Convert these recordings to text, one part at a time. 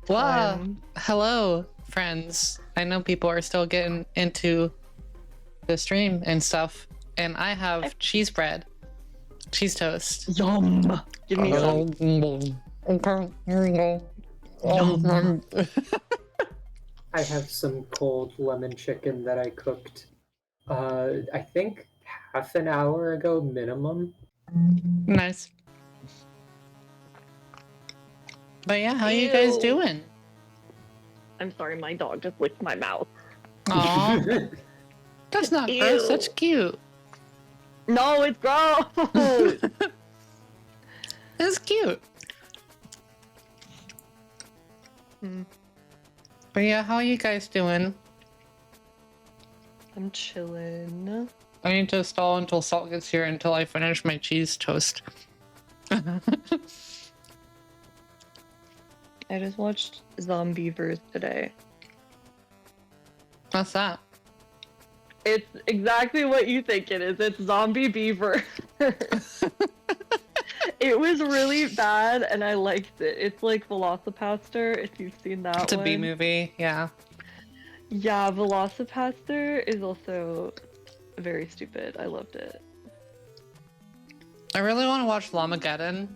Wow. time. Hello, friends. I know people are still getting into the stream and stuff. And I have cheese bread, cheese toast. Yum. Give me some. Okay, here you go. Yum. I have some cold lemon chicken that I cooked, I think half an hour ago minimum. Nice. But yeah, how you guys Ew. doing? I'm sorry, my dog just licked my mouth. Aw, that's not gross. Ew. That's cute. No, it's gross. That's cute. But yeah, how are you guys doing? I'm chilling. I need to stall until Salt gets here until I finish my cheese toast. I just watched Zombievers today. What's that? It's exactly what you think it is. It's Zombie Beaver. It was really bad, and I liked it. It's like Velocipaster, if you've seen that It's a one. B movie, yeah. Yeah, Velocipaster is also very stupid. I loved it. I really want to watch Llamageddon.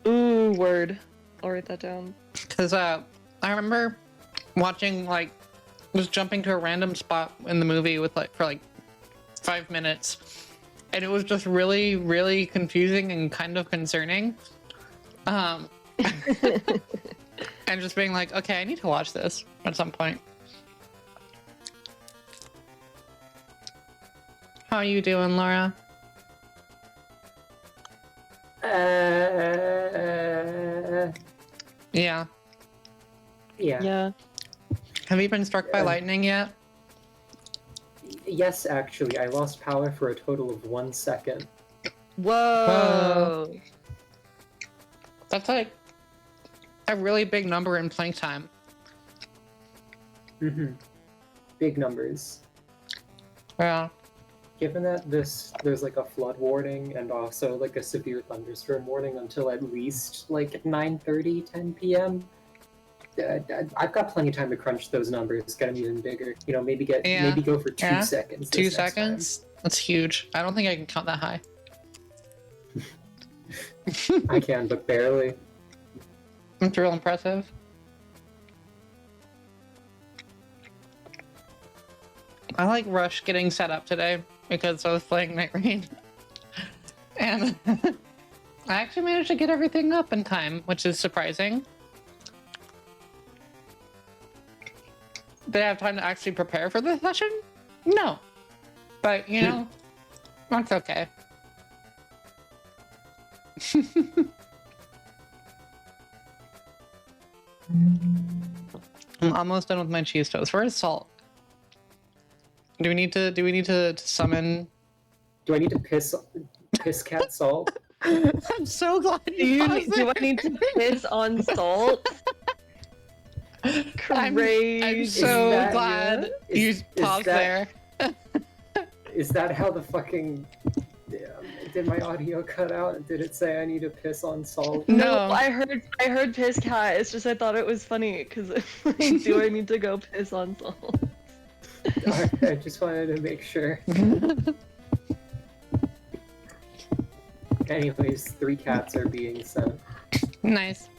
Ooh, word. I'll write that down. Because I remember watching, like, just jumping to a random spot in the movie with, like, for, like, 5 minutes. And it was just really, really confusing and kind of concerning. And just being like, okay, I need to watch this at some point. How are you doing, Laura? Yeah. Yeah. Yeah. Have you been struck by lightning yet? Yes, actually, I lost power for a total of 1 second. Whoa. That's like a really big number in playing time. Big numbers. Yeah. Given that there's like a flood warning and also like a severe thunderstorm warning until at least like 9:30, 10 p.m. I've got plenty of time to crunch those numbers, get them even bigger. You know, maybe go for 2 seconds. 2 this next time. seconds? That's huge. I don't think I can count that high. I can, but barely. It's real impressive. I like Rush getting set up today because I was playing Night Rain. And I actually managed to get everything up in time, which is surprising. Did I have time to actually prepare for the session? No. But, you know, that's okay. I'm almost done with my cheese toast. Where's Salt? Do we need to summon? Do I need to piss cat Salt? I'm so glad you Do I need to piss on Salt? I'm Crazy. so that- glad you is paused that- there. Is that how the fucking... Did my audio cut out? Did it say I need to piss on Salt? No. I heard piss cat. It's just I thought it was funny because like, do I need to go piss on Salt? I just wanted to make sure. Anyways, 3 cats are being sent. Nice.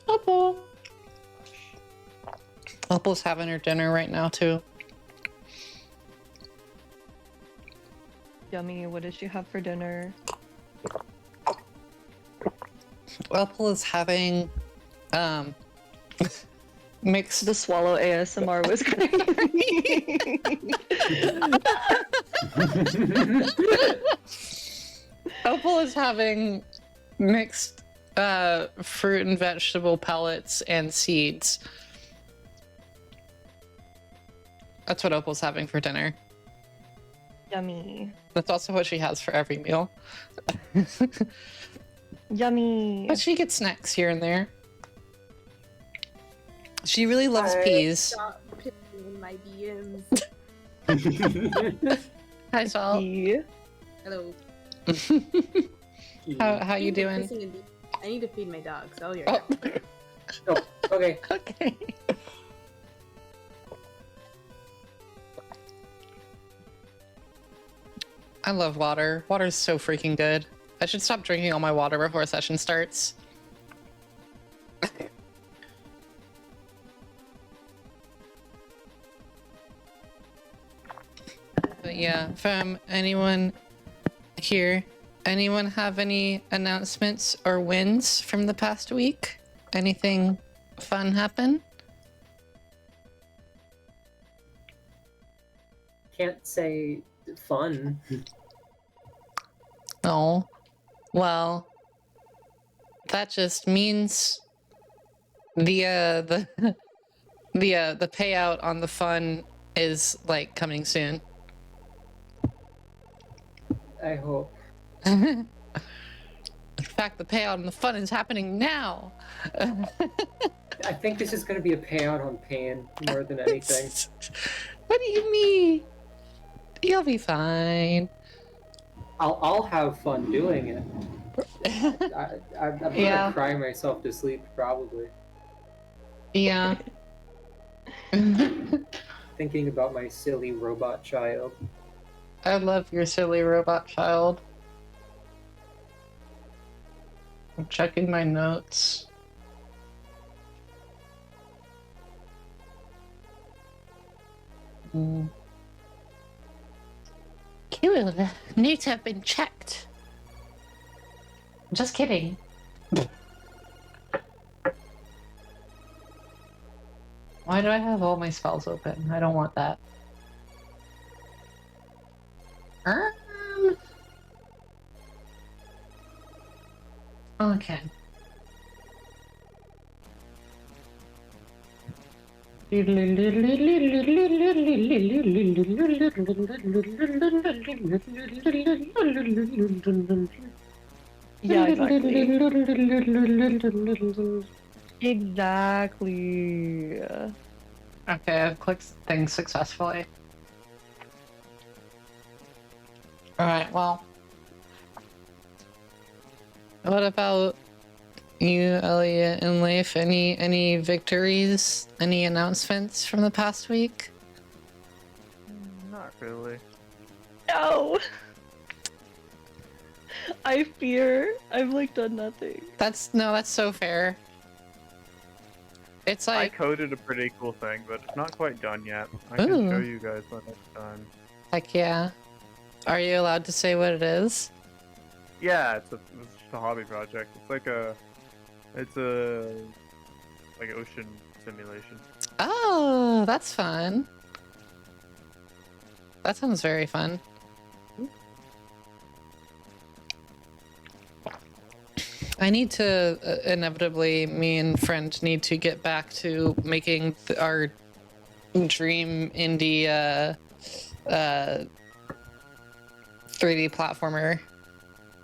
Opal. Opal's having her dinner right now too. Yummy. What does she have for dinner? Opal is having mixed. The swallow ASMR was Opal is having mixed fruit and vegetable pellets and seeds. That's what Opal's having for dinner. Yummy. That's also what she has for every meal. Yummy. But she gets snacks here and there. She really loves peas. Stop pissing in my DMs. Hi, Salt. Pea. Hello. How you doing? I need to feed my dog, so you're Oh. Oh, okay. Okay. I love water. Water's so freaking good. I should stop drinking all my water before a session starts. But yeah, from anyone here, anyone have any announcements or wins from the past week? Anything fun happen? Can't say fun. Oh, well, that just means the the payout on the fun is like coming soon. I hope. In fact, the payout on the fun is happening now. I think this is going to be a payout on pain more than anything. What do you mean? You'll be fine. I'll have fun doing it. I'm gonna Yeah. cry myself to sleep probably, Yeah. thinking about my silly robot child. I love your silly robot child. I'm checking my notes. Cool. Notes have been checked. Just kidding. Why do I have all my spells open? I don't want that. Okay. Yeah, exactly. Exactly. Okay, I've clicked things successfully. Alright, well. What about you, Elliot and Leif? Any victories? Any announcements from the past week? Not really. No. I fear I've like done nothing. That's so fair. It's I like, coded a pretty cool thing, but it's not quite done yet. I can show Ooh. you guys one next time. heck yeah. Are you allowed to say what it is? Yeah, it's just a hobby project. It's like ocean simulation. Oh, that's fun. That sounds very fun. I need to, inevitably, me and friend need to get back to making our dream indie 3D platformer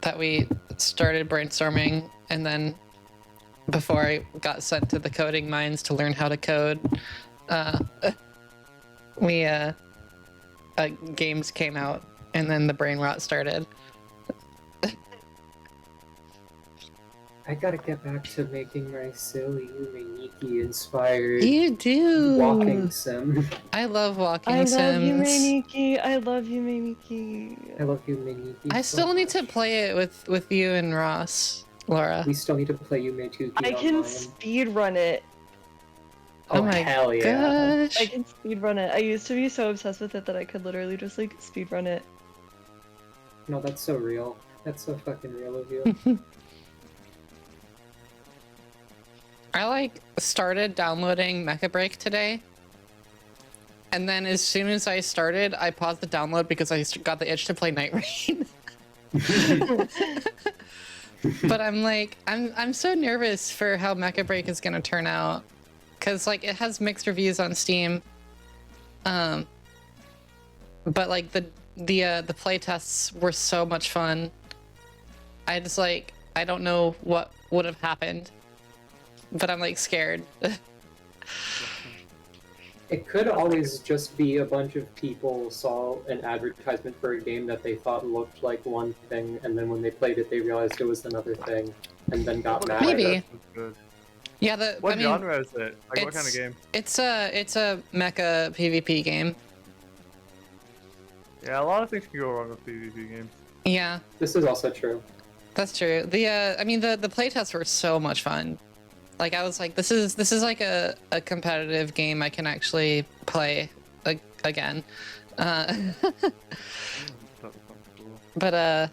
that we started brainstorming, and then before I got sent to the coding mines to learn how to code, games came out, and then the brain rot started. I gotta get back to making my silly Yume inspired You do. walking sim. I love walking I sims. love you, Miki. I love you, Miki. I love Yume I still need to play it with you and Ross, Laura. We still need to play Yume 2 I can online. speed run it. Oh my hell yeah. gosh. I can speed run it. I used to be so obsessed with it that I could literally just like speed run it. No, that's so real. That's so fucking real of you. I like started downloading Mecha Break today, and then as soon as I started, I paused the download because I got the itch to play Night Rain. But I'm like, I'm so nervous for how Mecha Break is gonna turn out, because like it has mixed reviews on Steam, but like the play tests were so much fun. I just like, I don't know what would have happened, but I'm like scared. It could always just be a bunch of people saw an advertisement for a game that they thought looked like one thing, and then when they played it, they realized it was another thing, and then got mad. Maybe. At it. That's good. Yeah, What I mean, genre is it? Like, what kind of game? It's a mecha PvP game. Yeah, a lot of things can go wrong with PvP games. Yeah, This is also true. that's true. I mean, the playtests were so much fun. Like, I was like, this is like a competitive game I can actually play again. That sounds cool. But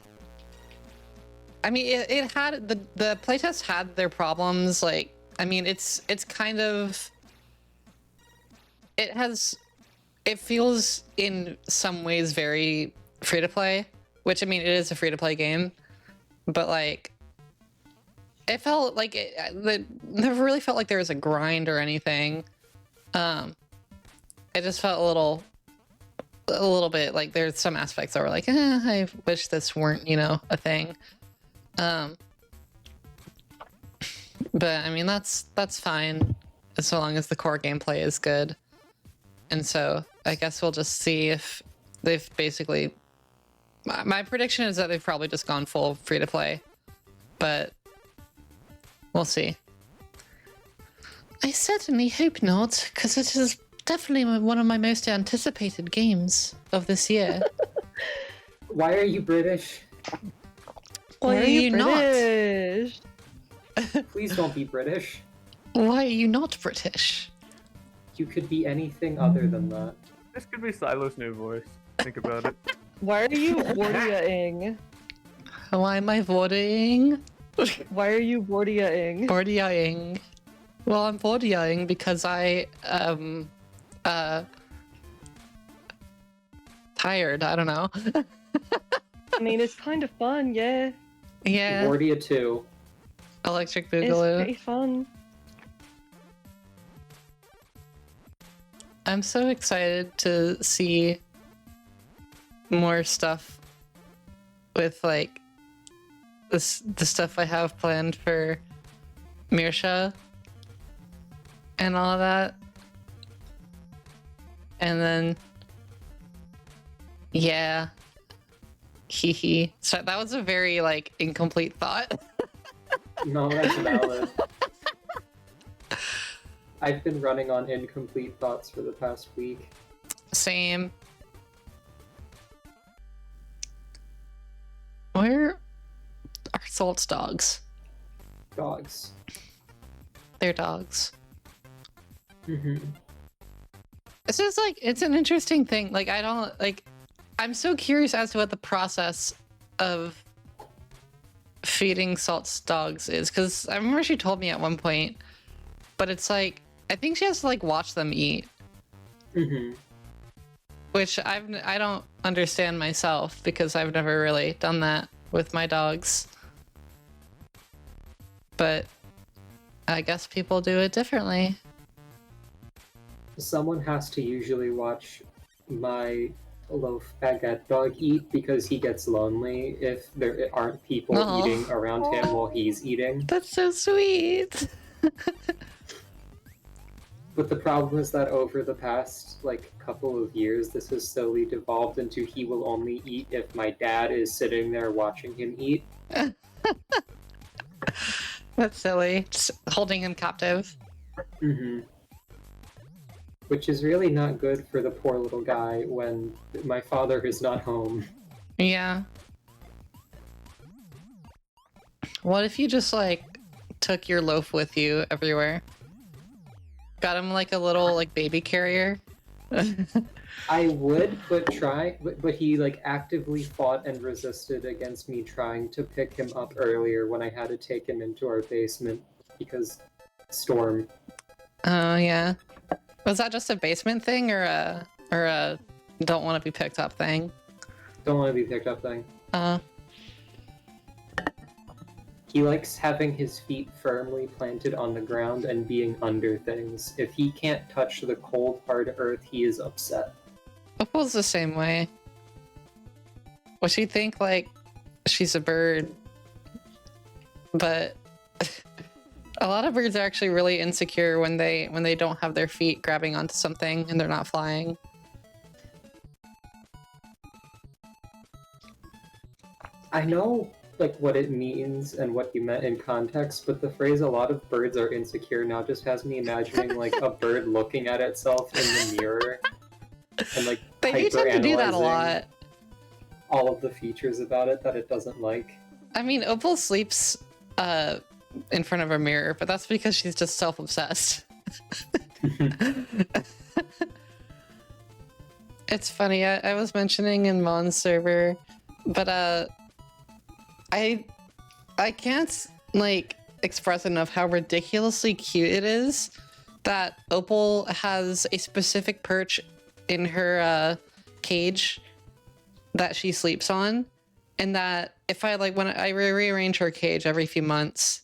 I mean, it had the playtest had their problems. Like, I mean, it's kind of it feels in some ways very free to play, which I mean, it is a free to play game, but like it felt like it never really felt like there was a grind or anything. It just felt a little bit like there's some aspects that were like, I wish this weren't, a thing. But I mean, that's fine so long as the core gameplay is good. And so I guess we'll just see if they've basically, my prediction is that they've probably just gone full free to play, but we'll see. I certainly hope not, because it is definitely one of my most anticipated games of this year. Why are you British? Why are you British? Please don't be British. Why are you not British? You could be anything other than that. This could be Silo's new voice. Think about it. Why are you Wardia-ing? Why am I voting? Why are you Wardia-ing? Boarding. Well, I'm boarding because I tired. I don't know. I mean, it's kind of fun, yeah. Yeah. Wardia 2. Electric It's Boogaloo. pretty fun. I'm so excited to see more stuff with like the stuff I have planned for Mirsha and all of that. And then yeah. Hee hee. So that was a very like incomplete thought. No, that's valid. I've been running on incomplete thoughts for the past week. Same. Where are Salt's dogs? Dogs. They're dogs. Mm-hmm. This is like, it's an interesting thing. Like, I'm so curious as to what the process of feeding Salt's dogs is. Because I remember she told me at one point, but it's like, I think she has to like watch them eat. Mm-hmm. Which I don't understand myself because I've never really done that with my dogs. But I guess people do it differently. Someone has to usually watch my loaf baguette dog eat because he gets lonely if there aren't people Aw. eating around him while he's eating. That's so sweet. But the problem is that over the past couple of years, this has slowly devolved into he will only eat if my dad is sitting there watching him eat. That's silly. Just holding him captive. Mm-hmm. Which is really not good for the poor little guy when my father is not home. Yeah. What if you just took your loaf with you everywhere? Got him like a little baby carrier? I would, but he actively fought and resisted against me trying to pick him up earlier when I had to take him into our basement because storm. Oh yeah. Was that just a basement thing or a don't want to be picked up thing? Don't want to be picked up thing. He likes having his feet firmly planted on the ground and being under things. If he can't touch the cold, hard earth, he is upset. Opal's the same way. Well, she think she's a bird, but A lot of birds are actually really insecure when they don't have their feet grabbing onto something and they're not flying. I know like what it means and what you meant in context, but the phrase "a lot of birds are insecure" now just has me imagining like a bird looking at itself in the mirror and like They do tend to do that a hyperanalyzing lot. all of the features about it that it doesn't like. I mean, Opal sleeps in front of a mirror, but that's because she's just self-obsessed. It's funny, I was mentioning in Mon's server, but I can't like express enough how ridiculously cute it is that Opal has a specific perch in her cage that she sleeps on, and that if I like when I rearrange her cage every few months,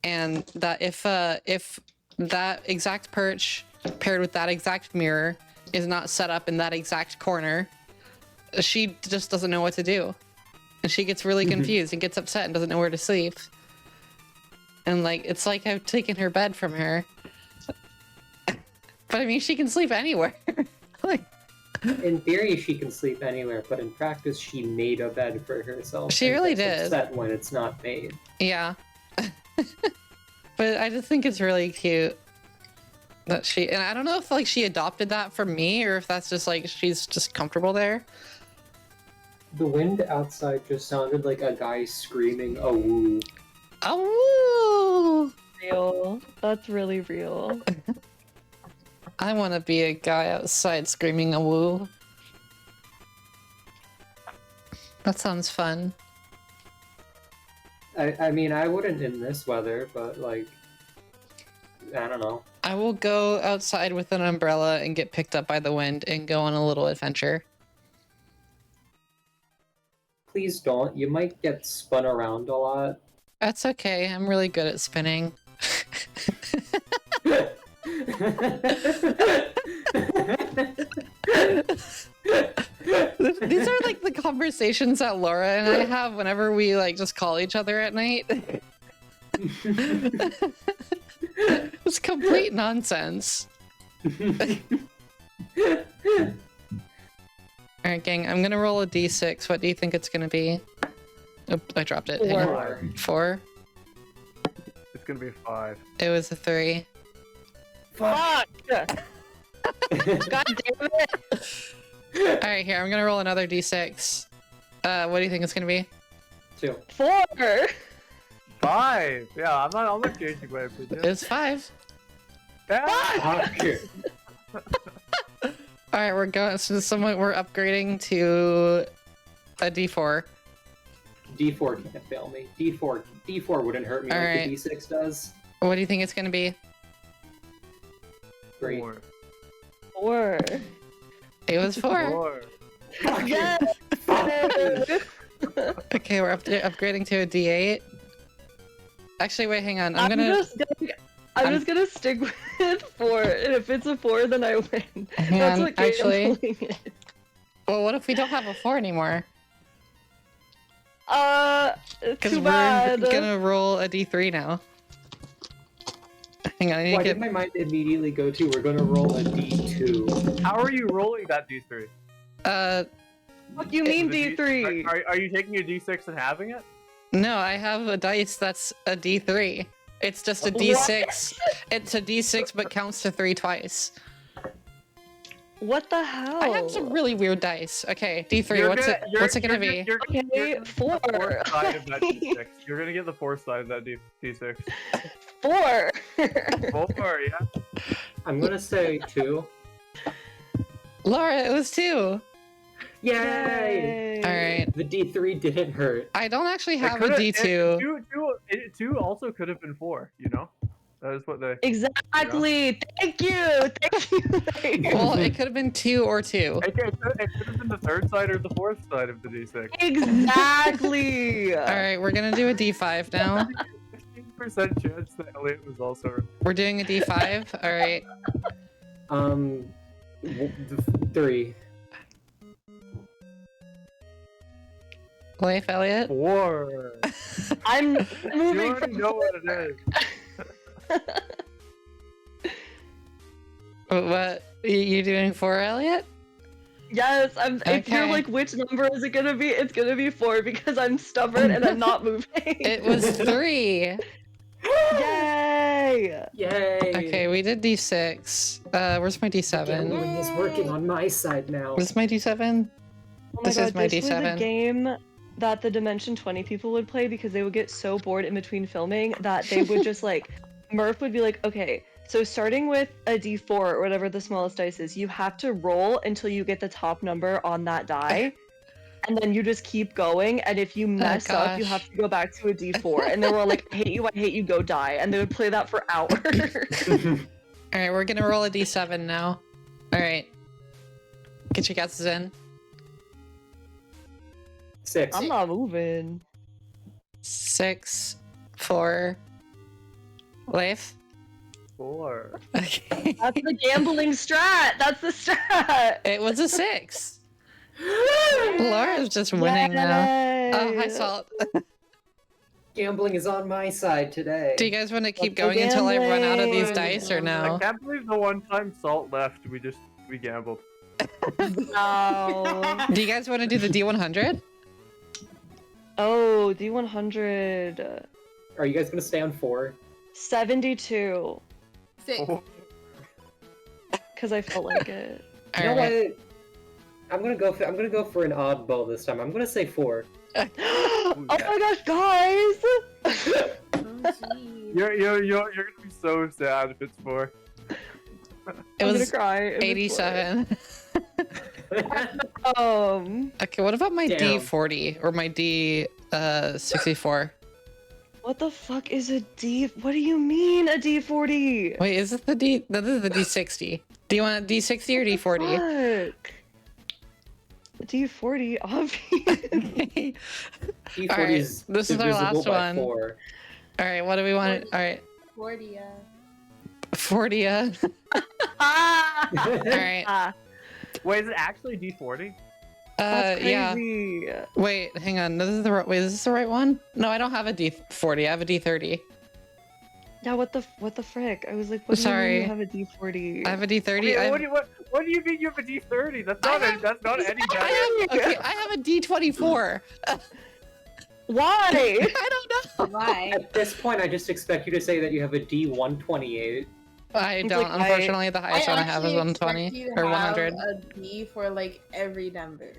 and that if that exact perch paired with that exact mirror is not set up in that exact corner, she just doesn't know what to do. And she gets really confused and gets upset and doesn't know where to sleep. And like, it's like I've taken her bed from her. But I mean, she can sleep anywhere. Like, In theory, she can sleep anywhere, but in practice, she made a bed for herself. She and really gets did. upset when it's not made. yeah. But I just think it's really cute that she, and I don't know if like she adopted that from me or if that's just like she's just comfortable there. The wind outside just sounded like a guy screaming a woo. Oh, Real. That's really real. I want to be a guy outside screaming a woo. That sounds fun. I mean, I wouldn't in this weather, but like, I don't know. I will go outside with an umbrella and get picked up by the wind and go on a little adventure. Please don't. You might get spun around a lot. That's okay. I'm really good at spinning. These are like the conversations that Laura and I have whenever we like just call each other at night. It's complete nonsense. Alright, gang, I'm gonna roll a d6. What do you think it's gonna be? Oh, I dropped it. Hang on. 4? It's gonna be 5. It was a 3. Fuck! God damn it! Alright, here, I'm gonna roll another d6. What do you think it's gonna be? 2. 4! 5! Yeah, I'm not changing my opinion. It's 5. Ah! Okay. Alright, we're going, so we're upgrading to a d4. D4 can't fail me. D4 wouldn't hurt me like Alright. the D6 does. What do you think it's gonna be? 3. 4. 4. It was 4. 4. Yes! Okay, we're upgrading to a d8. Actually, wait, hang on. I'm I'm just gonna stick with 4, and if it's a 4, then I win. Hang That's on, okay. actually. I'm holding it. Well, what if we don't have a 4 anymore? Because Too we're bad. gonna roll a d3 now. Hang on, I need Why to did get... my mind immediately go to we're gonna roll a D2? How are you rolling that D3? What do you mean The D3? Are you taking a D6 and having it? No, I have a dice that's a d3. It's just a d6. It's a d6, but counts to 3 twice. What the hell? I have some really weird dice. Okay, d3, You're what's gonna- it? What's it gonna be? You're Okay, you're 4. the fourth side of that D6. You're gonna get the fourth side of that D6. 4. 4, yeah. I'm gonna say 2. Laura, it was 2. Yay! Alright. The D3 didn't hurt. I don't actually It have a could've- d2. Two also could have been 4, you know? That is what they... Exactly. Thank you. Thank you. Well, it could have been 2 or 2. It could have been the third side or the fourth side of the D6. Exactly. Alright, we're gonna do a d5 now. 15% chance that Elliot was also... We're doing a d5. Alright. 3. Life, Elliot. 4! I'm You moving already from know what it is. What you doing for, Elliot? Yes, if you're Okay. like, which number is it gonna be? It's gonna be 4 because I'm stubborn and I'm not moving. It was 3. Yay! Yay! Okay, we did D6. Where's my D7? Gambling is working on my side now. Is this my D7? Oh my This god, is my this was a D7. game that the Dimension 20 people would play because they would get so bored in between filming that they would just like, Murph would be like, okay, so starting with a D4 or whatever the smallest dice is, you have to roll until you get the top number on that die. And then you just keep going, and if you mess up, you gosh. have to go back to a D4. And they were all like, I hate you, go die. And they would play that for hours. Alright, we're gonna roll a D7 now. Alright. Get your guesses in. 6. I'm not moving. 6, 4. Leif? 4. Okay. That's the gambling strat. That's the strat. It was a 6. Laura's just winning now. Oh, hi, Yay. Salt. Gambling is on my side today. Do you guys want to keep Let's go going until I run out of these gambling. dice or I no? can't believe the one time Salt left, we gambled. Wow. Do you guys want to do the D100? Oh, D100. Are you guys gonna stay on 4? 72. 6. Oh, Because I felt like it. You know Alright. what? I'm gonna go for an oddball this time. I'm gonna say 4. Oh my gosh, guys! Oh, jeez. you're gonna be so sad if it's 4. It I'm gonna was cry. if it's 87. Okay, what about my Damn. D40 or my D64? what the fuck is a D? What do you mean a D40? Wait, is it the D? No, this is the D60. Do you want a D60 or D40? Fuck. D40, obvious. D40 Alright, is this is our divisible last by one. 4. All right, what do we want? All right, 40. 40. All Ah! right. Ah, Wait, is it actually D40? that's Yeah. crazy. Wait, hang on. This is the right. Wait, is this the right one? No, I don't have a D40. I have a D30. Yeah, what the frick? I was like, what do you Sorry. mean you have a D40? I have a D30. Okay, I what do you mean you have a D30? That's not any better. okay, I have a D24. Why? I don't know. Why? At this point, I just expect you to say that you have a D128. I It's don't. like, Unfortunately, the highest one I have is actually expect 120 you to or have 100. A D for like every number.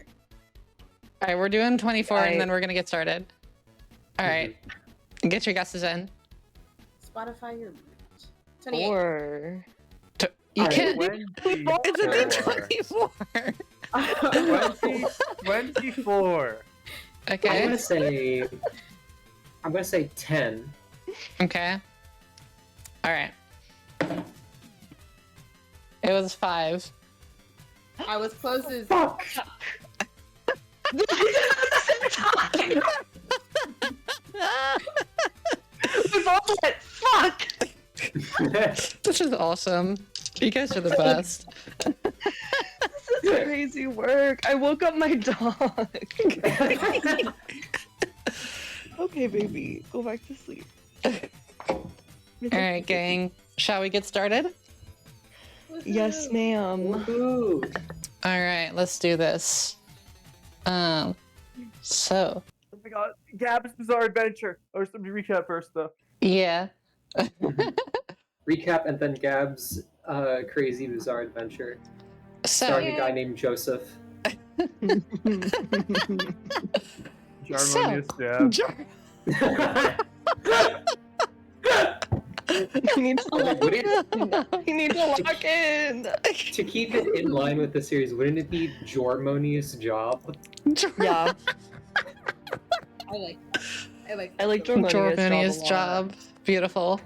All right, we're doing 24, Right. and then we're gonna get started. All right, get your guesses in. Spotify your bitch. 28. 4. You All right, can't. 24. It's a D24. 24. I'm Okay. gonna say 10. Okay. All right. It was 5. I was closest. Fuck! We both went, fuck! This is awesome. You guys are the best. This is crazy work. I woke up my dog. Okay, baby, go back to sleep. All right, gang. Shall we get started? Yes, ma'am. Woohoo! All right, let's do this. So, Oh my god, Gab's Bizarre Adventure. Or some recap first, though. yeah. Recap and then Gab's crazy bizarre adventure. Starring So, a guy named Joseph. Harmonious Gab. You need to lock, Would it, you need to lock in. to keep it in line with the series, wouldn't it be Jormonious Job? Yeah, I like that. I like I like Jordan. Jormania's a lot. job. Beautiful.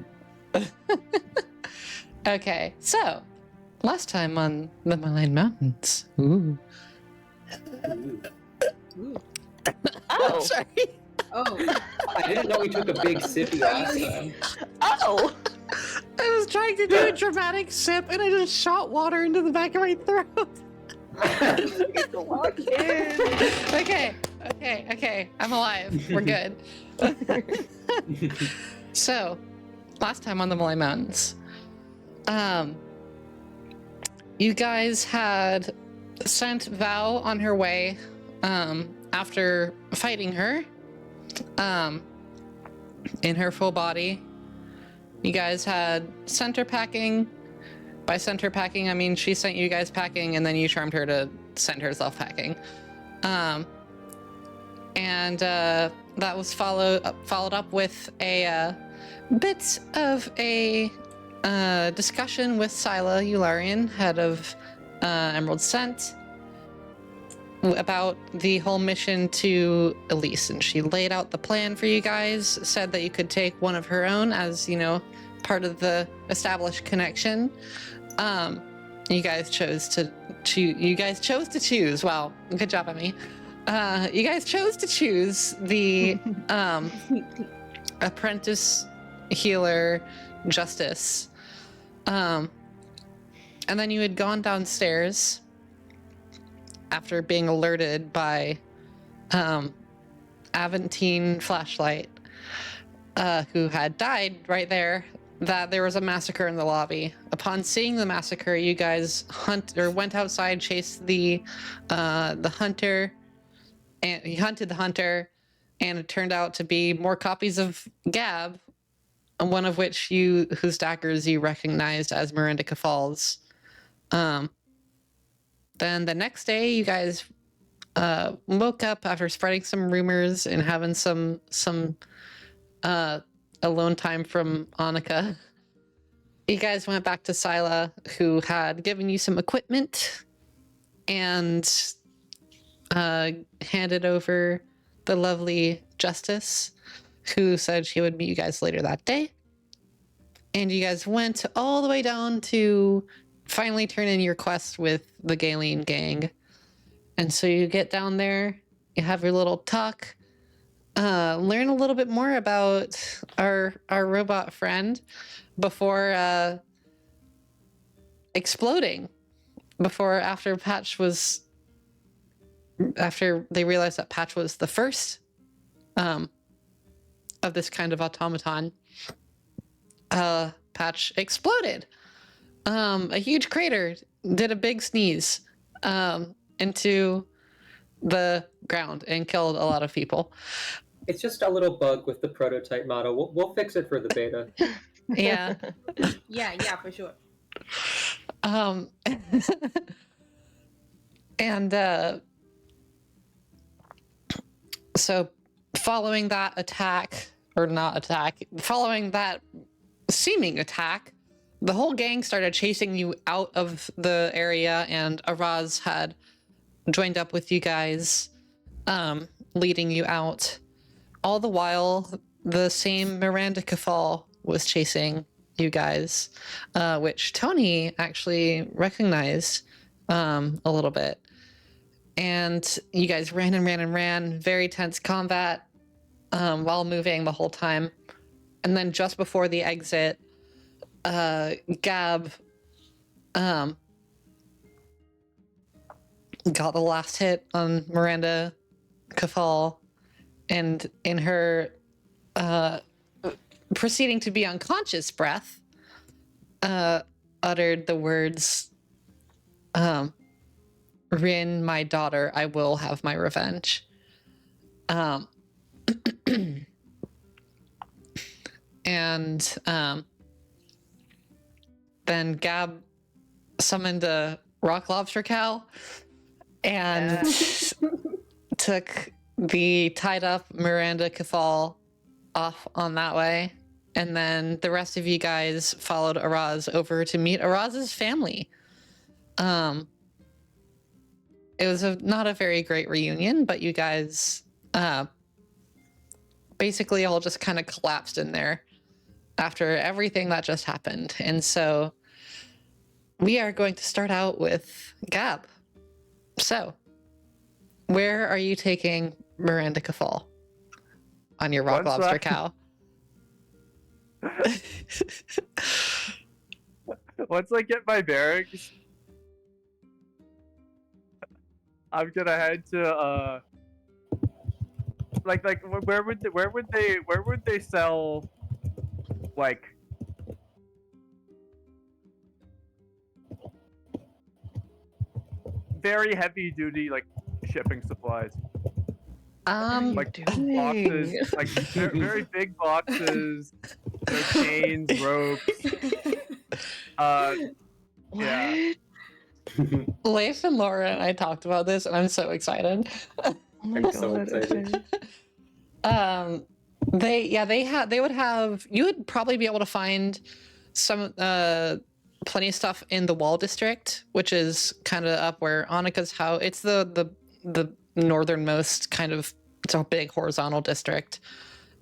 Okay, so last time on the Maligned Mountains. Ooh. Ooh. Oh, Sorry. Oh. I didn't know we took a big sippy last time. oh. I was trying to do a dramatic sip and I just shot water into the back of my throat. You need to lock in. Okay. I'm alive. We're good. So, last time on the Malay Mountains, you guys had sent Val on her way after fighting her in her full body. You guys had sent her packing. By sent her packing, I mean she sent you guys packing, and then you charmed her to send herself packing. And that was followed up with a bit of a discussion with Scylla Eularian, head of Emerald Scent, about the whole mission to Elise. And she laid out the plan for you guys, said that you could take one of her own as, part of the established connection. You guys chose to choose. Wow, good job, Emmy. You guys chose to choose the apprentice healer Justice. And then you had gone downstairs after being alerted by Aventine Flashlight, who had died right there, that there was a massacre in the lobby. Upon seeing the massacre, you guys went outside, chased the hunter, and he hunted the hunter, and it turned out to be more copies of Gab, one of which whose daggers you recognized as Mirandika Falls. Then the next day, you guys woke up after spreading some rumors and having some alone time from Annika. You guys went back to Scylla, who had given you some equipment and handed over the lovely Justice, who said she would meet you guys later that day. And you guys went all the way down to finally turn in your quest with the Galen gang. And so you get down there, you have your little talk, learn a little bit more about our robot friend before exploding. After they realized that Patch was the first of this kind of automaton, Patch exploded. A huge crater did a big sneeze into the ground and killed a lot of people. It's just a little bug with the prototype model. We'll fix it for the beta. Yeah. Yeah, for sure. And so following that following that seeming attack, the whole gang started chasing you out of the area, and Araz had joined up with you guys, leading you out. All the while, the same Miranda Kafal was chasing you guys, which Tony actually recognized a little bit. And you guys ran and ran and ran, very tense combat while moving the whole time. And then just before the exit, Gab got the last hit on Miranda Kafal, and in her proceeding to be unconscious breath, uttered the words, Rin, my daughter, I will have my revenge. And then Gab summoned a rock lobster cow and took the tied up Miranda Kafal off on that way. And then the rest of you guys followed Araz over to meet Araz's family. It was not a very great reunion, but you guys basically all just kind of collapsed in there after everything that just happened. And so we are going to start out with Gab. So, where are you taking Miranda Kafal on your rock lobster cow? Once I get my bearings, I'm gonna head to where would they sell like very heavy duty like shipping supplies. Like doing? boxes, like very big boxes, chains, ropes. What? Yeah. Leif and Laura and I talked about this, and I'm so excited. Oh my I'm god. so excited. Okay. They would have. You would probably be able to find some plenty of stuff in the Wall District, which is kind of up where Annika's house. It's the northernmost kind of. It's a big horizontal district.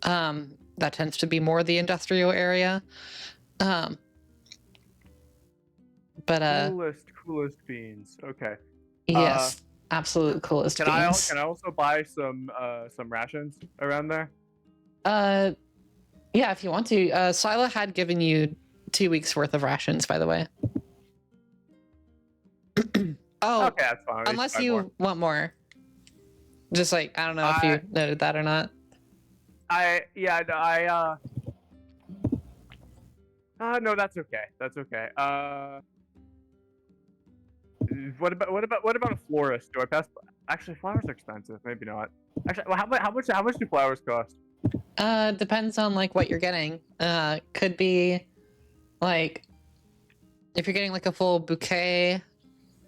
That tends to be more the industrial area. Coolest beans. Okay. Yes, absolute coolest Can beans. I also buy some rations around there? Yeah, if you want to. Sila had given you 2 weeks worth of rations, by the way. Oh, Okay, that's fine. unless you want more. Just like, I don't know if you noted that or not. No, that's okay. That's okay. What about a florist? Do I pass? Actually, flowers are expensive. Maybe not. Actually, well, how much do flowers cost? Depends on like what you're getting. Could be like if you're getting like a full bouquet,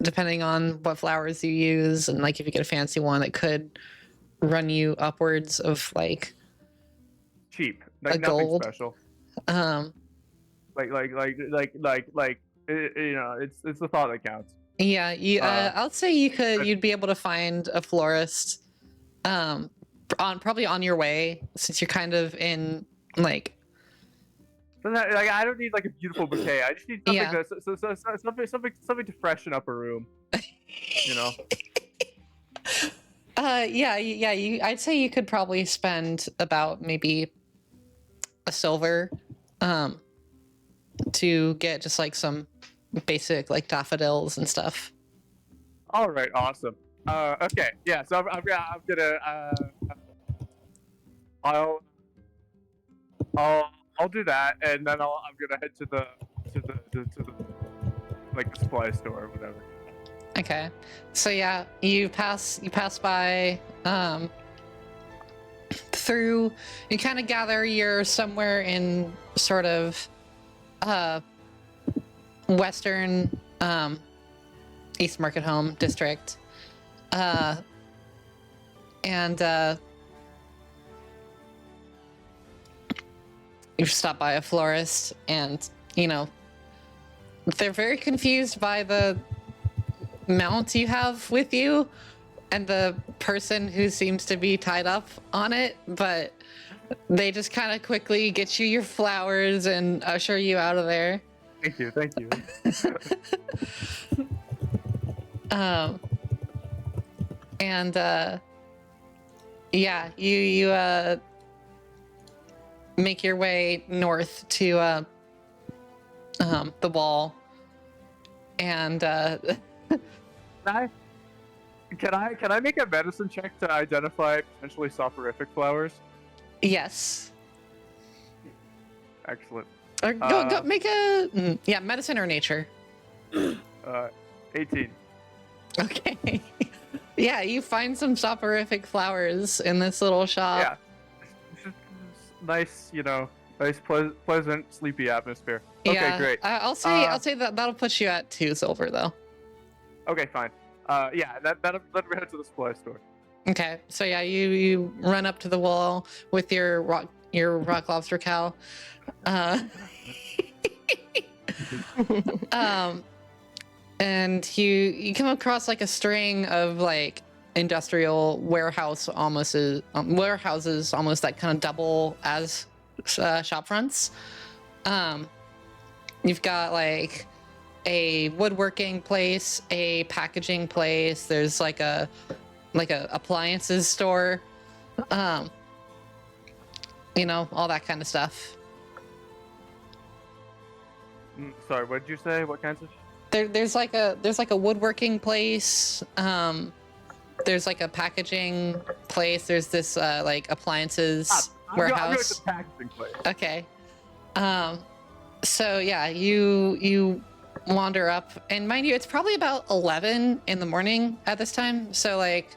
depending on what flowers you use, and like if you get a fancy one, it could run you upwards of like Cheap, like a nothing gold. special. Like you know, it's the thought that counts. Yeah, I'll say you'd be able to find a florist probably on your way, since you're kind of in like I don't need like a beautiful bouquet. I just need something something to freshen up a room. You know. I'd say you could probably spend about maybe a silver to get just like some basic like daffodils and stuff. All right, awesome. Okay, yeah. So I'm gonna I'll do that, and then I'm gonna head to the like the supply store or whatever. Okay, so yeah, you pass by through. You kind of gather you're somewhere in sort of western East Market Home district, and you stop by a florist, and you know they're very confused by the mount you have with you and the person who seems to be tied up on it, but they just kind of quickly get you your flowers and usher you out of there. Thank you. Yeah, you make your way north to the wall, and Can I make a medicine check to identify potentially soporific flowers? yes. Excellent. Or go make a medicine or nature. 18. Okay. Yeah, you find some soporific flowers in this little shop. Yeah. It's just nice, you know, nice pleasant, sleepy atmosphere. Okay, Yeah, great. I'll say that'll put you at 2 silver though. Okay, fine. Yeah, that'll let me head to the supply store. Okay, so yeah, you run up to the wall with your rock lobster cow, and you come across like a string of like industrial warehouses, almost that kind of double as shop fronts. You've got like a woodworking place, a packaging place. There's like a appliances store, you know, all that kind of stuff. Sorry, what did you say? What kinds of? There's like a woodworking place. There's like a packaging place. There's this like appliances warehouse. I'm going to the packaging place. Okay. So yeah, you wander up, and mind you, it's probably about 11 in the morning at this time. So like,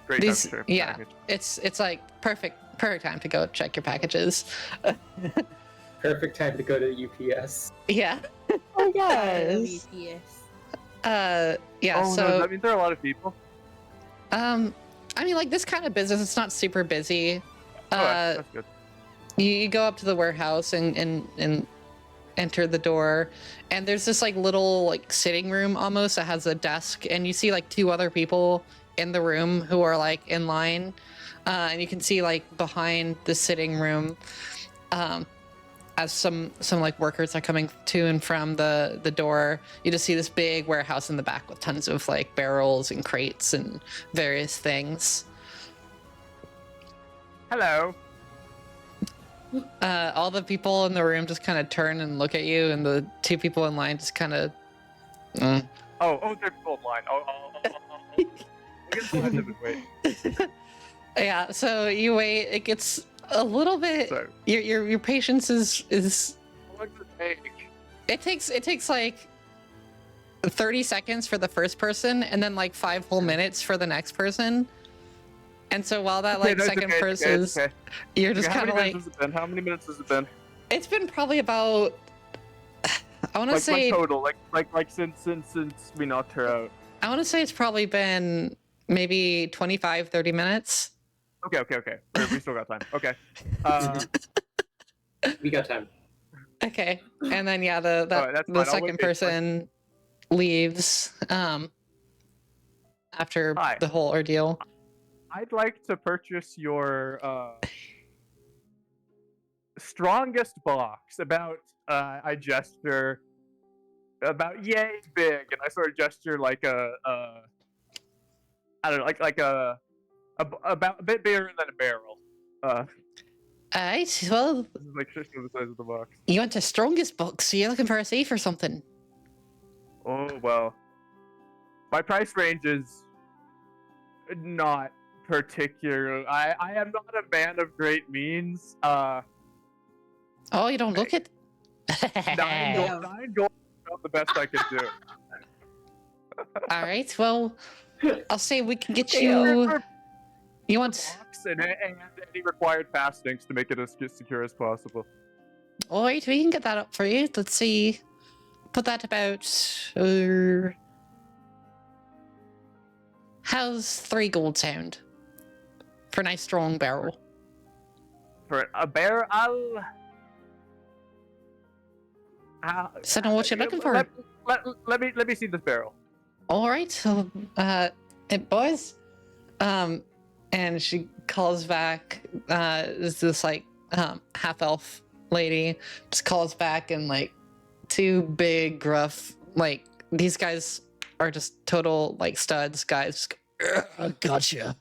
Great these, time to share a yeah, package. it's like perfect time to go check your packages. Perfect time to go to UPS. Yeah. Oh I love yes. EPS. Yeah. Oh, So no, that means there are a lot of people. I mean, like this kind of business, it's not super busy. Oh, that's good. You go up to the warehouse and enter the door, and there's this like little like sitting room almost that has a desk, and you see like two other people in the room who are like in line, and you can see like behind the sitting room, as some like workers are coming to and from the door. You just see this big warehouse in the back with tons of like barrels and crates and various things. Hello. All the people in the room just kind of turn and look at you, and the two people in line just kind of. Oh, they're people in line. We'll get to them and wait. Yeah, so you wait. It gets a little bit. So, Your patience is. how long does it take? It takes like 30 seconds for the first person, and then like 5 whole minutes for the next person. And so while that like Okay, no, it's second okay, person, it's okay. you're just Okay, kind of like. How many minutes has it been? It's been probably about. I want to Like say. total, like since we knocked her out. I want to say it's probably been maybe 25, 30 minutes. Okay. We still got time. Okay. We got time. Okay, and then yeah, the Alright, that's the fine. I'll second wait person leaves after Hi. the whole ordeal. I'd like to purchase your strongest box. About I gesture about yay big, and I sort of gesture like I don't know, like about a bit bigger than a barrel. Alright, well, This is like just the size of the box. you want the strongest box, so you're looking for a safe or something. Oh well, my price range is not particular. I am not a man of great means. Oh, you don't look it? Nine gold is about the best I can do. Alright, well, I'll say we can get For- you... for You want... box and any required passings to make it as secure as possible. Alright, we can get that up for you. Let's see. Put that about... how's 3 gold sound? For a nice strong barrel. For a bear, So know what you're looking for. Let me see this barrel. Alright, so, boys, and she calls back, is this, like, half-elf lady, just calls back, and, like, 2 big, gruff, like, these guys are just total, like, studs, guys, gotcha.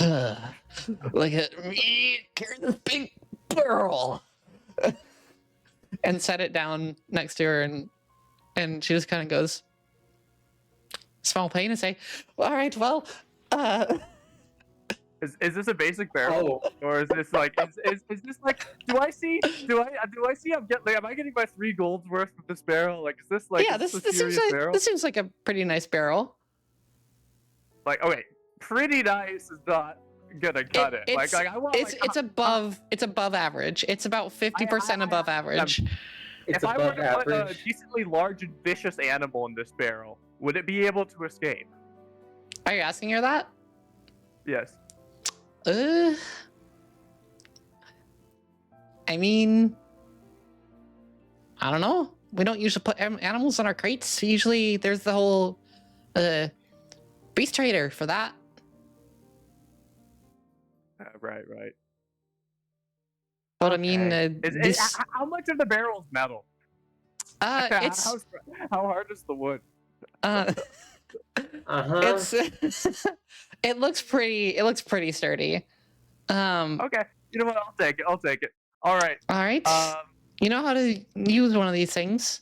Look at me, carry this big barrel. And set it down next to her, and she just kind of goes, small pain, and say, all right, well, Is this a basic barrel, or is this like is this like do I see am I getting my 3 golds worth with this barrel? Like is this like yeah, is this a serious seems like barrel? this seems like a pretty nice barrel. Like okay, pretty nice is not gonna cut it. Like I want it's above average. It's about 50% above average. It's if I were above to put a average. decently large and vicious animal in this barrel, would it be able to escape? Are you asking her that? Yes. I mean, I don't know. We don't usually put animals in our crates. Usually there's the whole beast trader for that. Right. But I mean, how much of the barrel is metal? it's how hard is the wood? it's it looks pretty sturdy. Okay, you know what? I'll take it. All right. All right. You know how to use one of these things?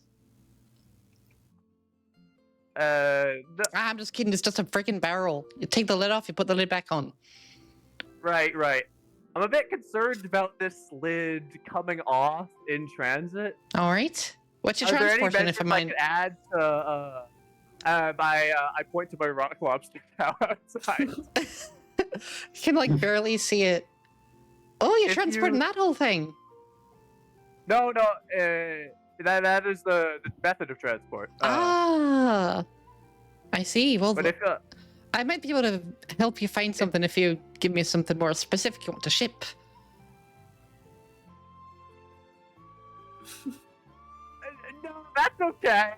I'm just kidding. It's just a freaking barrel. You take the lid off. You put the lid back on. Right. I'm a bit concerned about this lid coming off in transit. All right. What's your Are there any transportation, if benefits I I mind? could add to I point to my rock lobster cow outside. You can like barely see it. Oh, you're If transporting you- that whole thing. No, that is the method of transport. I see. Well, But if I might be able to help you find something if you give me something more specific you want to ship. no, that's okay.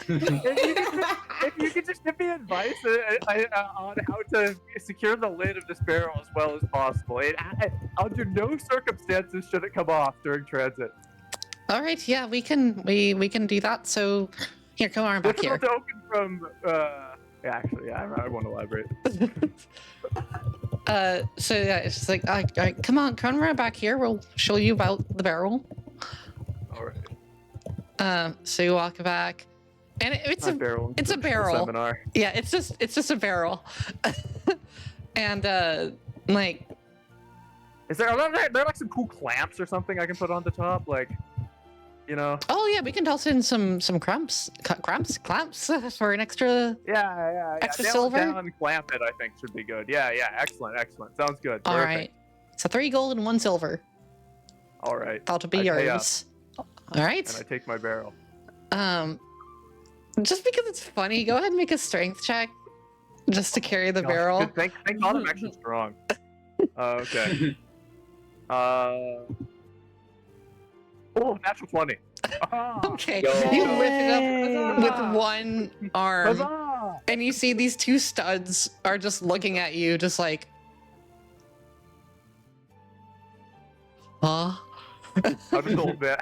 If you could just give me advice on how to secure the lid of this barrel as well as possible. Under no circumstances should it come off during transit. All right, yeah, we can do that. So, here, come on back here. Difficult to open from. Actually, I won't elaborate. So yeah, it's just like, all right, come on right back here. We'll show you about the barrel. All right. So you walk back, and it's a barrel. it's a barrel. Seminar. Yeah, it's just a barrel. And like, Is there like some cool clamps or something I can put on the top, like, you know? oh yeah, we can toss in some clamps for an extra. Yeah. Extra Nail it silver? down and clamp it, I think, should be good. Yeah. Excellent. Sounds good. All Perfect. right, so 3 gold and 1 silver. All right. That'll be I pay yours. All right. And I take my barrel. Just because it's funny, go ahead and make a strength check, just to carry the barrel. Good. Thank God I'm actually strong. Okay. Oh, natural 20. Ah, Okay, Yo. you lift it up Yay. with 1 arm, huzzah! and you see these 2 studs are just looking at you, just like, huh? How does old man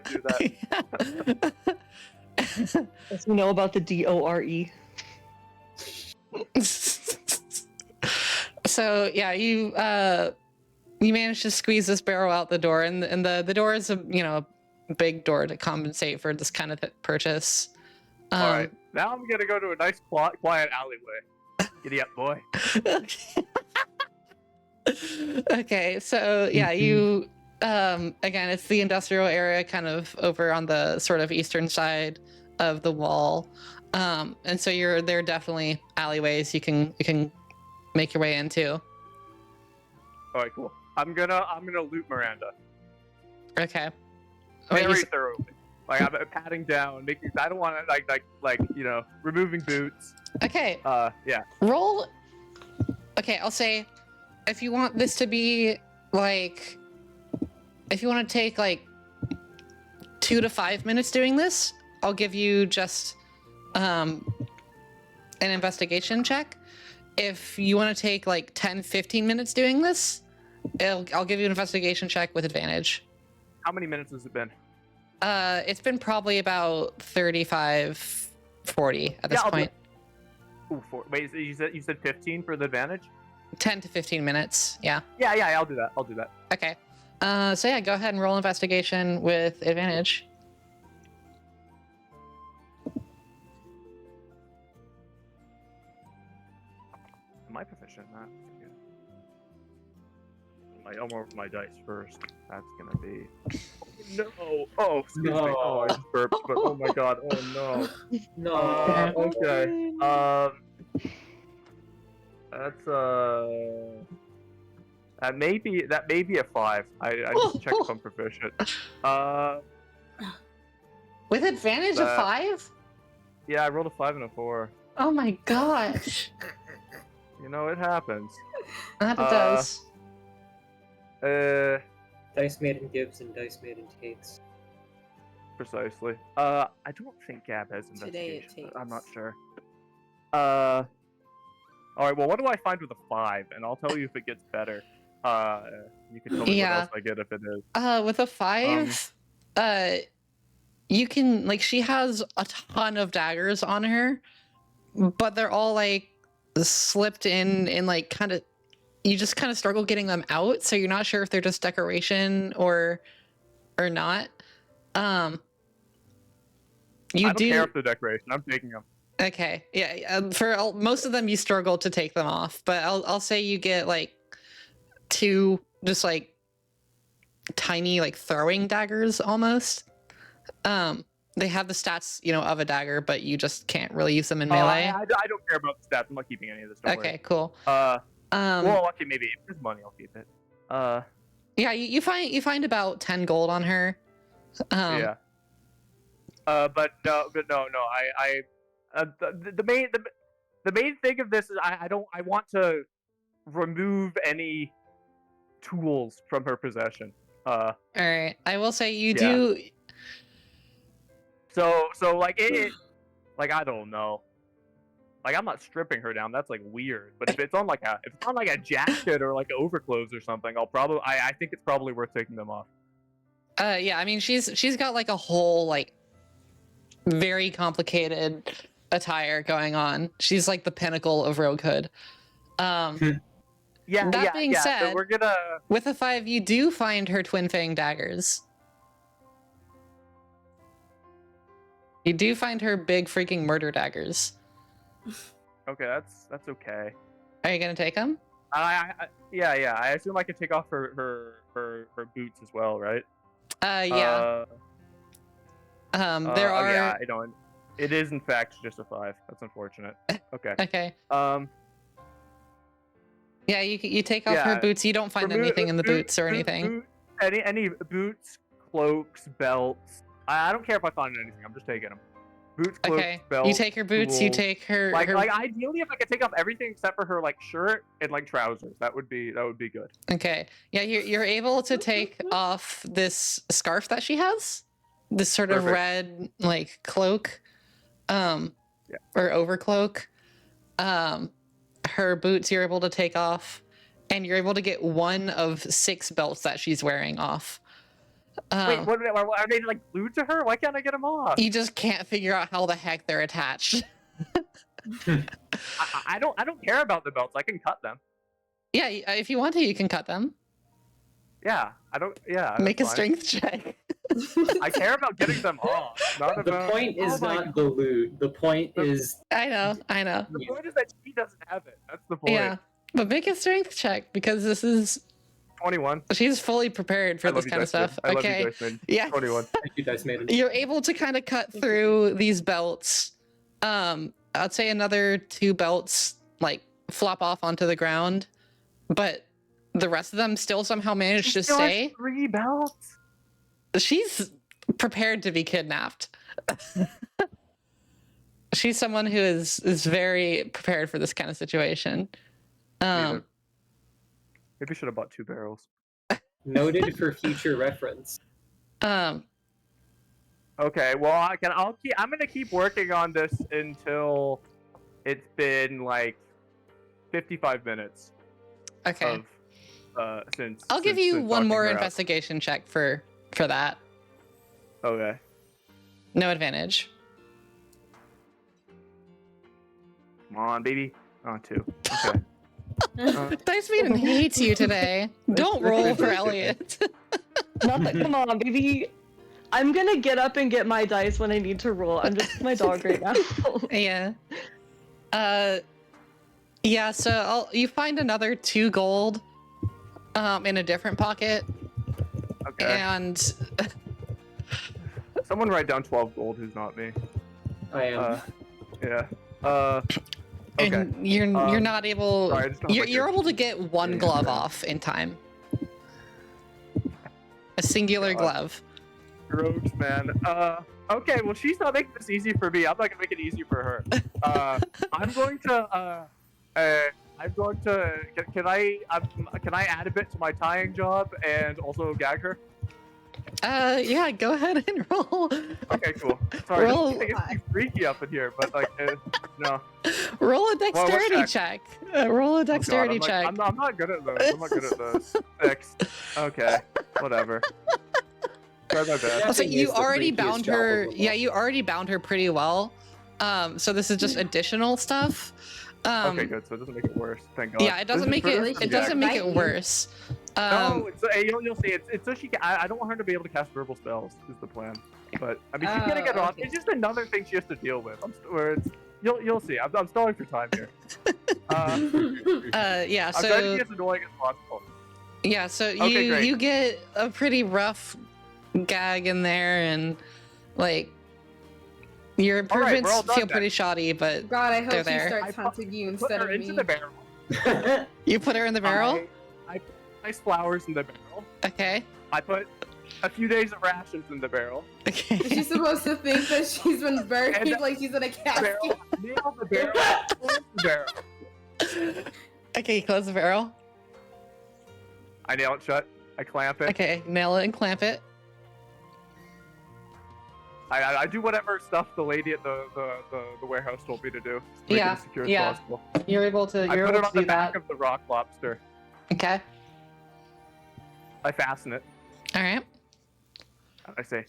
do that? Does he know about the DORE? So yeah, you manage to squeeze this barrel out the door, and the door is a big door to compensate for this kind of purchase. All right. Now I'm gonna go to a nice quiet alleyway. Giddy up, boy. Okay, so yeah, you again, it's the industrial area, kind of over on the sort of eastern side of the wall, and so there are definitely alleyways you can make your way into. All right, cool. I'm gonna loot Miranda Okay. Wait, very you s- thoroughly. Like I'm patting down, making. I don't want to like removing boots. okay. Yeah. Roll. Okay, I'll say, if you want this to be like, if you want to take like 2 to 5 minutes doing this, I'll give you just an investigation check. If you want to take like 10-15 minutes doing this, I'll give you an investigation check with advantage. How many minutes has it been? It's been probably about 35-40 at this Yeah, I'll do point. Ooh, wait, so you said 15 for the advantage? 10 to 15 minutes, yeah. Yeah, I'll do that. Okay. So yeah, go ahead and roll investigation with advantage. Am I proficient in that? My dice first. That's gonna be. No! Oh, excuse me. No. Oh, I just burped, but oh my god. Oh no. No. Okay. That's that may be a 5. I just checked if I'm proficient. With advantage of That- 5? Yeah, I rolled a 5 and a 4. Oh my gosh. You know, it happens. That it does. Dice Maiden gives and Dice Maiden takes. Precisely. I don't think Gab has Today it investigation. But I'm not takes. sure. All right. Well, what do I find with a 5? And I'll tell you if it gets better. You can tell me Yeah. what else I get if it is. With a 5, you can, like, she has a ton of daggers on her, but they're all like slipped in like kind of, you just kind of struggle getting them out, so you're not sure if they're just decoration or not. You I don't care if they're decoration. I'm taking them. Okay, yeah. Most of them, you struggle to take them off, but I'll say you get like 2 just like tiny like throwing daggers almost. They have the stats, of a dagger, but you just can't really use them in melee. I don't care about the stats. I'm not keeping any of this. Don't Okay, cool. worry. Well, okay, maybe if there's money, I'll keep it. Yeah, you find about 10 gold on her. Yeah. But no. The main thing of this is I want to remove any tools from her possession. All right, I will say you Yeah. do. So like like I don't know. Like I'm not stripping her down. That's like weird. But if it's on like a jacket or like overclothes or something, I think it's probably worth taking them off. Yeah, I mean she's got like a whole like very complicated attire going on. She's like the pinnacle of rogue hood. That being said, so we're gonna with a 5, you do find her twin fang daggers. You do find her big freaking murder daggers. Okay, that's okay. Are you gonna take them? Yeah. I assume I could take off her boots as well, right? Yeah. There are. Yeah, I don't. It is in fact just a 5. That's unfortunate. Okay. Okay. Yeah, you take off her Yeah, boots. You don't find anything in the boots or anything. Any boots, cloaks, belts. I don't care if I find anything. I'm just taking them. Boots, cloaks, Okay. belts. You take her boots. You tools. take her. Like her... ideally, if I could take off everything except for her like shirt and like trousers, that would be good. Okay. Yeah, you're able to take off this scarf that she has. This sort of Perfect. red like cloak, or overcloak. Her boots you're able to take off, and you're able to get one of 6 belts that she's wearing off. Wait, what are they like glued to her? Why can't I get them off? You just can't figure out how the heck they're attached. I don't care about the belts. I can cut them. Yeah, if you want to, you can cut them. Yeah, I don't. Yeah. Make a that's fine. strength check. I care about getting them off. Not The about... point is Oh my not the loot. The point is I know. The point is that she doesn't have it. That's the point. Yeah, but make a strength check because this is 21. she's fully prepared for I this love you, kind of Dice Man. stuff. I love Okay. you, Dice Man. Yeah. 21. thank you, Dice Maiden. You're able to kind of cut through these belts. I'd say another 2 belts like flop off onto the ground, but the rest of them still somehow manage She to still has stay. 3 belts. She's prepared to be kidnapped. She's someone who is very prepared for this kind of situation. Maybe I should have bought 2 barrels. Noted for future reference. Okay, well I'm gonna keep working on this until it's been like 55 minutes Okay. of since I'll give you since one talking more her out. investigation check for that. Okay. No advantage. Come on, baby. Oh, 2. Okay. Dice Maiden hates you today. Don't roll for Dice Elliot. Not that. Come on, baby. I'm gonna get up and get my dice when I need to roll. I'm just with my dog right now. Yeah. Yeah, so you find another 2 gold in a different pocket. Okay. And Someone write down 12 gold who's not me. I am. Yeah. Okay. and you're not able sorry, I just don't like you're your- able to get one Yeah. glove off in time. A singular God. glove. Rogues, man. Okay, well, she's not making this easy for me. I'm not gonna make it easy for her. I'm going to. Can I add a bit to my tying job and also gag her? Yeah, go ahead and roll. Okay, cool. Sorry, Roll- I think it's too freaky up in here, but like, no. Roll a what dexterity check. Roll a Oh, God, dexterity I'm like- check. I'm not good at those. I'm not good at those. 6. Okay, whatever. Try my best. So Thing you is the already freakiest bound job her. of them Yeah, all. you already bound her pretty well. So this is just additional stuff. Okay, good. So it doesn't make it worse. Thank God. Yeah, it doesn't make it. really It doesn't make it Right. worse. No, it's, you'll see. It's so she can. I don't want her to be able to cast verbal spells. Is the plan. But I mean, she's gonna get it off. okay. It's just another thing she has to deal with. You'll see. I'm stalling for time here. Yeah. I'm trying to So be as annoying as possible. yeah. So Okay, great. you get a pretty rough gag in there, and Like, your All right, we're improvements all done feel then. pretty shoddy, but God, I They're hope he there. starts hunting you Put instead her of into me. the barrel. you put her in the barrel? I put nice flowers in the barrel. Okay. I put a few days of rations in the barrel. Okay. Is she supposed to think that she's been buried And like she's in a Barrel, casket? nail the barrel, close the barrel. Okay, you close the barrel. I nail it shut. I clamp it. Okay, nail it and clamp it. I do whatever stuff the lady at the warehouse told me to do. To make Yeah, it as secure yeah. as possible. You're able to. I You're put it able on to the do back that. of the rock lobster. Okay. I fasten it. All right. And I say,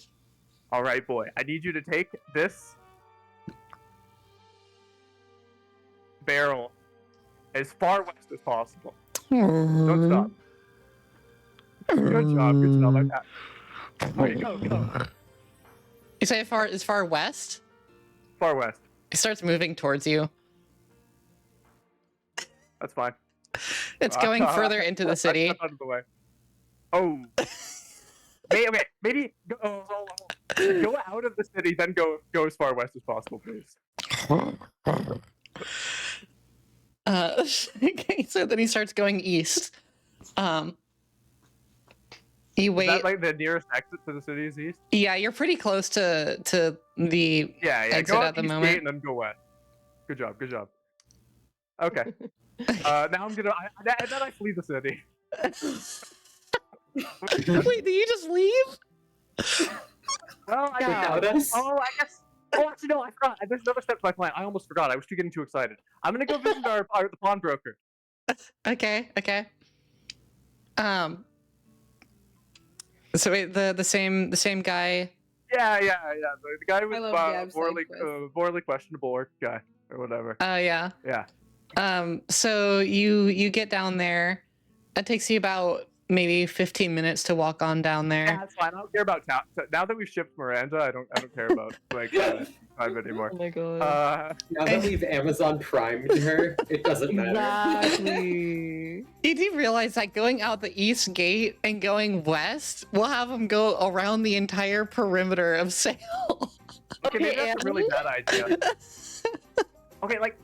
"All right, boy. I need you to take this barrel as far west as possible. Don't stop. Good job. Good job. I passed. All right, go. You say as far west? Far west. It starts moving towards you. That's fine. It's going further into the I city. step out of the way. Oh. Okay, maybe go out of the city, then go as far west as possible, please. Okay, so then he starts going east. You Is wait. that like the nearest exit to the city is east? Yeah, you're pretty close to the Yeah. exit Go at out the east moment. gate and then go west. Good job. Okay. Now I'm gonna. And then I flee the city. Wait, did you just leave? Well, I Without us? Oh, I guess. Oh, actually, no, I forgot. There's another step to my plan. I almost forgot. I was getting too excited. I'm gonna go visit the pawnbroker. Okay. So wait, the same guy. Yeah. The guy was I love Gab's side quest. morally questionable orc guy or whatever. Oh yeah. Yeah. So you get down there. It takes you about maybe 15 minutes to walk on down Yeah, there. that's fine. I don't care about town. Now that we've shipped Miranda, I don't care about like time anymore. Oh my god. Now that we've Amazon Primed her, it doesn't matter. Exactly. You do realize that going out the east gate and going west will have them go around the entire perimeter of Sale. Okay, maybe that's a really bad idea. Okay, like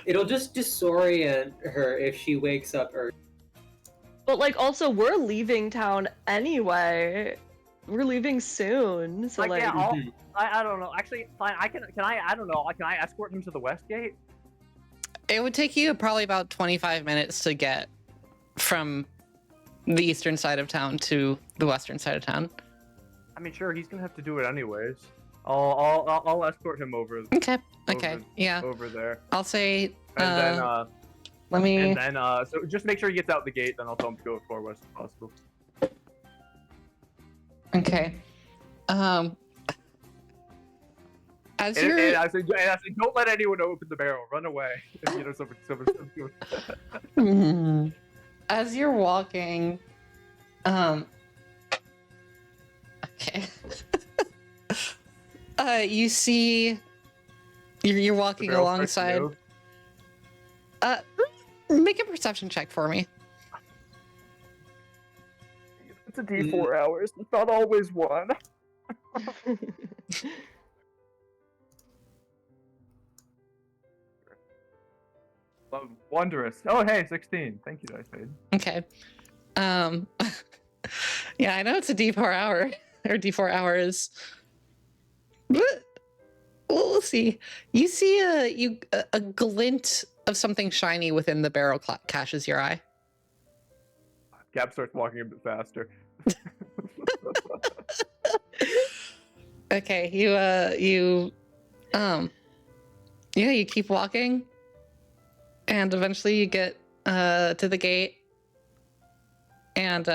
It'll just disorient her if she wakes up early. But like also we're leaving town anyway. We're leaving soon. So like yeah, I don't know. Actually, fine. I don't know. Can I escort him to the west gate? It would take you probably about 25 minutes to get from the eastern side of town to the western side of town. I mean, sure, he's gonna have to do it anyways. I'll escort him over. Okay. Yeah. Over there. I'll say. And Let me. And then, so just make sure he gets out the gate, then I'll tell him to go as far west as possible. Okay. As And, you're. I said, don't let anyone open the barrel. Run away. If you know something. As you're walking. Okay. You see. You're walking alongside. Make a perception check for me. It's a D4 hours. It's not always one. Wondrous. Oh, hey, 16. Thank you, Dice Maiden. Okay. Yeah, I know it's a D4 hour or D4 hours. But we'll see. You see a glint of something shiny within the barrel catches your eye. Gab starts walking a bit faster. Okay, you keep walking, and eventually you get to the gate, and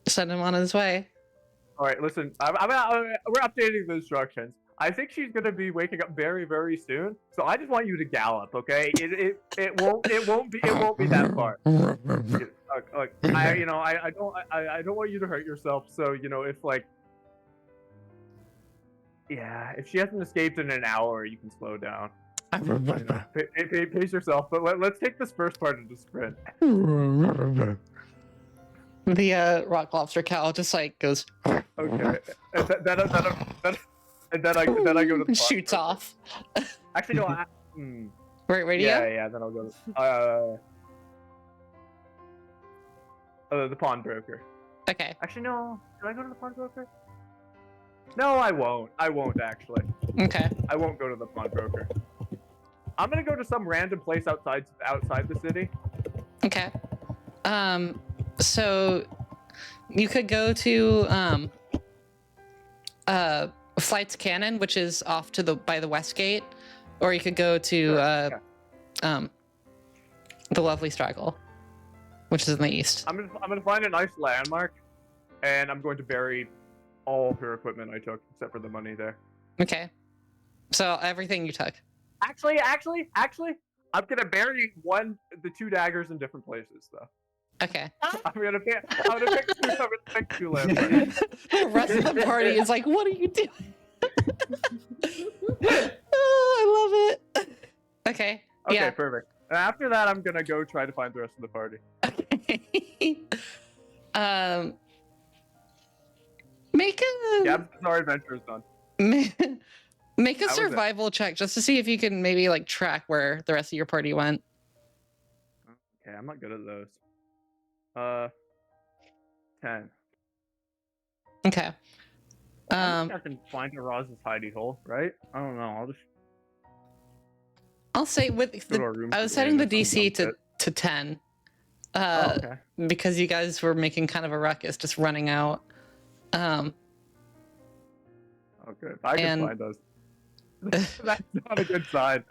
send him on his way. All right, listen. We're updating the instructions. I think she's gonna be waking up very, very soon. So I just want you to gallop, okay? It won't be that far. Like, I don't want you to hurt yourself. So if like, yeah, if she hasn't escaped in an hour, you can slow down. Pace yourself. But let's take this first part of the sprint. The rock lobster cow just like goes Okay. And then I go to the shoots pawnbroker. off. Actually, no. Where do you go? Yeah. Then I'll go. The pawnbroker. Okay. Actually, no. Should I go to the pawnbroker? No, I won't. I won't actually. Okay. I won't go to the pawnbroker. I'm gonna go to some random place outside the city. Okay. So you could go to Flight's Cannon, which is off to by the west gate, or you could go to the Lovely Straggle, which is in the east. I'm gonna find a nice landmark, and I'm going to bury all her equipment I took except for the money there. Okay. So everything you took. Actually, I'm gonna bury the 2 daggers in different places though. Okay. I'm gonna pick 2 landmarks. The rest of the party is like, what are you doing? Oh, I love it. Okay. Okay, Yeah. perfect. After that, I'm gonna go try to find the rest of the party. Okay. Make a Gab's Bizarre Adventure is done. make a How was it? survival check just to see if you can maybe like track where the rest of your party went. Okay, I'm not good at those. 10. Okay. I think I can find Araz's hidey hole, right? I don't know. I'll just I'll say with go to our room. I was setting the DC to 10. Okay. Because you guys were making kind of a ruckus, just running out. Oh, good. I can and- find those. That's not a good sign.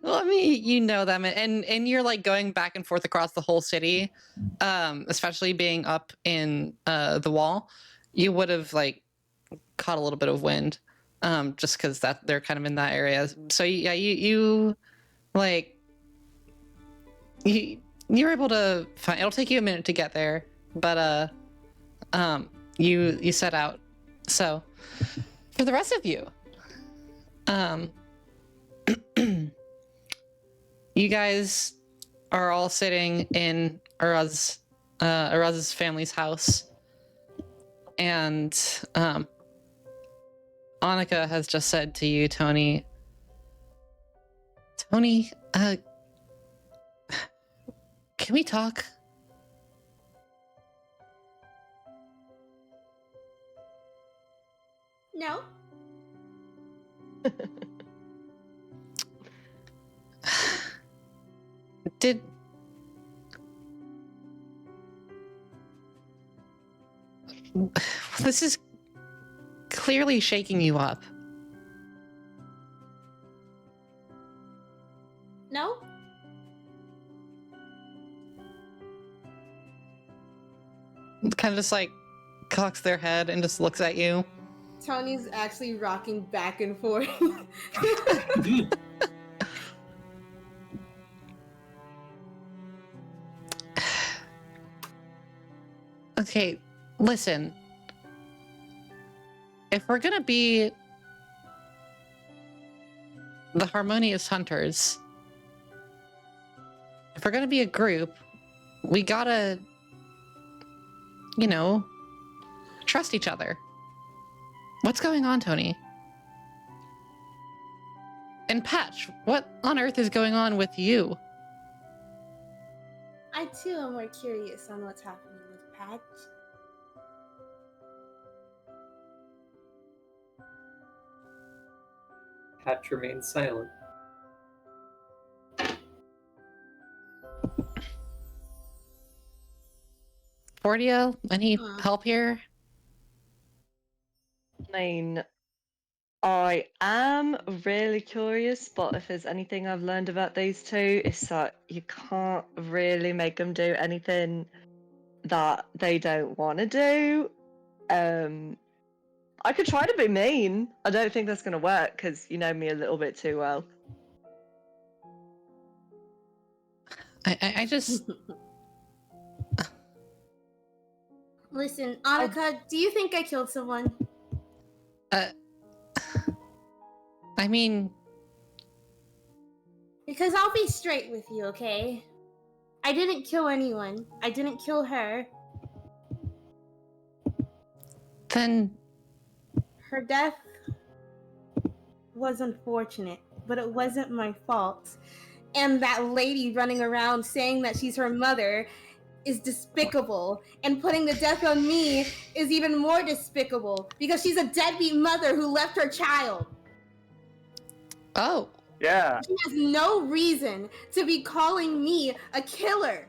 Well, I mean, you know them, and you're like going back and forth across the whole city, especially being up in the wall. You would have like caught a little bit of wind, just because that they're kind of in that area. So yeah, you like you're able to find. It'll take you a minute to get there, but you set out. So for the rest of you, you guys are all sitting in Araz's family's house, and Annika has just said to you, Tony, can we talk? No. Did this is clearly shaking you up. No. Kind of just like cocks their head and just looks at you. Tony's actually rocking back and forth. Okay, listen. If we're gonna be the harmonious hunters, if we're gonna be a group, we gotta, trust each other. What's going on, Tony? And Patch, what on earth is going on with you? I too am more curious on what's happening with Patch. Patch remains silent. Fordia, any help here? I mean, I am really curious, but if there's anything I've learned about these two, it's that you can't really make them do anything that they don't want to do. I could try to be mean. I don't think that's going to work because you know me a little bit too well. I just... Listen, Annika, do you think I killed someone? I mean... Because I'll be straight with you, okay? I didn't kill anyone. I didn't kill her. Then, Her death was unfortunate, but it wasn't my fault. And that lady running around saying that she's her mother is despicable, and putting the death on me is even more despicable because she's a deadbeat mother who left her child. oh, Yeah. She has no reason to be calling me a killer.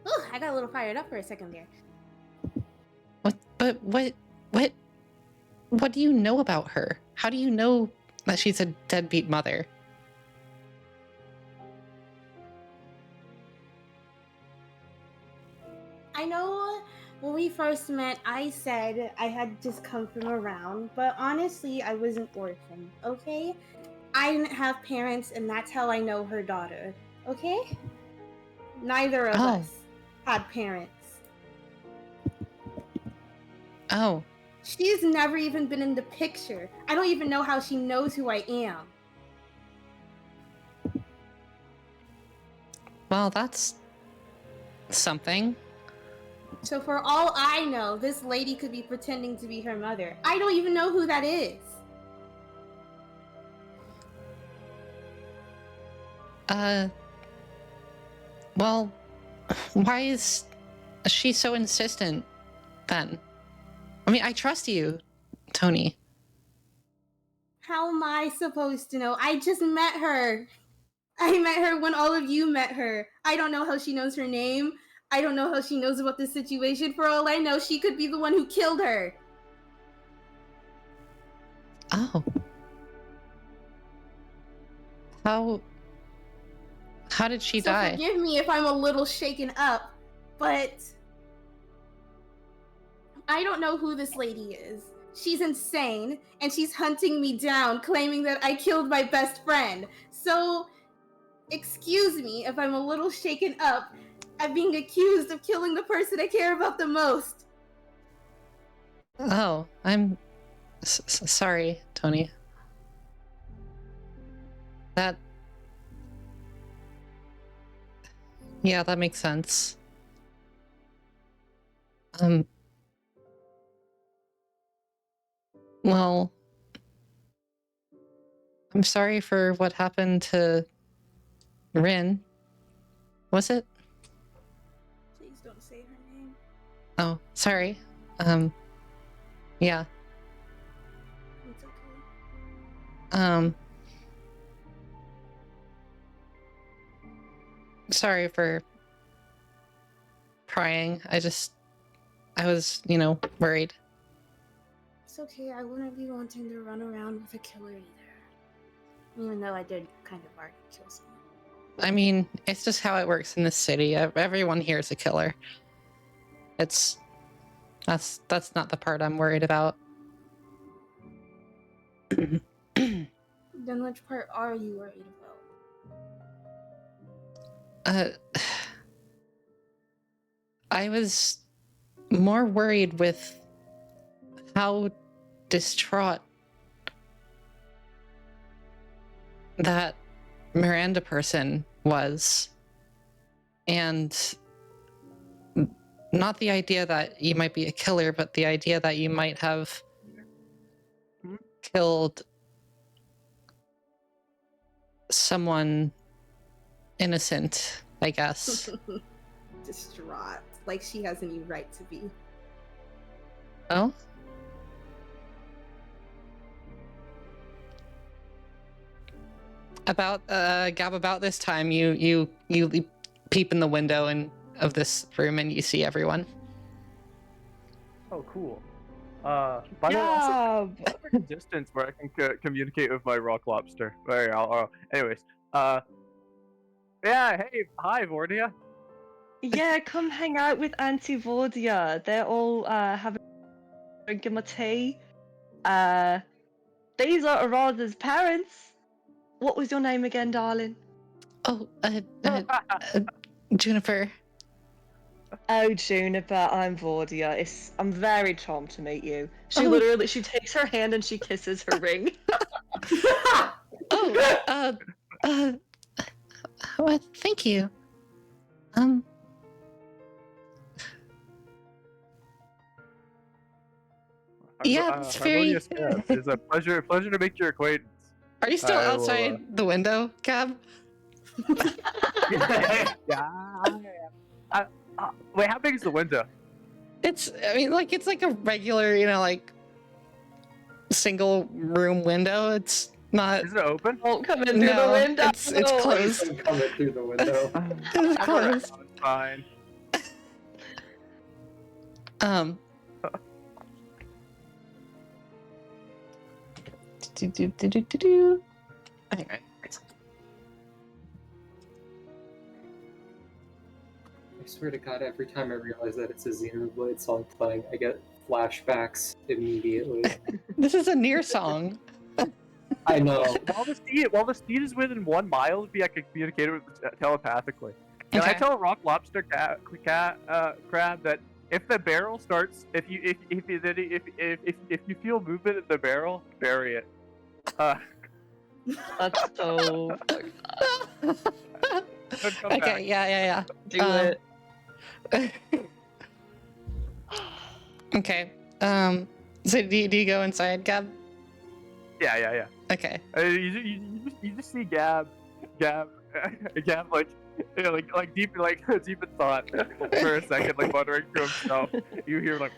Ooh, I got a little fired up for a second there. what do you know about her? How do you know that she's a deadbeat mother? I know when we first met, I said I had just come from around, but honestly, I was an orphan, okay? I didn't have parents, and that's how I know her daughter, okay? Neither of Oh. us had parents. Oh, She's never even been in the picture. I don't even know how she knows who I am. well, that's something. So for all I know, this lady could be pretending to be her mother. I don't even know who that is. Well, why is she so insistent then? I mean, I trust you, Tony. How am I supposed to know? I just met her. I met her when all of you met her. I don't know how she knows her name. I don't know how she knows about this situation. For all I know, she could be the one who killed her. Oh. How did she So die? forgive me if I'm a little shaken up, but I don't know who this lady is. She's insane, and she's hunting me down, claiming that I killed my best friend. So, excuse me if I'm a little shaken up at being accused of killing the person I care about the most. Oh, I'm sorry, Tony. Yeah, that makes sense. Well, I'm sorry for what happened to Rin. Was it? Please don't say her name. Oh, sorry. Yeah. It's okay. Sorry for prying. I was, worried. It's okay, I wouldn't be wanting to run around with a killer either. Even though I did kind of already kill someone. I mean, it's just how it works in this city. Everyone here is a killer. That's not the part I'm worried about. Then which part are you worried about? I was more worried with how distraught that Miranda person was. And not the idea that you might be a killer, but the idea that you might have killed someone innocent, I guess. Distraught. Like she has any right to be. Oh? Gab, about this time, you peep in the window of this room and you see everyone. Oh, cool. By the way, also, Yeah. a distance where I can communicate with my rock lobster. Right, anyways, yeah, hey, hi, Vordia. Yeah, come hang out with Auntie Vordia. They're all having a drink of my tea. These are Arada's parents. What was your name again, darling? Oh, Juniper. Oh, Juniper, I'm Vordia. I'm very charmed to meet you. Oh. She takes her hand and she kisses her ring. Oh, well, thank you. Yeah, it's very. Harmonious Cab. It's a pleasure to make your acquaintance. Are you still I will, outside the window, Cab? Yeah. Wait, how big is the window? It's. I mean, like it's like a regular, like single room window. It's not. Is it open? Won't come in through the No, window. it's closed. I'm coming through the window. It's closed. It's fine. Do. Anyway. I swear to God, every time I realize that it's a Xenoblade song playing, I get flashbacks immediately. This is a near song. I know. While the steed is within 1 mile of me, I can communicate with it telepathically. Can I Okay. tell a rock lobster crab that if the barrel starts, if you feel movement in the barrel, bury it. That's so. Don't come Okay, back. yeah. Do it. Okay. So do you go inside, Gab? Yeah. Okay. You just see Gab, like deep in thought for a second, like muttering to himself. You hear like.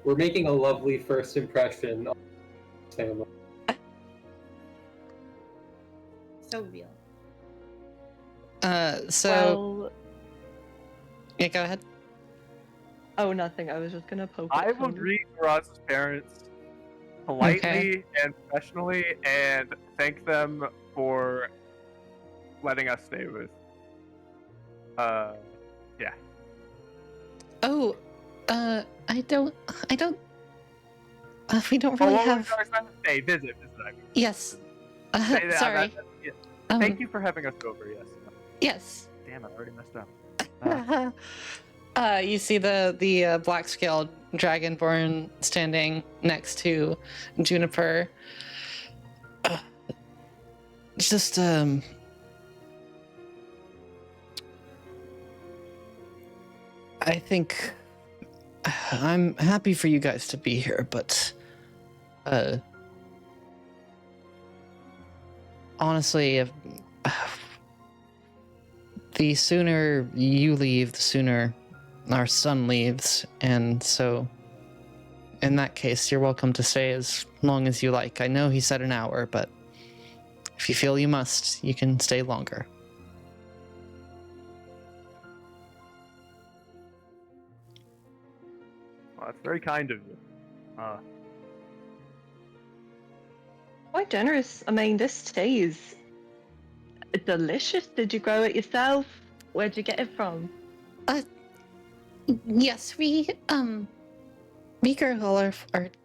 We're making a lovely first impression of family. So real. So Well. yeah, go ahead. Oh, nothing. I was just gonna poke. I at will him. greet Faraz's parents politely and professionally and thank them for letting us stay with. Yeah. Oh, I don't. We don't really have. Hey, visit. I mean. Yes. Hey, Sorry. yeah. Um, Thank you for having us over. Yes. Yes. Damn, I already messed up. You see the black scaled dragonborn standing next to Juniper. Just I think I'm happy for you guys to be here, but honestly, if the sooner you leave, the sooner our son leaves, and so in that case, you're welcome to stay as long as you like. I know he said an hour, but if you feel you must, you can stay longer. Well, that's very kind of you. Quite generous. I mean, this tea is delicious. Did you grow it yourself? Where'd you get it from? Yes, we grow all our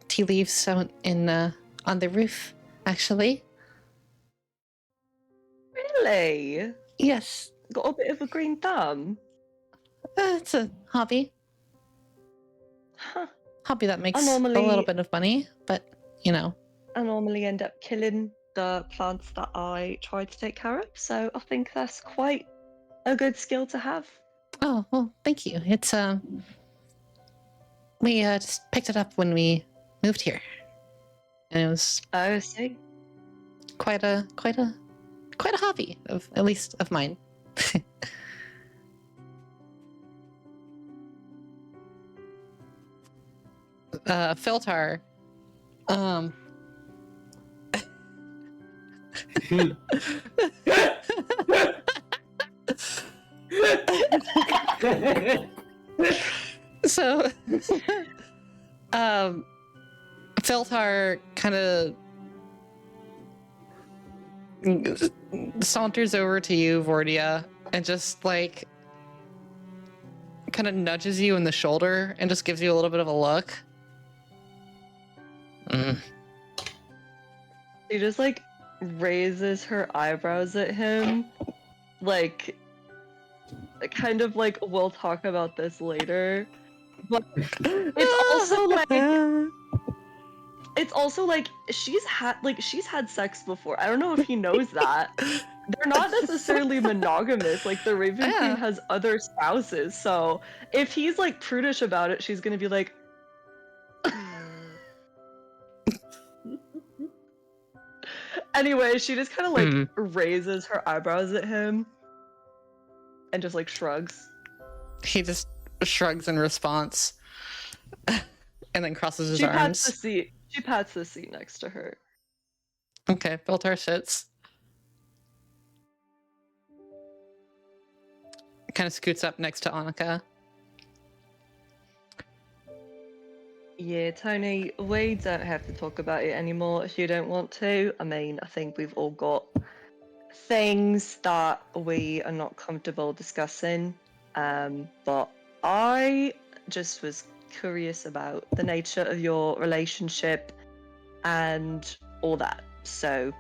tea leaves out in on the roof, actually. Really? Yes, Got a bit of a green thumb? it's a hobby. Huh. Hobby that makes normally- a little bit of money, but you know. I normally end up killing the plants that I try to take care of, so I think that's quite a good skill to have. Oh well, thank you. It's we just picked it up when we moved here, and it was Oh, see. quite a hobby of at least of mine. Filtar. So, Filtar kind of saunters over to you, Vordia, and just like kind of nudges you in the shoulder and just gives you a little bit of a look. She just like raises her eyebrows at him, like kind of like we'll talk about this later. But it's also like she's had sex before. I don't know if he knows that. they're not necessarily monogamous. Like the Raven Yeah. Queen has other spouses, so if he's like prudish about it, she's gonna be like, anyway, she just kind of like raises her eyebrows at him and just like shrugs. He just shrugs in response and then crosses his She pats arms. the seat. She pats the seat next to her. Okay, Filter sits. Kind of scoots up next to Annika. Yeah, Tony, we don't have to talk about it anymore if you don't want to. I mean, I think we've all got things that we are not comfortable discussing. But I just was curious about the nature of your relationship and all that. So,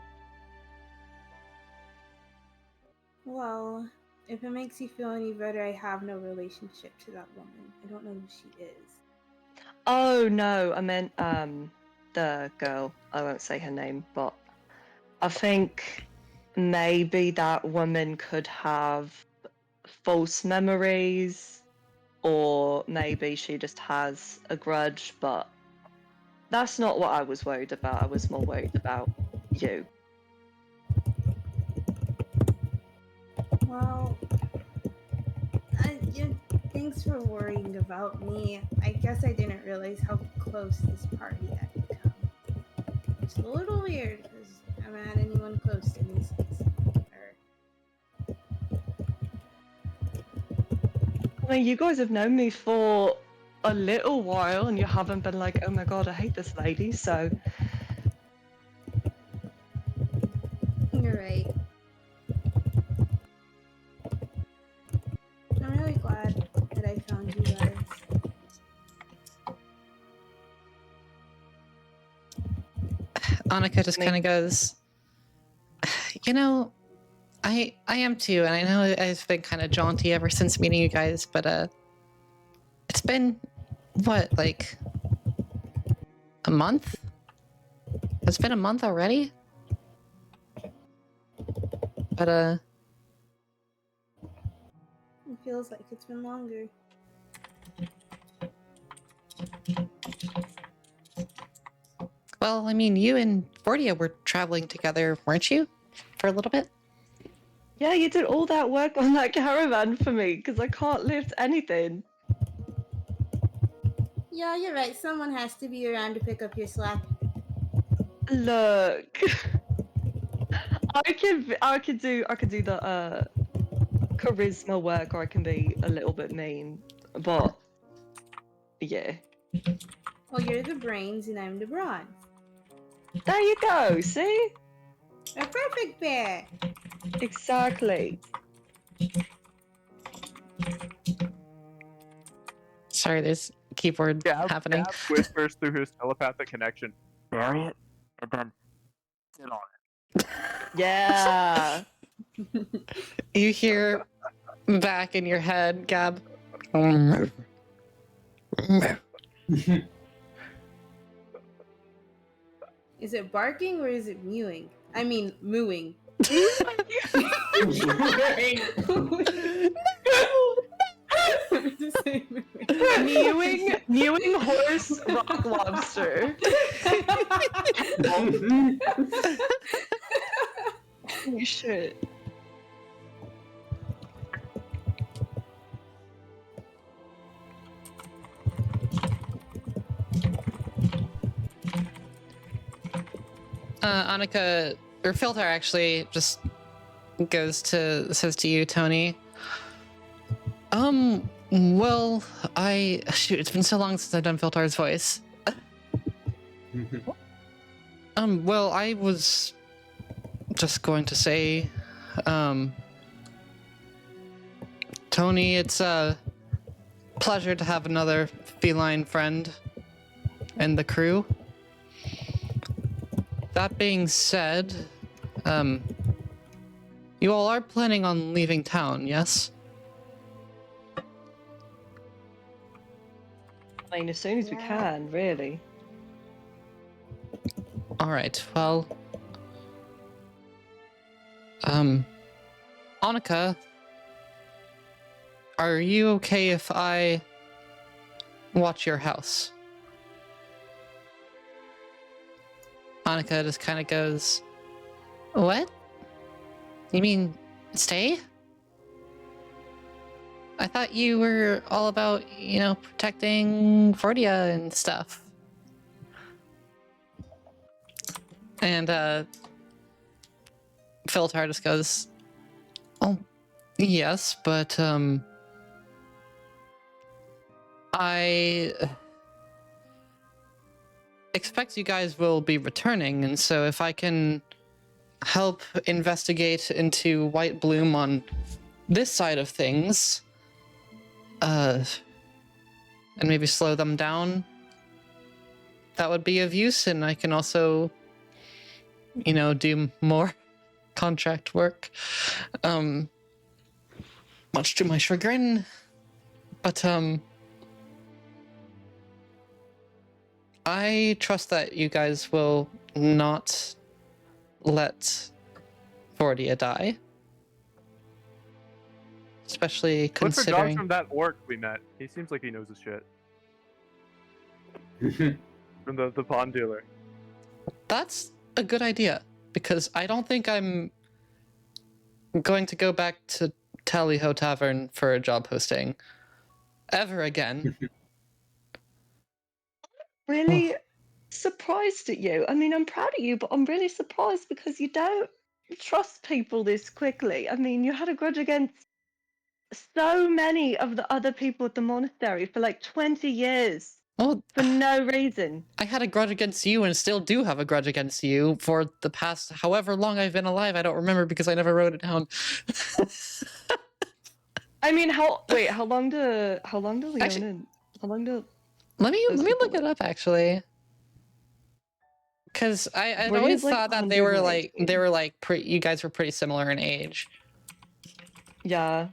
Well, if it makes you feel any better, I have no relationship to that woman. I don't know who she is. oh no, I meant the girl. I won't say her name, but I think maybe that woman could have false memories, or maybe she just has a grudge, but that's not what I was worried about. I was more worried about you. Well, thanks for worrying about me. I guess I didn't realize how close this party had become. It's a little weird because I haven't had anyone close to me since. I mean, you guys have known me for a little while and you haven't been like, oh my god, I hate this lady, so. You're right. I'm really glad that I found you guys. Annika just kind of goes, you know, I am too, and I know I've been kind of jaunty ever since meeting you guys, but it's been what, like a month? It's been a month already? But It feels like it's been longer. well, I mean, you and Fordia were traveling together, weren't you? For a little bit? Yeah, you did all that work on that caravan for me because I can't lift anything. Yeah, you're right. Someone has to be around to pick up your slack. Look, I could do the charisma work, or I can be a little bit mean, but yeah. Well, you're the brains and I'm the bronze. There you go. See, A perfect pair. exactly. Sorry, there's keyboard happening. Gab whispers through his telepathic connection. Bury it, and then sit on it. Yeah. You hear back in your head, Gab. Is it barking or is it mewing? I mean, mooing. Mewing horse, rock lobster. Holy shit. Annika, or Filter actually just says to you, Tony. Well, shoot, it's been so long since I've done Filter's voice. Well, I was just going to say, Tony, it's a pleasure to have another feline friend in the crew. That being said, you all are planning on leaving town, yes? I mean, as soon as we can, really. All right, well, Annika, are you okay if I watch your house? Annika just kind of goes, what? You mean stay? I thought you were all about, protecting Fordia and stuff. And Philtar just goes, oh, yes, but I expect you guys will be returning, and so if I can help investigate into White Bloom on this side of things, and maybe slow them down, that would be of use, and I can also, do more contract work, much to my chagrin, but I trust that you guys will not let Fordia die. Especially Look for dogs considering... from that orc we met. He seems like he knows his shit. From the pawn dealer. That's a good idea, because I don't think I'm going to go back to Tallyho Tavern for a job posting ever again. Really surprised at you. I mean, I'm proud of you, but I'm really surprised because you don't trust people this quickly. I mean, you had a grudge against so many of the other people at the monastery for like 20 years Well, for no reason. I had a grudge against you and still do have a grudge against you for the past however long I've been alive. I don't remember because I never wrote it down. I mean, how long do Leona, how long do Let me those people look it up actually. Because I'd Were you, always like, thought that they were like 118? you guys were pretty similar in age. Yeah.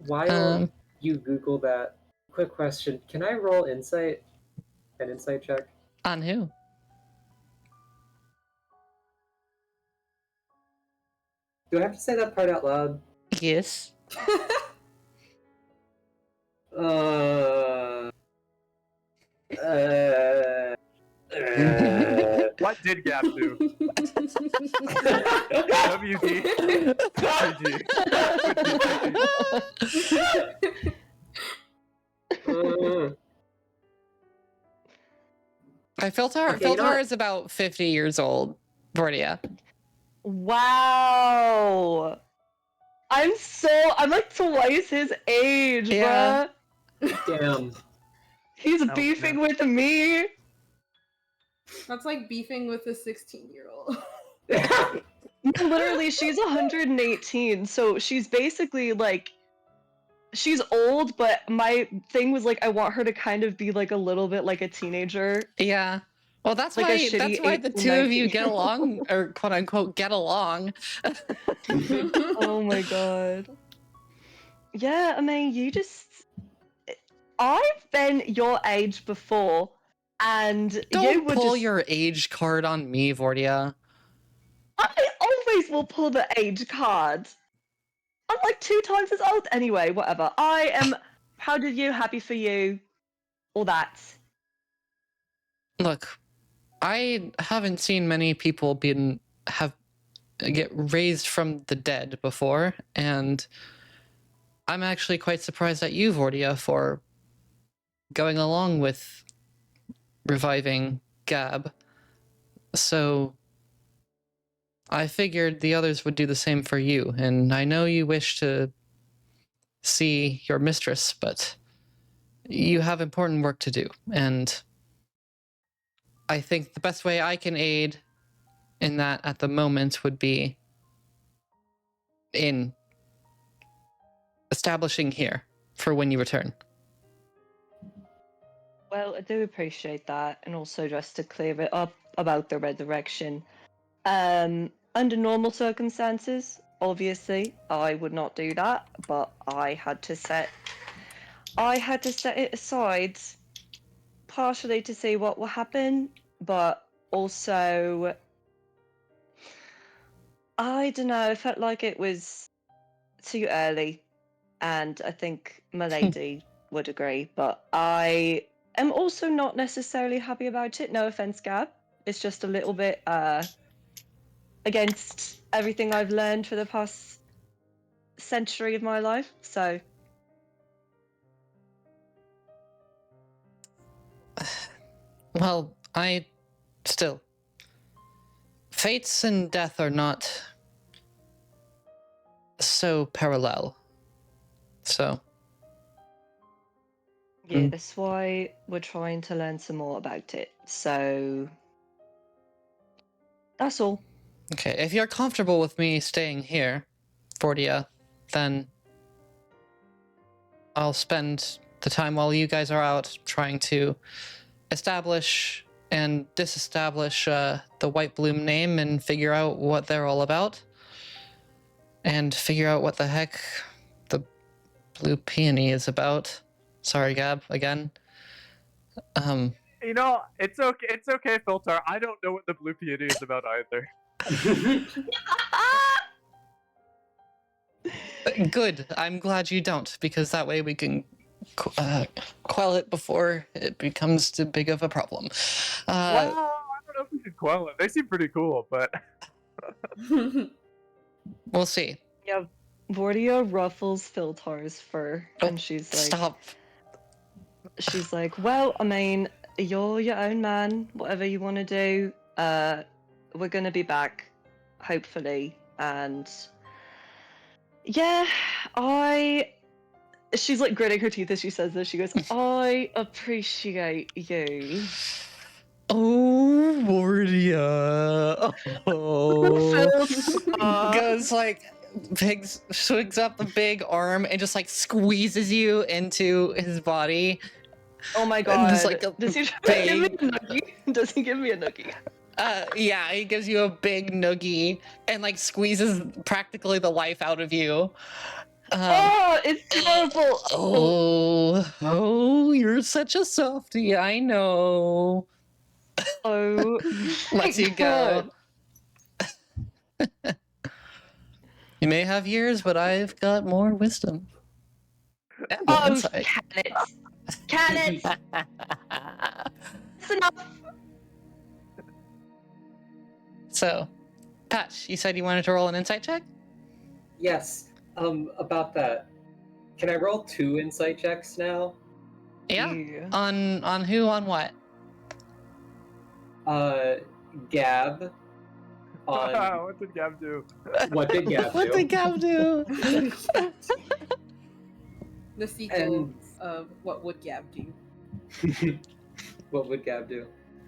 While you Google that, quick question: can I roll insight? An insight check? On who? Do I have to say that part out loud? Yes. What did Gap do? WD. Philtar is about 50 years old. Vordia. Wow. I'm like twice his age, Yeah. bruh. Damn. He's beefing with me. That's like beefing with a 16-year-old. Literally, she's 118, so she's basically like, she's old, but my thing was like, I want her to kind of be like a little bit like a teenager. Yeah. Well, that's Like a why shitty the two of you 19. get along, or quote unquote get along. Oh my god. Yeah, I mean, I've been your age before, and you Don't would pull just... your age card on me, Vordia. I always will pull the age card. I'm like 2 times as old. Anyway, whatever. I am proud of you, happy for you, all that. Look, I haven't seen many people get raised from the dead before, and I'm actually quite surprised at you, Vordia, for going along with reviving Gab. So I figured the others would do the same for you, and I know you wish to see your mistress, but you have important work to do, and I think the best way I can aid in that at the moment would be in establishing here for when you return. Well, I do appreciate that, and also just to clear it up about the resurrection. Under normal circumstances, obviously, I would not do that, but I had to set it aside, partially to see what will happen, but also I don't know. I felt like it was too early, and I think my lady would agree. But I am also not necessarily happy about it. No offense, Gab. It's just a little bit against everything I've learned for the past century of my life. So Well, I still. Fates and death are not so parallel. So. yeah, that's why we're trying to learn some more about it. So that's all. Okay, if you're comfortable with me staying here, Fordia, then I'll spend the time while you guys are out trying to establish and disestablish the White Bloom name and figure out what they're all about. And figure out what the heck the Blue Peony is about. Sorry, Gab, again. You know, it's okay, Filter. I don't know what the Blue Peony is about either. Good. I'm glad you don't, because that way we can quell it before it becomes too big of a problem. Well, I don't know if we should quell it. They seem pretty cool, but We'll see. Yeah, Vordia ruffles Filtar's fur, and she's like, Stop. she's like, well, I mean, you're your own man. Whatever you want to do, we're gonna be back, hopefully. And yeah, she's like gritting her teeth as she says this. She goes, I appreciate you. Oh, Mordia. Oh. Goes like, swigs up the big arm and just like squeezes you into his body. Oh my And god. there's, like, a Does he big- give me a noogie? Does he give me a noogie? Yeah, he gives you a big noogie and like squeezes practically the life out of you. Oh, it's terrible. Oh, you're such a softie. I know. Oh, Lets you go. You may have years, but I've got more wisdom. And more Oh, insight. cannons. Cannons. That's enough. So, Patch, you said you wanted to roll an insight check? Yes. About that. Can I roll 2 insight checks now? Yeah. On who? On what? Gab. On what did Gab do? what did Gab do? What did Gab do? The sequel And- of What Would Gab Do? What would Gab do?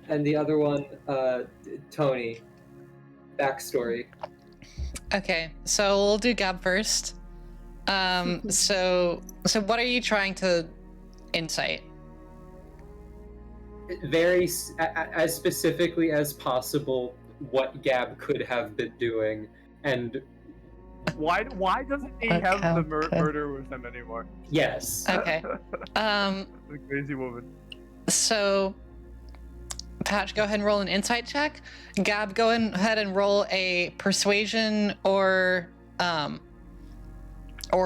And the other one, Tony. Backstory. Okay, so we'll do Gab first. So what are you trying to insight? Very as specifically as possible what Gab could have been doing, and Why doesn't he Okay, have the okay. murder with him anymore? yes. Okay. The crazy woman. So Patch, go ahead and roll an insight check. Gab, go ahead and roll a persuasion or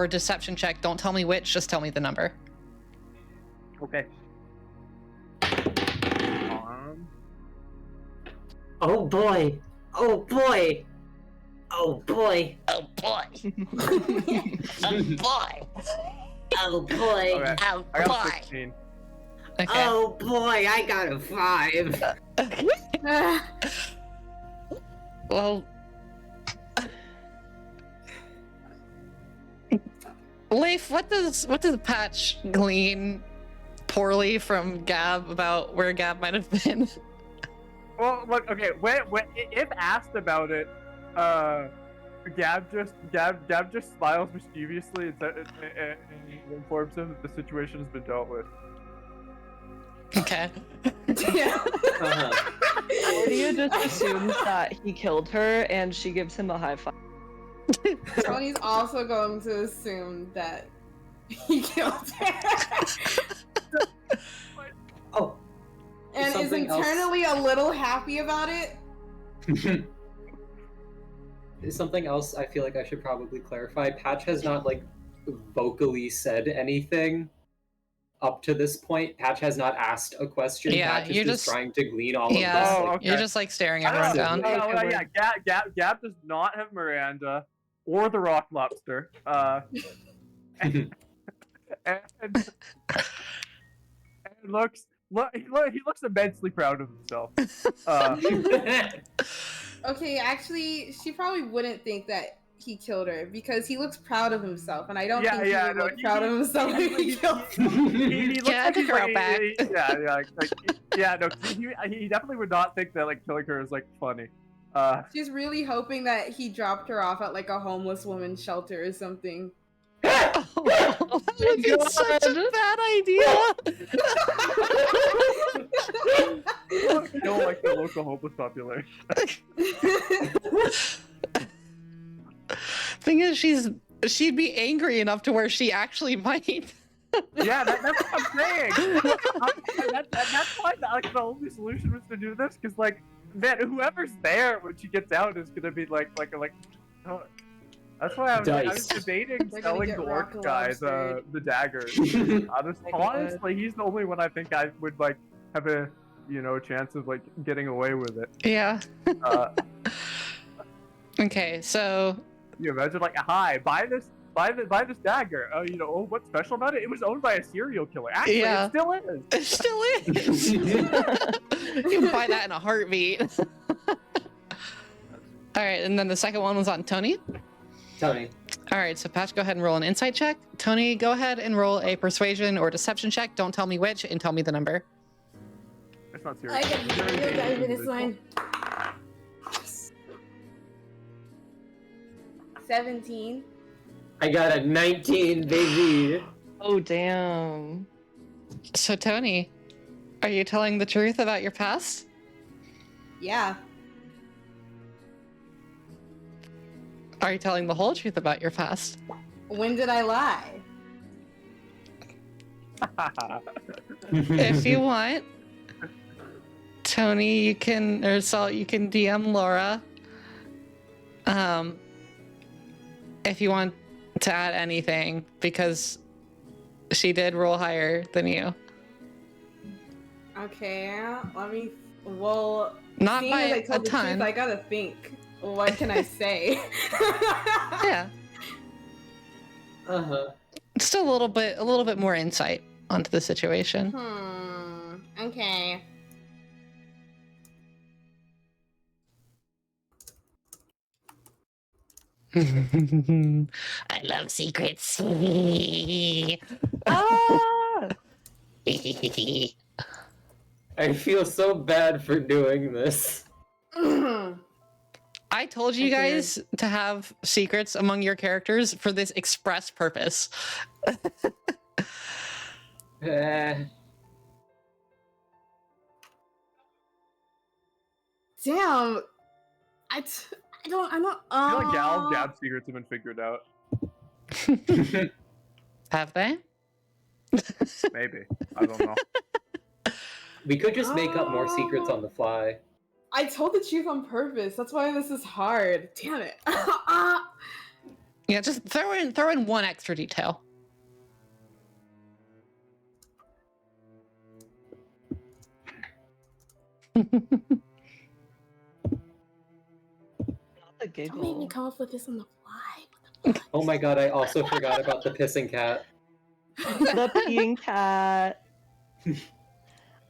deception check. Don't tell me which, just tell me the number. Okay. Oh boy. Oh boy. Oh boy. Oh boy. Oh boy. Oh boy. Okay. Oh I got a boy. 16. Okay. Oh boy, I got a 5. Well, Leif, what does Patch glean poorly from Gab about where Gab might have been? Well, look, okay. When if asked about it, Gab just smiles mischievously and informs him that the situation has been dealt with. Okay. Yeah. Lydia just assumes that he killed her, and she gives him a high five. Tony's also going to assume that he killed her. Oh. And is Something else. internally a little happy about it. something else I feel like I should probably clarify. Patch has not like vocally said anything up to this point. Patch has not asked a question. Yeah, Patch is you're just just- trying to glean all Yeah, of this. Oh, Like, okay. you're just like staring everyone down. Passively. Oh, Okay, yeah, Gab does not have Miranda or the Rock Lobster. And he looks immensely proud of himself. Okay, actually, she probably wouldn't think that he killed her because he looks proud of himself, and I don't think he would look proud of himself if he killed He looks Yeah, I like took he's her like, out back. he definitely would not think that like killing her is like funny. She's really hoping that he dropped her off at like a homeless woman's shelter or something. That would be such a bad idea. Kill like the local homeless population. Thing is, she'd be angry enough to where she actually might. Yeah, that's what I'm saying. That's why like, the only solution was to do this, because like, man, whoever's there when she gets out is gonna be like. Oh. That's why I was debating They're gonna selling get the orc rock guy lobstered. the dagger. Honestly, he's the only one I think I would like have a chance of like getting away with it. Yeah. Uh, Okay, so you imagine like, hi, buy this dagger. Oh, what's special about it? It was owned by a serial killer. Actually, Yeah. it still is. it still is. You can buy that in a heartbeat. All right, and then the second one was on Tony. Tony. All right, so Patch, go ahead and roll an insight check. Tony, go ahead and roll a persuasion or deception check. Don't tell me which, and tell me the number. It's not serious. I got this one. 17. I got a 19, baby. Oh damn. So Tony, are you telling the truth about your past? Yeah. Are you telling the whole truth about your past? When did I lie? If you want, Tony, you can DM Laura. If you want to add anything, because she did roll higher than you. Okay, let me. Well, Not seeing by as I a told the truth, ton. I gotta think. What can I say? Yeah, Uh-huh. still a little bit more insight onto the situation. Okay. I love secrets. Ah! I feel so bad for doing this. I told you guys to have secrets among your characters for this express purpose. Damn. I don't. I feel like Gab's secrets have been figured out. Have they? Maybe. I don't know. We could just make up more secrets on the fly. I told the truth on purpose. That's why this is hard. Damn it. Yeah, just throw in one extra detail. The Don't make me giggle. come up with this on the fly. Oh my god, I also forgot about the pissing cat. The peeing cat.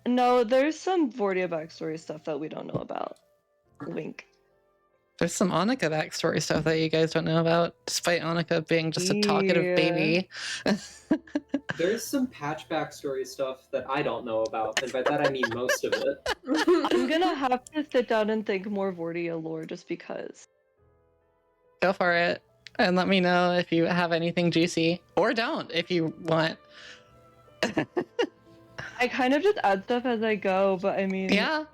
No, there's some Vortia backstory stuff that we don't know about. Wink. There's some Annika backstory stuff that you guys don't know about, despite Annika being just a talkative Yeah. baby. There's some patch backstory stuff that I don't know about, and by that I mean most of it. I'm gonna have to sit down and think more Vortia lore just because. Go for it. And let me know if you have anything juicy. Or don't, if you want. I kind of just add stuff as I go, but I mean, Yeah.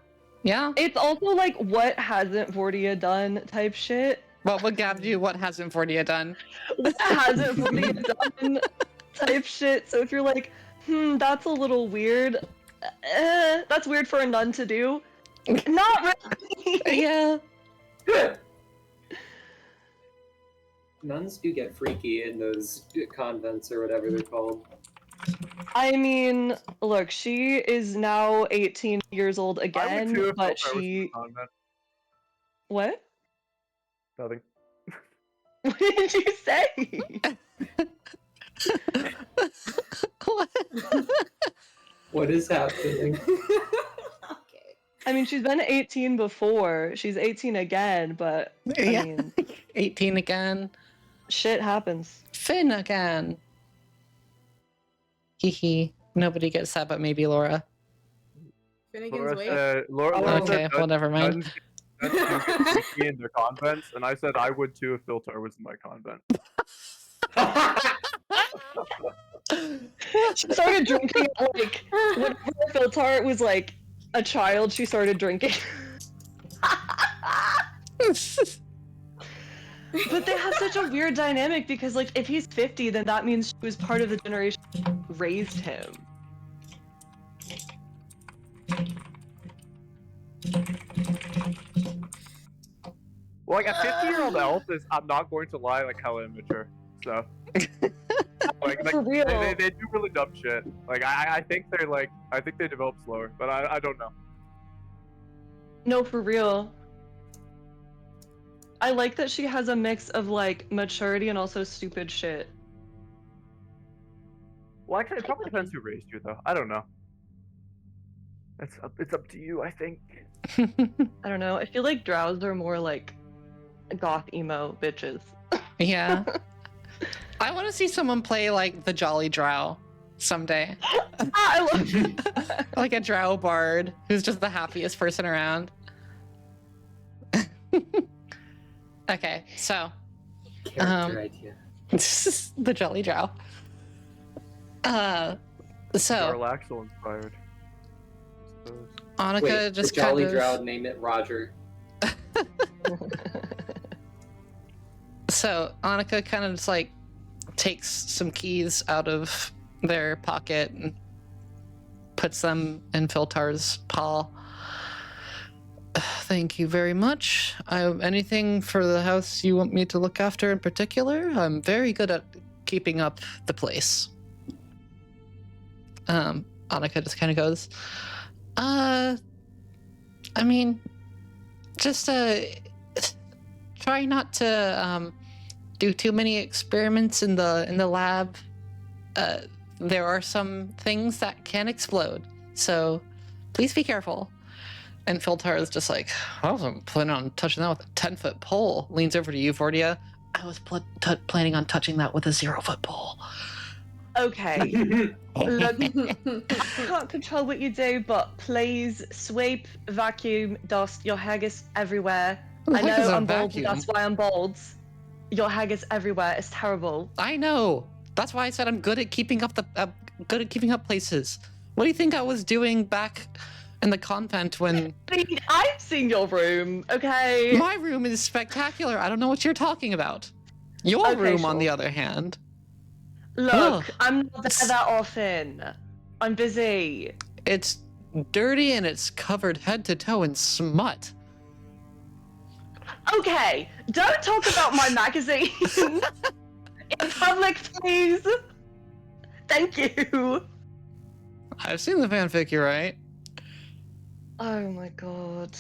Yeah. it's also like what hasn't Vortia done type shit. What would Gab do? What hasn't Vortia done? What hasn't Vortia done type shit. So if you're like, that's a little weird. That's weird for a nun to do. Not really. Yeah. nuns do get freaky in those convents or whatever they're called. I mean, look, she is now 18 years old I would again, too if but Filtar was in the she... convent. What? Nothing. What did you say? What? What is happening? Okay. I mean, she's been 18 before. She's 18 again, but I Yeah. mean, 18 again. shit happens. Finn again. Hee hee. Nobody gets that but maybe Laura. Finnegan's Wake. Laura Oh, okay, said well, never mind. nuns do get freaky in their convents, and I said I would too if Filtar was in my convent. She started drinking like whenever Filtar was like a child. She started drinking. But they have such a weird dynamic because, like, if he's 50, then that means she was part of the generation who raised him. Well, like a 50-year-old elf is, I'm not going to lie, like hella immature. So, like For real. they do really dumb shit. Like I think they're like, I think they develop slower, but I don't know. No, for real. I like that she has a mix of like maturity and also stupid shit. Well, actually, it probably depends who raised you, though. I don't know. It's up to you, I think. I don't know. I feel like drows are more like goth emo bitches. Yeah. I want to see someone play like the Jolly Drow someday. I love it. Like a Drow bard who's just the happiest person around. Okay, so Character idea. the Jolly Drow. So Darlaxle inspired. I suppose. Annika Wait, just the Jolly kind of... Drow, name it Roger. So Annika kind of just like takes some keys out of their pocket and puts them in Filtar's paw. Thank you very much. Anything for the house you want me to look after in particular? I'm very good at keeping up the place. Annika just kind of goes, I mean, just try not to do too many experiments in the lab. There are some things that can explode, so please be careful. And Filtar is just like, I wasn't planning on touching that with a 10-foot pole. Leans over to you, Vordia. I was planning on touching that with a 0-foot pole. Okay. Look, I can't control what you do, but please sweep, vacuum, dust your haggis everywhere. Who the I heck is know a I'm bald, vacuum? that's why I'm bald. Your haggis everywhere. It's terrible. I know. That's why I said I'm good at keeping up places. What do you think I was doing back in the convent when... I've seen your room, okay? My room is spectacular. I don't know what you're talking about. Your Okay, room, on sure. the other hand... Look, Ugh. I'm not there that often. I'm busy. It's dirty and it's covered head to toe in smut. Okay, don't talk about my magazine in public, please. Thank you. I've seen the fanfic, you're right. Oh my god.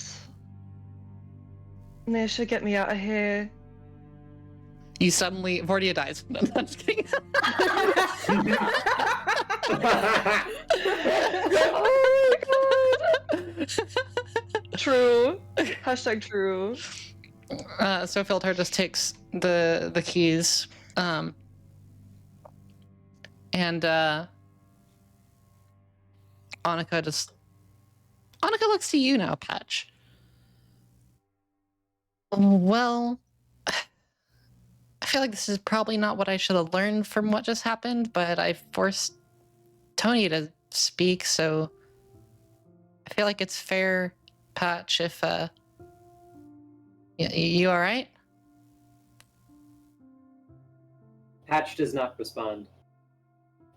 They should get me out of here. You suddenly... Vordia dies. No, I'm just kidding. Oh my god. True. Hashtag true. So Filtar just takes the keys, and Annika looks to you now, Patch. Well, I feel like this is probably not what I should have learned from what just happened, but I forced Tony to speak, so I feel like it's fair, Patch, if you all right? Patch does not respond.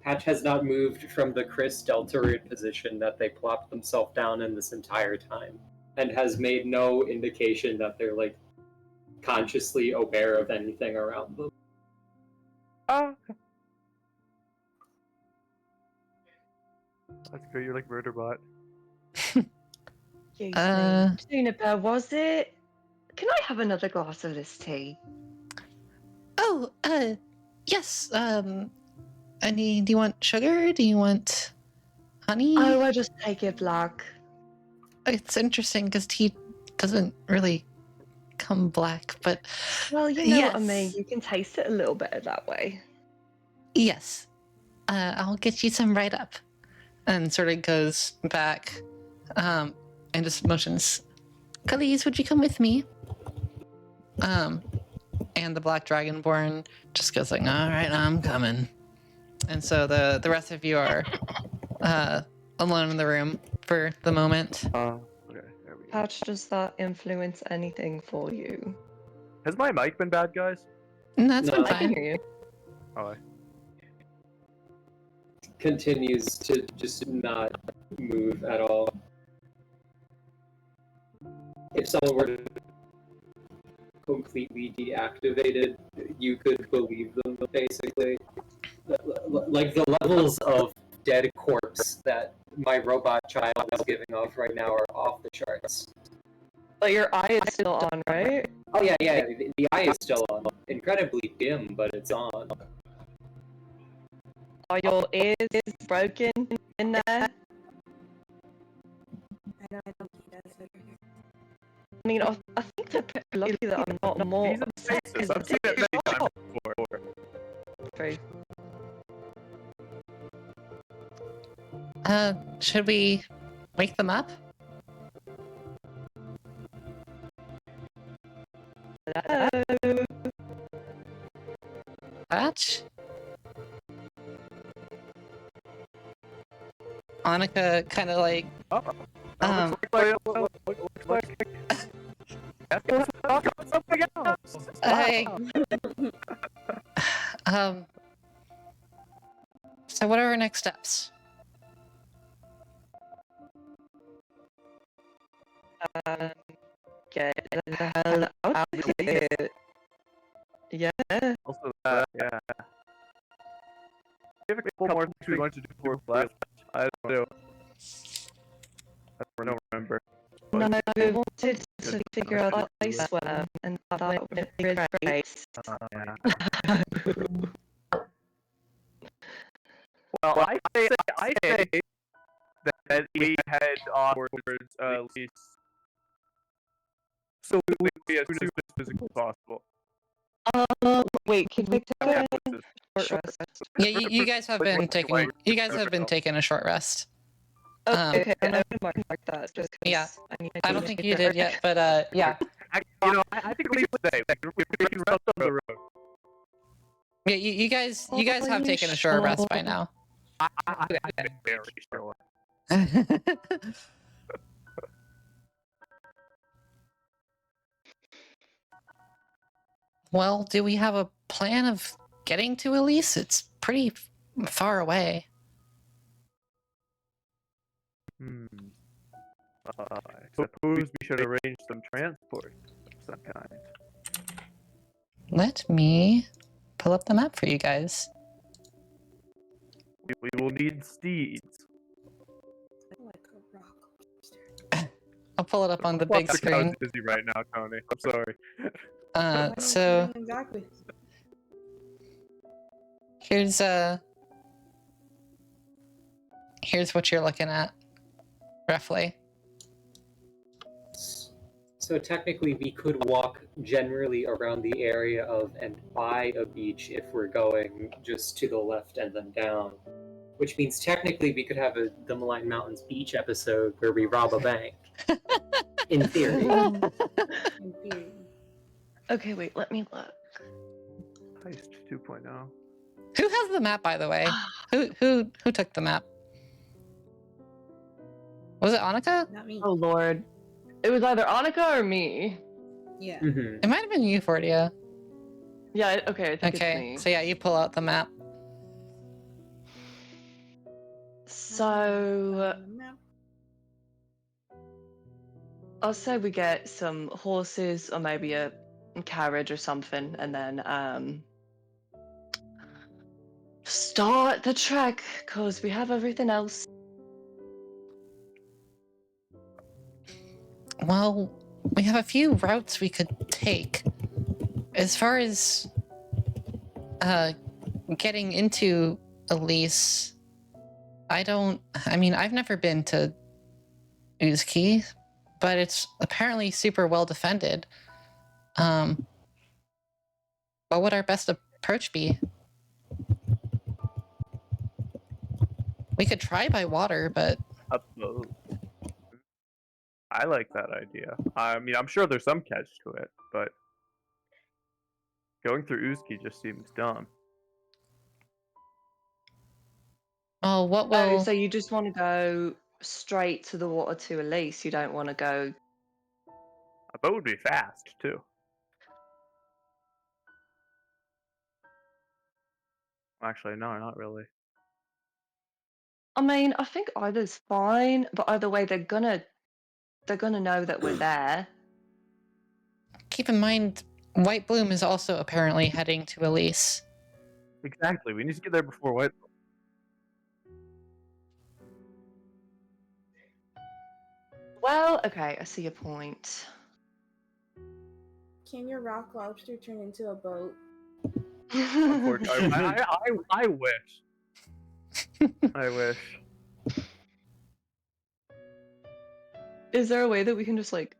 Patch has not moved from the Chris Delta root position that they plopped themselves down in this entire time, and has made no indication that they're like consciously aware of anything around them. Oh. That's great. You're like Murderbot. Juniper, was it? Can I have another glass of this tea? Oh, yes. Do you want sugar? Do you want honey? Oh, I'll just take it black. It's interesting because tea doesn't really come black, but Well, you know what I yes. mean. You can taste it a little better that way. Yes. I'll get you some right up. And sort of goes back, and just motions. Khalees, would you come with me? And the Black Dragonborn just goes like, all right, I'm coming. And so the rest of you are alone in the room for the moment. Okay, there we go. How does that influence anything for you? Has my mic been bad, guys? And that's No. been I can fine. hear you. Oh, Continues to just not move at all. If someone were to completely deactivate it, you could believe them, basically. Like the levels of dead corpse that my robot child is giving off right now are off the charts. But your eye is still on, right? Oh yeah, the eye is still on. Incredibly dim, but it's on. Are your ears broken in there? I don't think he does it. I mean, I think they're pretty lucky that I'm not more he's a upset racist. because I've seen it many times before. True. Should we wake them up? Hello? Patch? Annika kind of like, Looks like that's something else. So what are our next steps? Get the hell out of here. Yeah. Also that, yeah. We have a couple more things we want to do before left. I don't know. I don't remember. No, we wanted to figure out the ice worm, and that would be great. Yeah. Well, I say that we head off towards Elise. So we as soon as physically possible. Wait, can we take Yeah, a short rest? Yeah, you guys have been taking. You guys have been taking a short rest. Okay, I know mark that just 'cause Yeah, I need to I don't do think it. you did yet, but yeah, I think we should stay. We can rest on the road. yeah. You guys have taken a short rest by now. I'm very sure. Well, do we have a plan of getting to Elise? It's pretty far away. I suppose we should arrange some transport of some kind. Let me pull up the map for you guys. We will need steeds. Like a rock. I'll pull it up on the big I screen. was busy right now, Tony. I'm sorry. So Exactly. here's what you're looking at, roughly. So technically, we could walk generally around the area of and by a beach if we're going just to the left and then down. Which means technically we could have the Maligned Mountains beach episode where we rob a bank. In theory. In theory. Okay, wait, let me look. Heist 2.0. Who has the map, by the way? Who took the map? Was it Annika? Not me. Oh lord. It was either Annika or me. Yeah. Mm-hmm. It might have been you, Fordia. Yeah, okay, I think it's Okay, me. so yeah, you pull out the map. So I'll say we get some horses or maybe a carriage or something, and then start the trek, because we have everything else. Well, we have a few routes we could take. As far as getting into Elise, I've never been to Uzki, but it's apparently super well defended. What would our best approach be? We could try by water, but A boat. I like that idea. I mean, I'm sure there's some catch to it, but going through Uzki just seems dumb. oh, what will... So you just want to go straight to the water to Elise? You don't want to go... A boat would be fast, too. Actually, no, not really. I mean, I think either's fine, but either way, they're gonna know that we're there. Keep in mind, White Bloom is also apparently heading to Elise. Exactly. We need to get there before White. Well, okay, I see your point. Can your rock lobster turn into a boat? Unfortunately, I wish. I wish. Is there a way that we can just like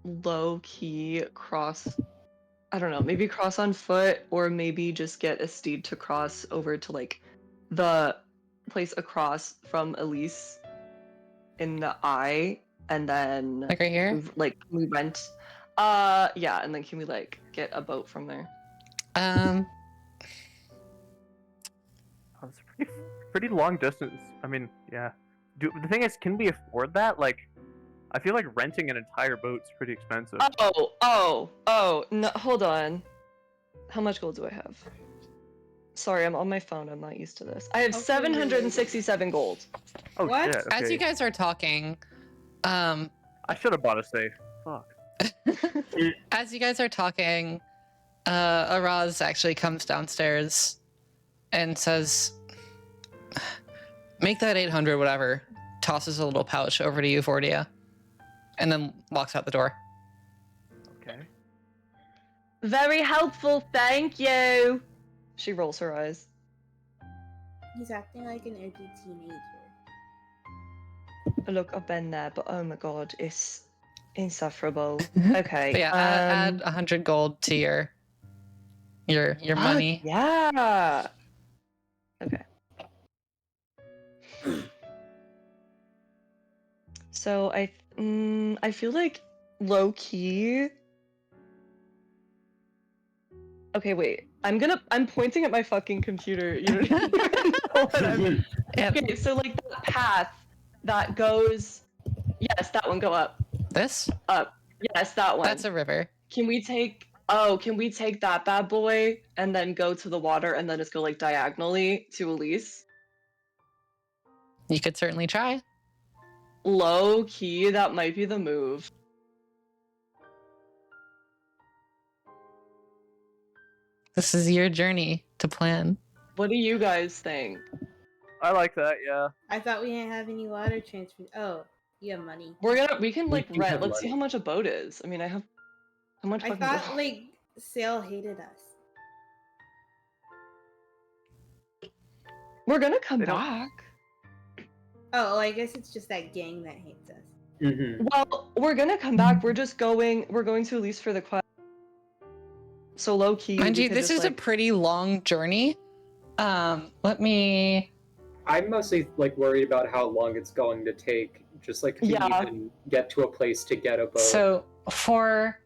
low key cross? I don't know, maybe cross on foot, or maybe just get a steed to cross over to like the place across from Elise in the eye, and then Like right here? we rent. Yeah, and then can we like get a boat from there? It's pretty long distance. I mean, yeah. The thing is, can we afford that? Like, I feel like renting an entire boat's pretty expensive. Oh, no, hold on. How much gold do I have? Sorry, I'm on my phone. I'm not used to this. I have Okay. 767 gold. Oh What? shit! Okay. As you guys are talking, I should have bought a safe. Fuck. as you guys are talking, Araz actually comes downstairs and says, "Make that 800, whatever." Tosses a little pouch over to you, Fordia, and then walks out the door. Okay. Very helpful, thank you. She rolls her eyes. He's acting like an edgy teenager. Look, I've been there, but oh my god, it's insufferable. Okay. But yeah, add 100 gold to your money. Yeah. Okay. So I feel like low key. Okay, wait. I'm pointing at my fucking computer. You don't even know what I'm. Yep. Okay, so like that path that goes. Yes, that one. Go up. This? Up. Yes, that one. That's a river. Can we take that bad boy and then go to the water and then just go like diagonally to Elise? You could certainly try. Low key, that might be the move. This is your journey to plan. What do you guys think? I like that. Yeah. I thought we didn't have any water transfer. Oh, you have money. We can like do rent. have Let's see money. how much a boat is. I mean, I have how much I fucking thought gold? like Sale hated us. We're gonna come They don't- back. Oh, I guess it's just that gang that hates us. Mm-hmm. Well, we're gonna come back. We're going to Elise for the quest. So low key. Mind we you, could this just, is a like- pretty long journey. Let me... I'm mostly like worried about how long it's going to take. Just like to Yeah. even get to a place to get a boat. So for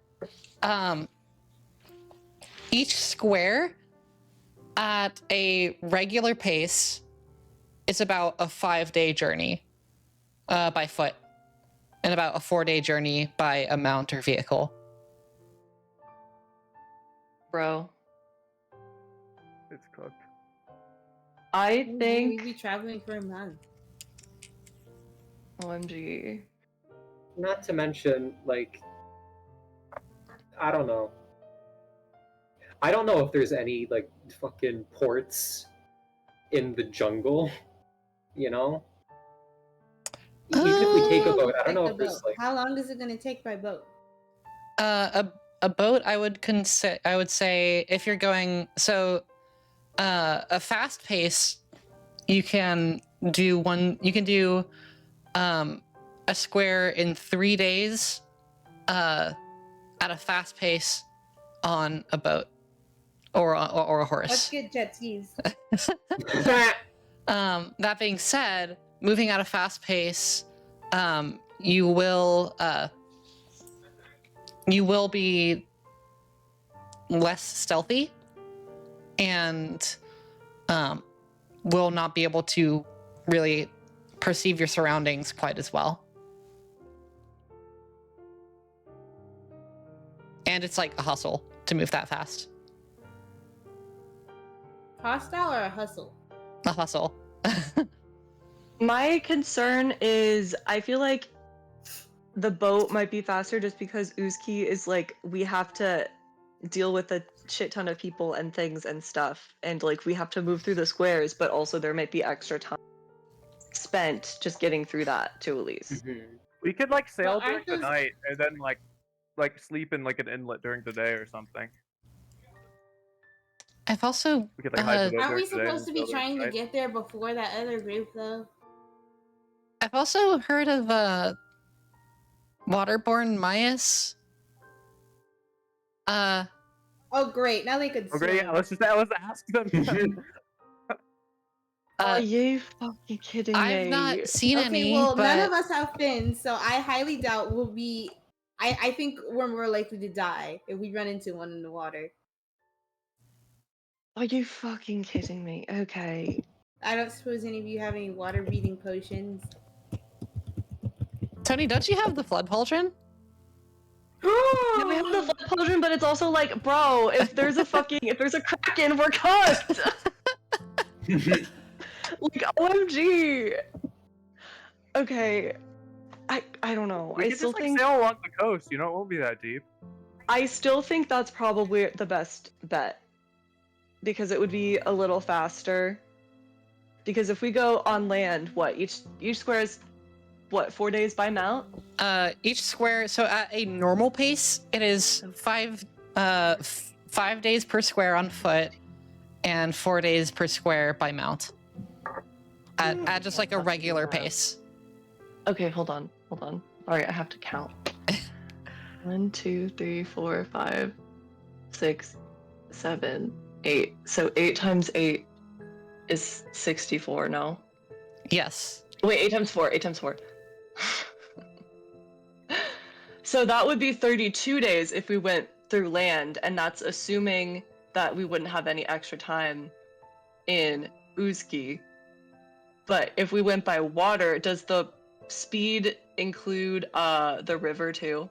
each square at a regular pace, it's about a 5-day journey by foot, and about a 4-day journey by a mount or vehicle. Bro, It's cooked. I We'd think. be traveling for a month. OMG. Not to mention, like, I don't know. I don't know if there's any like fucking ports in the jungle, you know? Even if we take a boat, I don't know if there's like... How long is it going to take by boat? A boat, I would say if you're going, so a fast pace, you can do a square in 3 days at a fast pace on a boat or a horse. Let's get jet skis. That being said, moving at a fast pace, you will be less stealthy and will not be able to really perceive your surroundings quite as well. And it's like a hustle to move that fast. Hostile or a hustle? A hustle. My concern is I feel like the boat might be faster just because Uzki is like, we have to deal with a shit ton of people and things and stuff, and like we have to move through the squares, but also there might be extra time spent just getting through that too, at least. We could like sail Well, during aren't the those- night and then like sleep in like an inlet during the day or something. I've also We could like hide the boat Aren't we during the day supposed to and be sail during trying the to night. get there before that other group, though? I've also heard of waterborne Mayas. Oh, great. Now they could swim. Okay, yeah, let's ask them. Are you fucking kidding me? I've not seen Okay, any, well, but none of us have fins, so I highly doubt we'll be... I think we're more likely to die if we run into one in the water. Are you fucking kidding me? Okay. I don't suppose any of you have any water-breathing potions. Tony, don't you have the flood pauldron? Yeah, we have the flood pauldron, but it's also like, bro, if there's a kraken, we're cooked. Like, OMG. Okay. I don't know. We I could still just like think sail along the coast, you know, it won't be that deep. I still think that's probably the best bet. Because it would be a little faster. Because if we go on land, what, each square is what, 4 days by mount? Each square, so at a normal pace, it is 5 days per square on foot and 4 days per square by mount. At just like a regular pace. Okay, hold on. Alright, I have to count. 1, 2, 3, 4, 5, 6, 7, 8. So 8 times 8 is 64, no? Yes. Wait, 8 times 4, 8 times 4. So that would be 32 days if we went through land, and that's assuming that we wouldn't have any extra time in Uzki. But if we went by water, does the speed include the river too?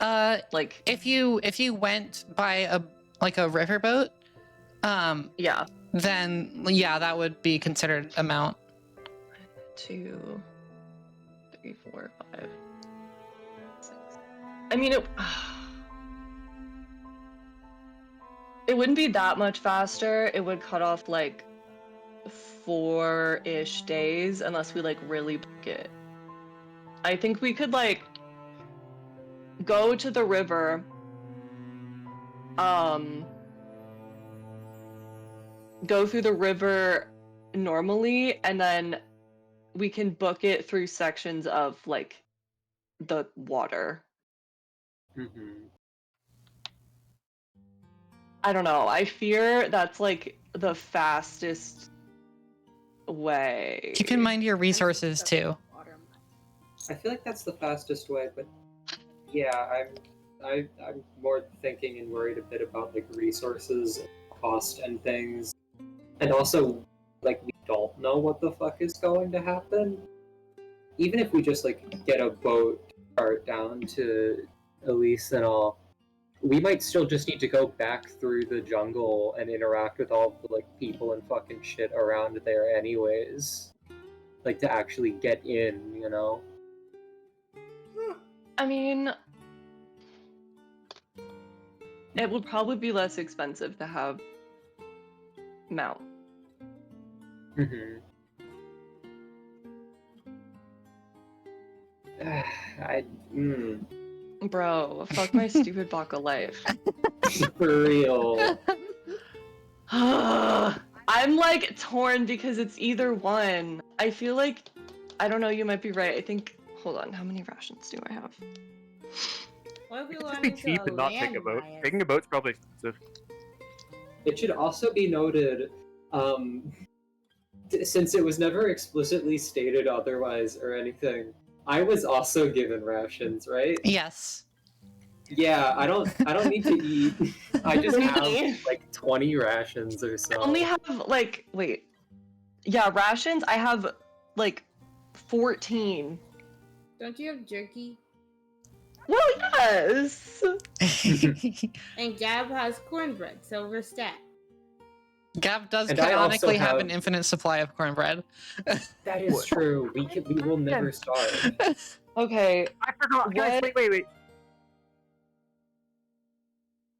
Like if you went by a riverboat, yeah. then yeah, that would be considered a mount. 2, 3, 4, 5, 6. I mean, it wouldn't be that much faster. It would cut off like 4-ish days unless we like really book it. I think we could like go to the river, go through the river normally, and then we can book it through sections of like the water. I don't know. I fear that's like the fastest way. Keep in mind your resources too. I feel like that's the fastest way, but yeah, I'm more thinking and worried a bit about like resources, cost, and things, and also like we don't know what the fuck is going to happen. Even if we just like get a boat cart down to Elise and all, we might still just need to go back through the jungle and interact with all the like people and fucking shit around there anyways. Like to actually get in, you know? I mean, it would probably be less expensive to have mount. Mm-hmm. I Bro, fuck my stupid baka life. for real. I'm like torn because it's either one. I feel like, I don't know, you might be right. I think, hold on, how many rations do I have? What if we Just went be into cheap a and not take a land boat. riot? Taking a boat's probably expensive. It should also be noted, since it was never explicitly stated otherwise or anything, I was also given rations, right? Yes. Yeah, I don't need to eat. I just have Me? like 20 rations or I so. only have like, wait. Yeah, rations, I have like 14. Don't you have jerky? Well, yes. And Gab has cornbread, silver stat. Gav does And I also canonically have have- an infinite supply of cornbread. That is true. We will never starve. Okay, I forgot. Guys, What? wait.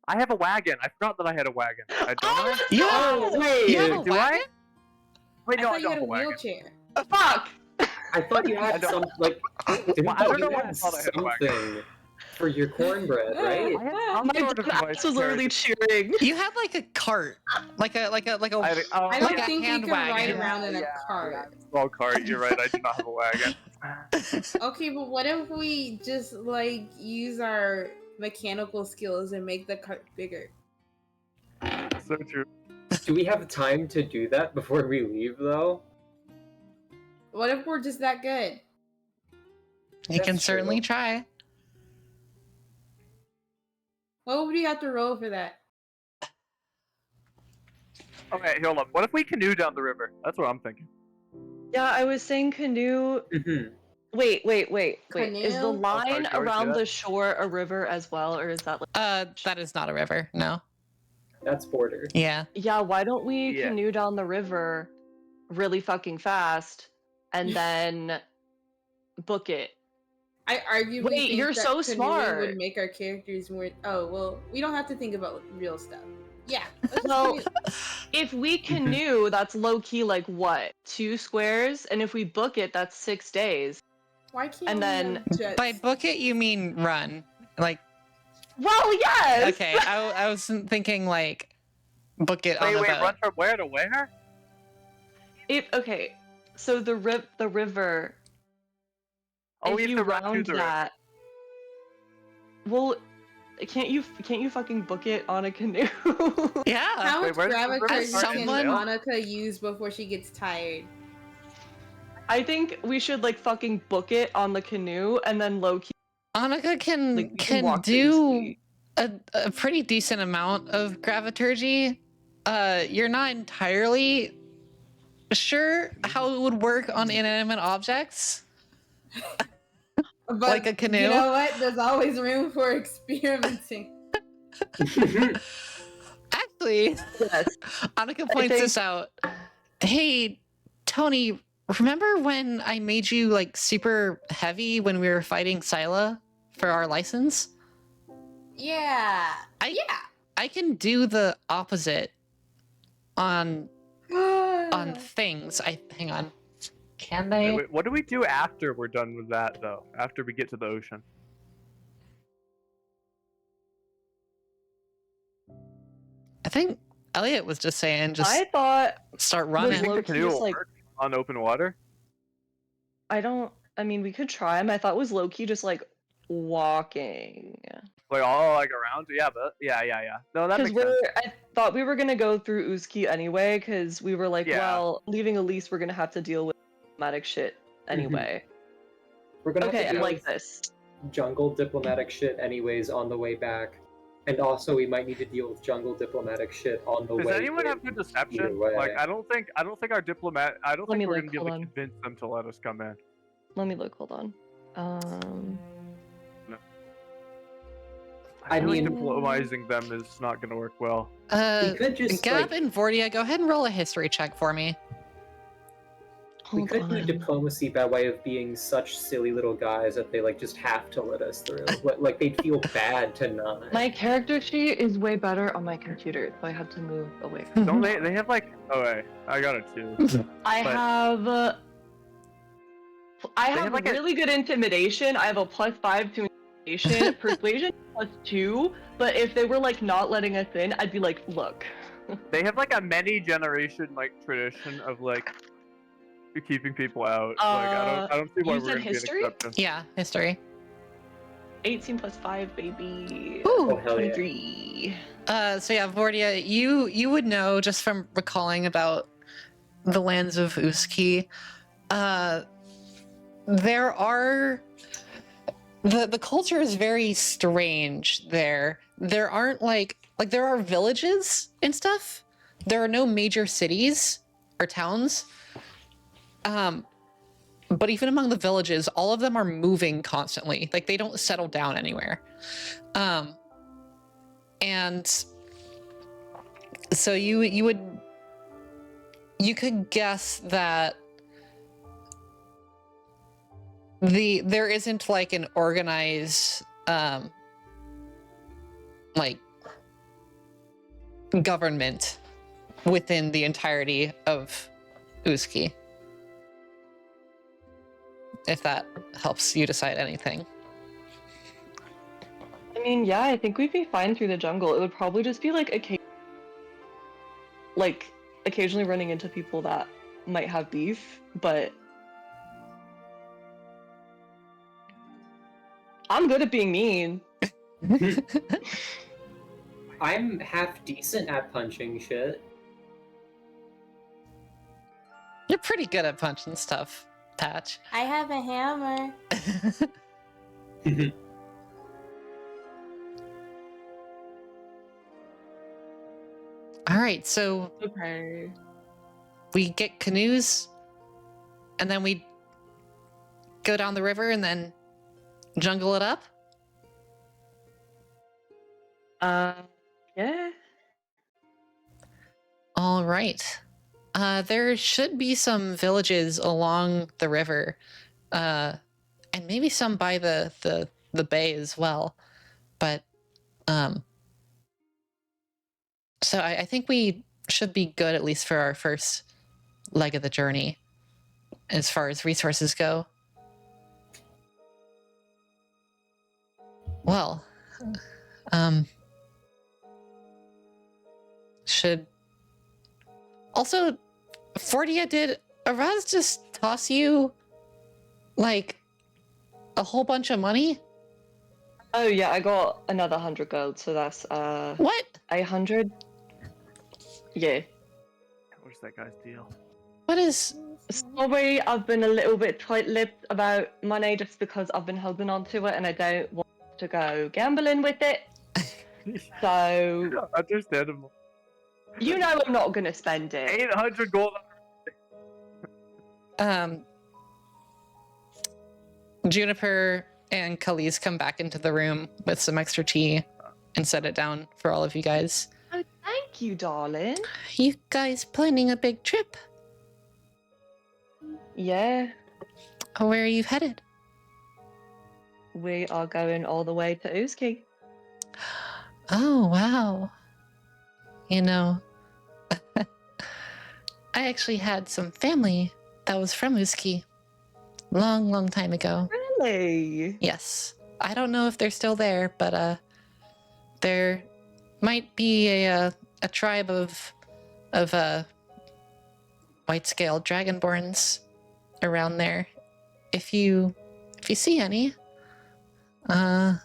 I have a wagon. I forgot that I had a wagon. I don't I? You Oh, have, wait. you have a Do wagon? Wait, I no, I thought you don't had have a a wagon. wheelchair. Fuck! I thought you had some like. Well, I don't know you why I had thought I had a wagon. something for your cornbread, right? I had some My sort of device ass was literally cheering. You had like a cart, like a I don't like a think you hand can ride wagon. around in a I cart. have a small cart. You're right. I do not have a wagon. Okay, but what if we just like use our mechanical skills and make the cart bigger? So true. Do we have time to do that before we leave, though? What if we're just that good? You can That's certainly true. try. What would we have to roll for that? Okay, hold up. What if we canoe down the river? That's what I'm thinking. Yeah, I was saying canoe. Mm-hmm. Wait. Is the Canoe? line sorry, around do that. the shore a river as well, or is that like? That is not a river. No. That's border. Yeah. Yeah, why don't we Yeah. canoe down the river really fucking fast and then book it? I arguably Wait, think you're that so canoeing smart. would make our characters more. Oh well, we don't have to think about real stuff. Yeah. Let's just Well, canoe. if we canoe, that's low key like what? 2 squares? And if we book it, that's 6 days. Why can't and we then- have jets? By book it, you mean run. Like, Well, yes! okay, I was thinking like book it on a boat. Run from where to where? Okay, so the river. Oh, if we have you to run to round the river. that, well, can't you fucking book it on a canoe? Yeah. How Wait, much where's the graviturgy river? can Someone- Monica use before she gets tired? I think we should like fucking book it on the canoe and then low key Annika like, we can walk to do Uski. a pretty decent amount of graviturgy. You're not entirely sure how it would work on inanimate objects. But Like a canoe? You know what? There's always room for experimenting. Actually, Yes. Annika points think- this out. Hey, Tony, remember when I made you like super heavy when we were fighting Scylla for our license? Yeah. I can do the opposite on things. Hang on. Can they? Wait, what do we do after we're done with that, though? After we get to the ocean? I think Elliot was just saying I thought start was running. think the low-key canoe just, will like- work on open water? I mean we could try them. I thought it was low key just like walking. Like all like around? Yeah, but yeah. No, that Because makes sense. I thought we were gonna go through Uski anyway, because we were like, Yeah. well, leaving Elise, we're gonna have to deal with diplomatic shit anyway. We're gonna Okay, have I to deal like with this. jungle diplomatic shit anyways on the way back. And also we might need to deal with jungle diplomatic shit on the Does way. anyone have in. good deception? either way. Like I don't think our diplomat. I don't Let think me we're look, gonna be able to hold on. convince them to let us come in. Let me look. Hold on. I feel like mean- diplomatizing them is not gonna work well. We could just Gab like, and Vordia, go ahead and roll a history check for me. We Hold could do on. diplomacy by way of being such silly little guys that they like just have to let us through. Like they'd feel bad to not. My character sheet is way better on my computer, so I have to move away. Don't they have like? Oh wait, I got it too. I But- have. I have have, like, a- really good intimidation. I have a +5 to intimidation, persuasion +2. But if they were like not letting us in, I'd be like, look. They have like a many generation like tradition of like keeping people out. Like I don't see why you we're said gonna history? be an exception. Yeah, history. 18 +5, baby. Ooh. Oh, hell yeah. 23. So yeah, Vordia, you would know just from recalling about the lands of Uski. There are the culture is very strange there. There aren't like there are villages and stuff. There are no major cities or towns. But even among the villages, all of them are moving constantly. Like they don't settle down anywhere. And so you could guess that there isn't like an organized like government within the entirety of Uski. If that helps you decide anything. I mean, yeah, I think we'd be fine through the jungle. It would probably just be like occasionally running into people that might have beef, but I'm good at being mean. I'm half decent at punching shit. You're pretty good at punching stuff, Patch. I have a hammer. All right, so Okay. we get canoes, and then we go down the river and then jungle it up. Yeah. All right. There should be some villages along the river, and maybe some by the bay as well. But so I think we should be good at least for our first leg of the journey, as far as resources go. Well, should also Fordia, did Araz just toss you like a whole bunch of money? Oh yeah, I got another 100 gold, so that's What? 800. Yeah. What's that guy's deal? What is? Sorry, I've been a little bit tight-lipped about money just because I've been holding on to it and I don't want to go gambling with it. So Understandable. you know I'm not gonna spend it. 800 gold. Juniper and Khalees come back into the room with some extra tea and set it down for all of you guys. Oh, thank you, darling. You guys planning a big trip? Yeah, Where are you headed? we are going all the way to Uski. Oh, wow. You know, I actually had some family that was from Uski long, long time ago. Really? Yes. I don't know if they're still there, but there might be a tribe of white-scaled dragonborns around there. If you see any, I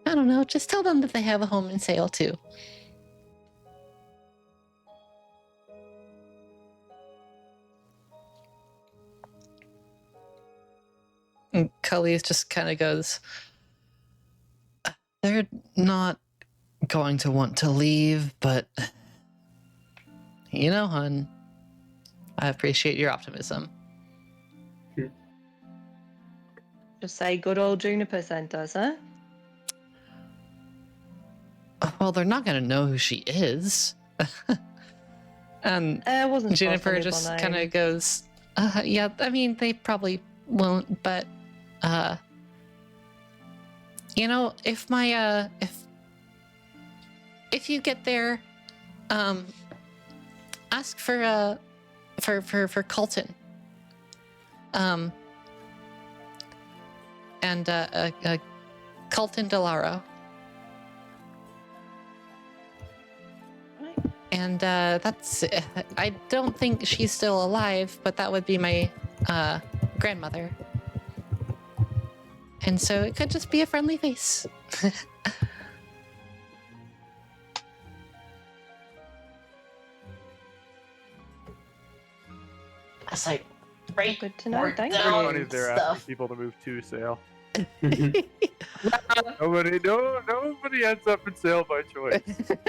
don't know, just tell them that they have a home in Sale too. And Khalees just kind of goes, they're not going to want to leave, but you know, hun, I appreciate your optimism. Just say good old Juniper sent us, huh? Well, they're not going to know who she is. And Wasn't supposed to Juniper leave just our kind name. of goes, Yeah, I mean, they probably won't, but, you know, if my, if you get there, ask for Colton. And, Colton Delaro. And that's, I don't think she's still alive, but that would be my grandmother. And so it could just be a friendly face. That's like right. Good to know. Thank Very you. funny they're asking people to move to Sale. Nobody ends up in Sale by choice.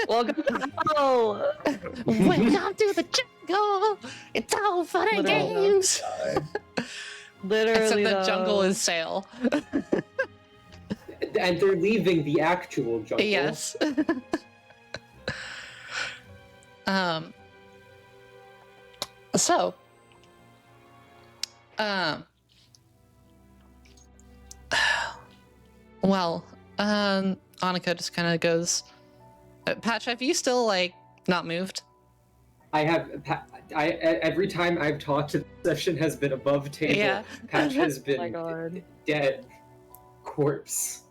Welcome to the jungle. Welcome to the jungle. It's all fun and Literally. games. Literally, Except the jungle though. is Sale. And they're leaving the actual jungle. Yes. So, well, Annika just kind of goes, Patch, have you still, like, not moved? I have. Every time I've talked, the session has been above table. Yeah. Patch has Oh been my god. dead, corpse,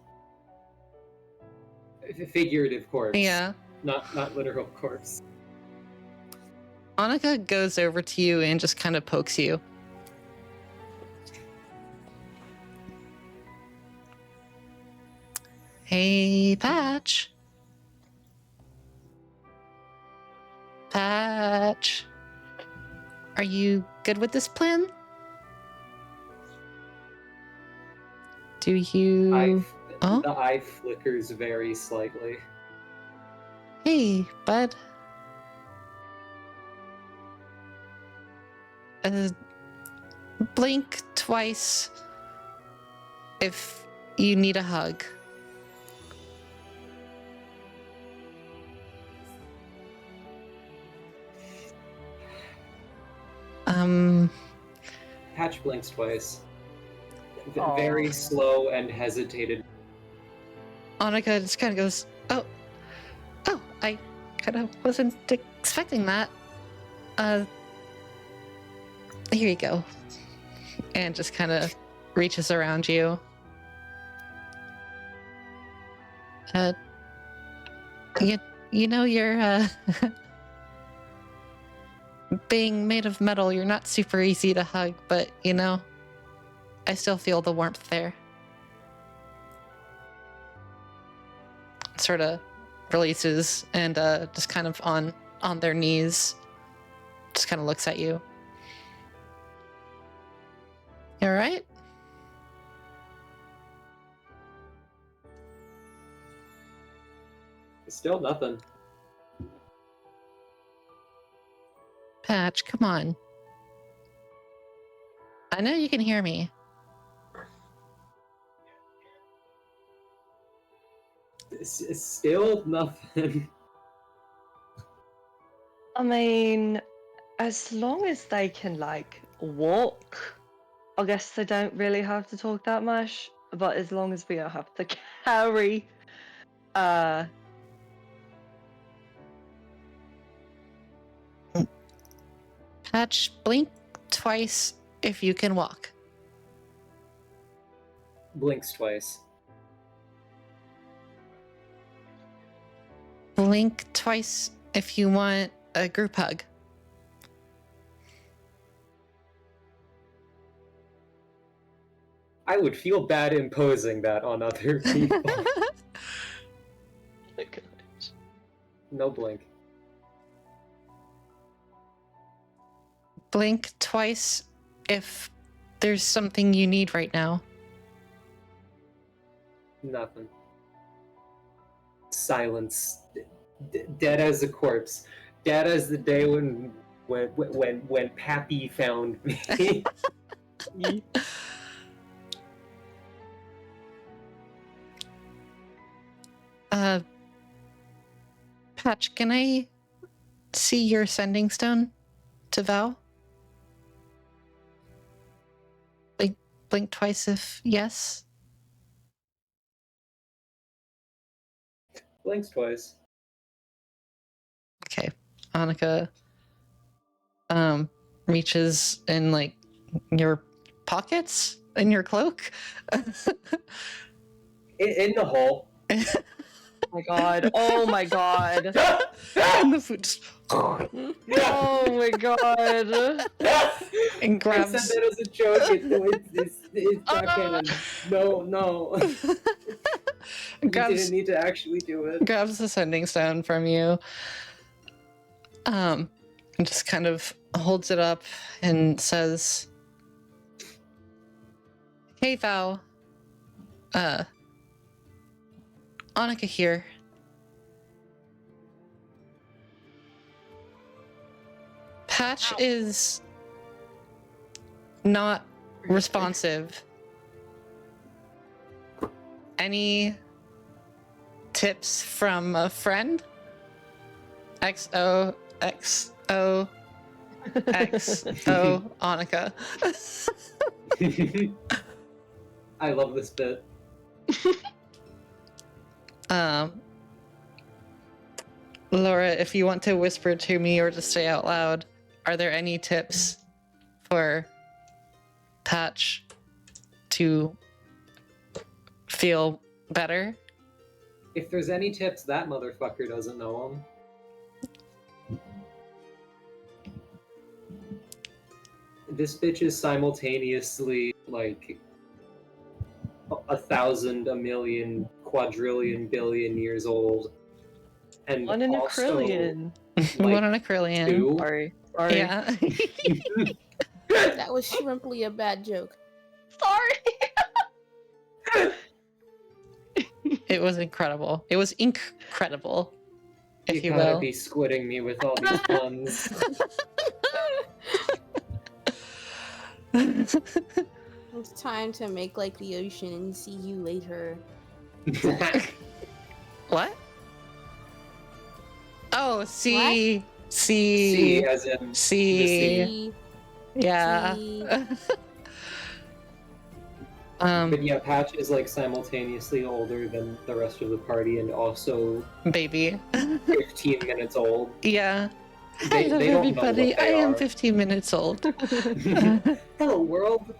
figurative corpse. Yeah. Not literal corpse. Annika goes over to you and just kind of pokes you. Hey, Patch. Patch. Are you good with this plan? Do you... Oh? The eye flickers very slightly. Hey, bud. Blink twice if you need a hug. Patch blinks twice. Aw. Very slow and hesitated. Annika just kind of goes, oh, I kind of wasn't expecting that. Here you go. And just kind of reaches around you. You know, you're, being made of metal, you're not super easy to hug, but, you know, I still feel the warmth there. Sort of releases and just kind of on their knees, just kind of looks at you. You all right? Still nothing. Patch, come on. I know you can hear me. It's still nothing. I mean, as long as they can, like, walk, I guess they don't really have to talk that much. But as long as we don't have to carry, Patch, blink twice if you can walk. Blinks twice. Blink twice if you want a group hug. I would feel bad imposing that on other people. No blink. Blink twice if there's something you need right now. Nothing. Silence. Dead as a corpse. Dead as the day when Pappy found me. Patch, can I see your sending stone to Val? blink twice if yes. Blinks twice. Okay. Annika reaches in like your pockets in your cloak. In the hole. Oh my god. Oh my god. And the food just Oh my god. and I grabs said that as a joke. It's not canon. No. You grabs didn't need to actually do it. grabs the sending stone from you. And just kind of holds it up and says, "Hey Val. Annika here. Patch is not responsive. Any tips from a friend? XOXO XO Annika." I love this bit. Laura, if you want to whisper to me or to say out loud, are there any tips for Patch to feel better? If there's any tips, that motherfucker doesn't know them. This bitch is simultaneously like 1,000, a million, quadrillion, billion years old, and One in a also, trillion. like, One on a Acrylian. 2. Sorry. Yeah. That was shrimply a bad joke. Sorry. It was incredible. It was incredible, if you gotta will. be squidding me with all these puns. It's time to make like the ocean and see you later. What? Oh, see. C as in See. the sea. See, Yeah. see. But yeah, Patch is like simultaneously older than the rest of the party and also Baby. 15 minutes old. Yeah. They Hello, don't know everybody. what I they am are. 15 minutes old. Hello, world.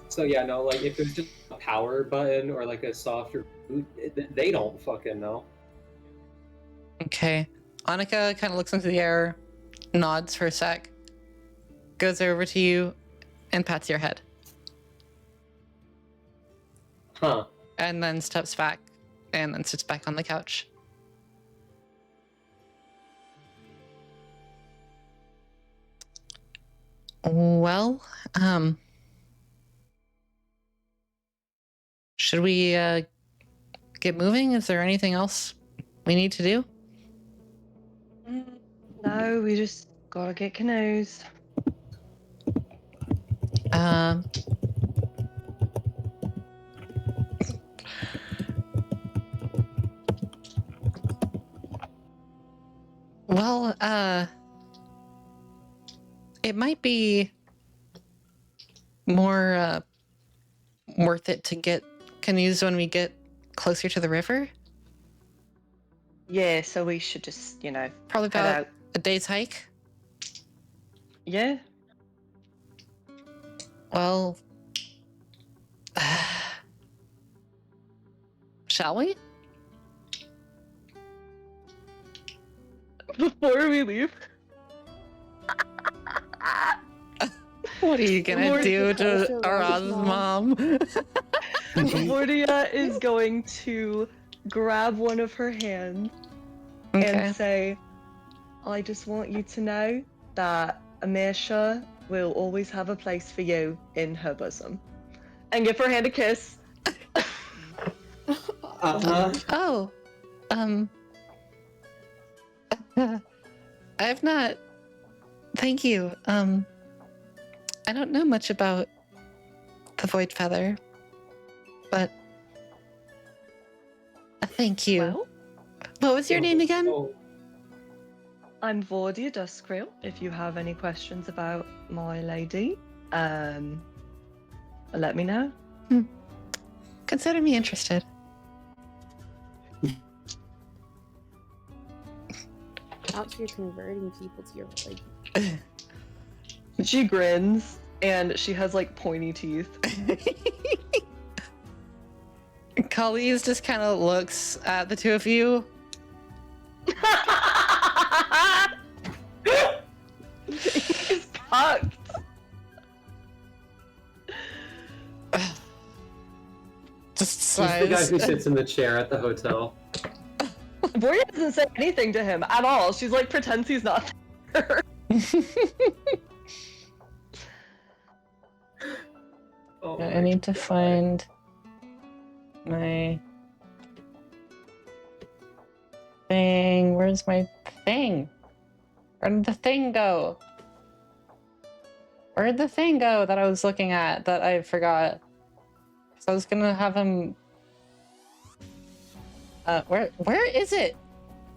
So yeah, no, like if there's just a power button or like a softer boot, they don't fucking know. Okay. Annika kind of looks into the air, nods for a sec, goes over to you, and pats your head, Huh. and then steps back, and then sits back on the couch. Well, should we get moving? Is there anything else we need to do? No, we just gotta get canoes. Well, it might be more worth it to get canoes when we get closer to the river. Yeah, so we should just, Probably head about out. a day's hike. Yeah. Well, shall we? Before we leave. What are you gonna Lord- do to Also, Araz's mom? Mordia is going to grab one of her hands Okay. and say, I just want you to know that Amisha will always have a place for you in her bosom. And give her hand a kiss. Oh, I've not. Thank you. I don't know much about the Void Feather, but thank you. Well, What was your name again? Oh, I'm Vordia Duskrill. If you have any questions about my lady, let me know. Consider me interested. Out here converting people to your religion. She grins, and she has like pointy teeth. Kali's just kind of looks at the two of you. He's cocked. Just He's the guy sighs. who sits in the chair at the hotel. Vordia doesn't say anything to him at all. She's like pretends he's not there. Oh, I need to find my thing. Where's my thing? Where did the thing go? Where did the thing go that I was looking at that I forgot? So I was gonna have him. Where is it?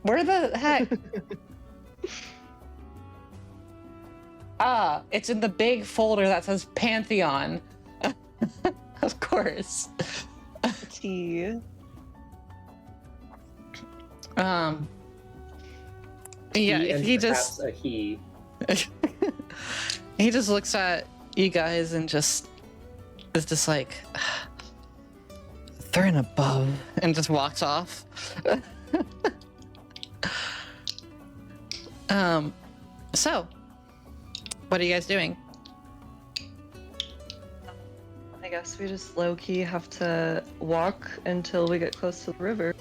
Where the heck? Ah, it's in the big folder that says Pantheon. Of course. Tea. Yeah, He if and he perhaps just a he. he just looks at you guys and just is just like they're an above and just walks off. So what are you guys doing? I guess we just low-key have to walk until we get close to the river.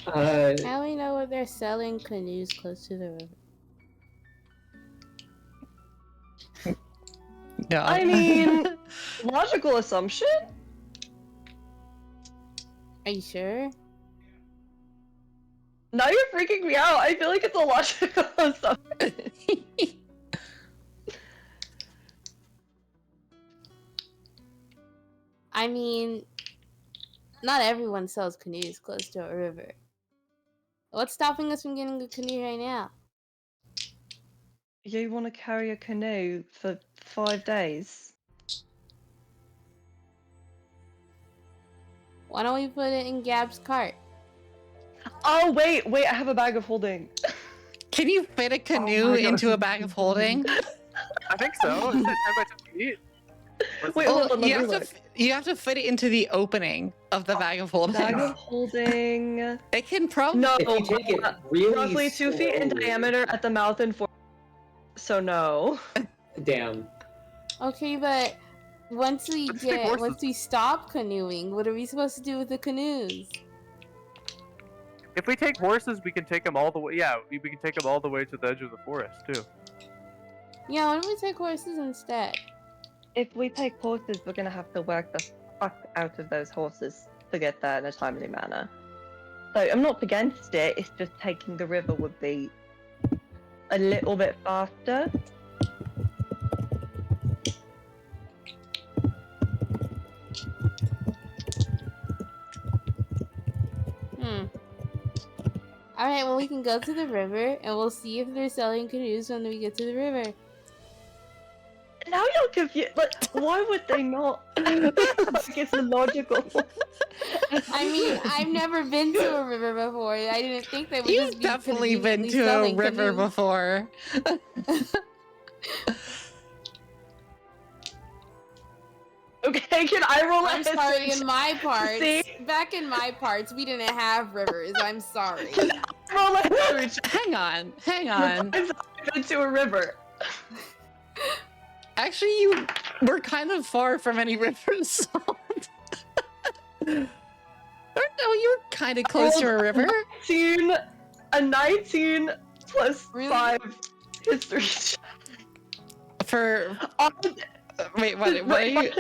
Now we know where they're selling canoes close to the river. Yeah. I mean, logical assumption? Are you sure? Now you're freaking me out. I feel like it's a logical assumption. I mean, not everyone sells canoes close to a river. What's stopping us from getting a canoe right now? You want to carry a canoe for 5 days? Why don't we put it in Gab's cart? Oh, wait, I have a bag of holding. Can you fit a canoe my God. into a bag of holding? I think so. Is it 10 by 10 feet? Wait, Well, hold on, you let me have look. you have to fit it into the opening of the bag of holding. Bag of holding. It can probably. No, If you take it really roughly 2 feet in slowly- diameter at the mouth and 4. So no. Damn. Okay, but once we Let's take horses. once we stop canoeing, what are we supposed to do with the canoes? If we take horses, we can take them all the way. Yeah, we can take them all the way to the edge of the forest too. Yeah, why don't we take horses instead? If we take horses, we're gonna have to work the fuck out of those horses to get there in a timely manner. So I'm not against it, it's just taking the river would be a little bit faster. Alright, well we can go to the river and we'll see if they're selling canoes when we get to the river. Now you're confused. Like, why would they not? Like, it's illogical. I mean, I've never been to a river before. I didn't think they would just You've be definitely been conveniently to a selling river canoes. before. Okay, can I roll a I'm sorry, history in my parts, See? back in my parts, we didn't have rivers. I'm sorry. check? Roll a history check. Hang on. The times I've been to a river. Actually, you were kind of far from any rivers. No, you were kind of close to a river. 19 plus Really? 5 history check. For On- wait, what are you?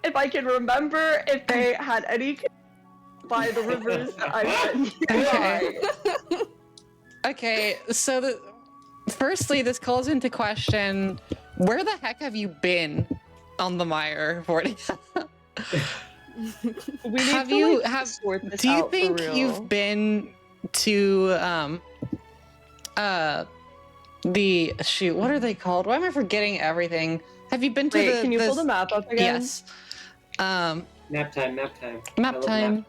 If I can remember if they had any by the rivers that I've been to. Okay. Okay, so firstly, this calls into question: where the heck have you been on the mire, Forty? We need Have to, you- like, have- sort this Do you out for think real. you've been to the shoot, what are they called? Why am I forgetting everything? Have you been to Wait, the can you pull the map up again? Yes. Map time. Map time.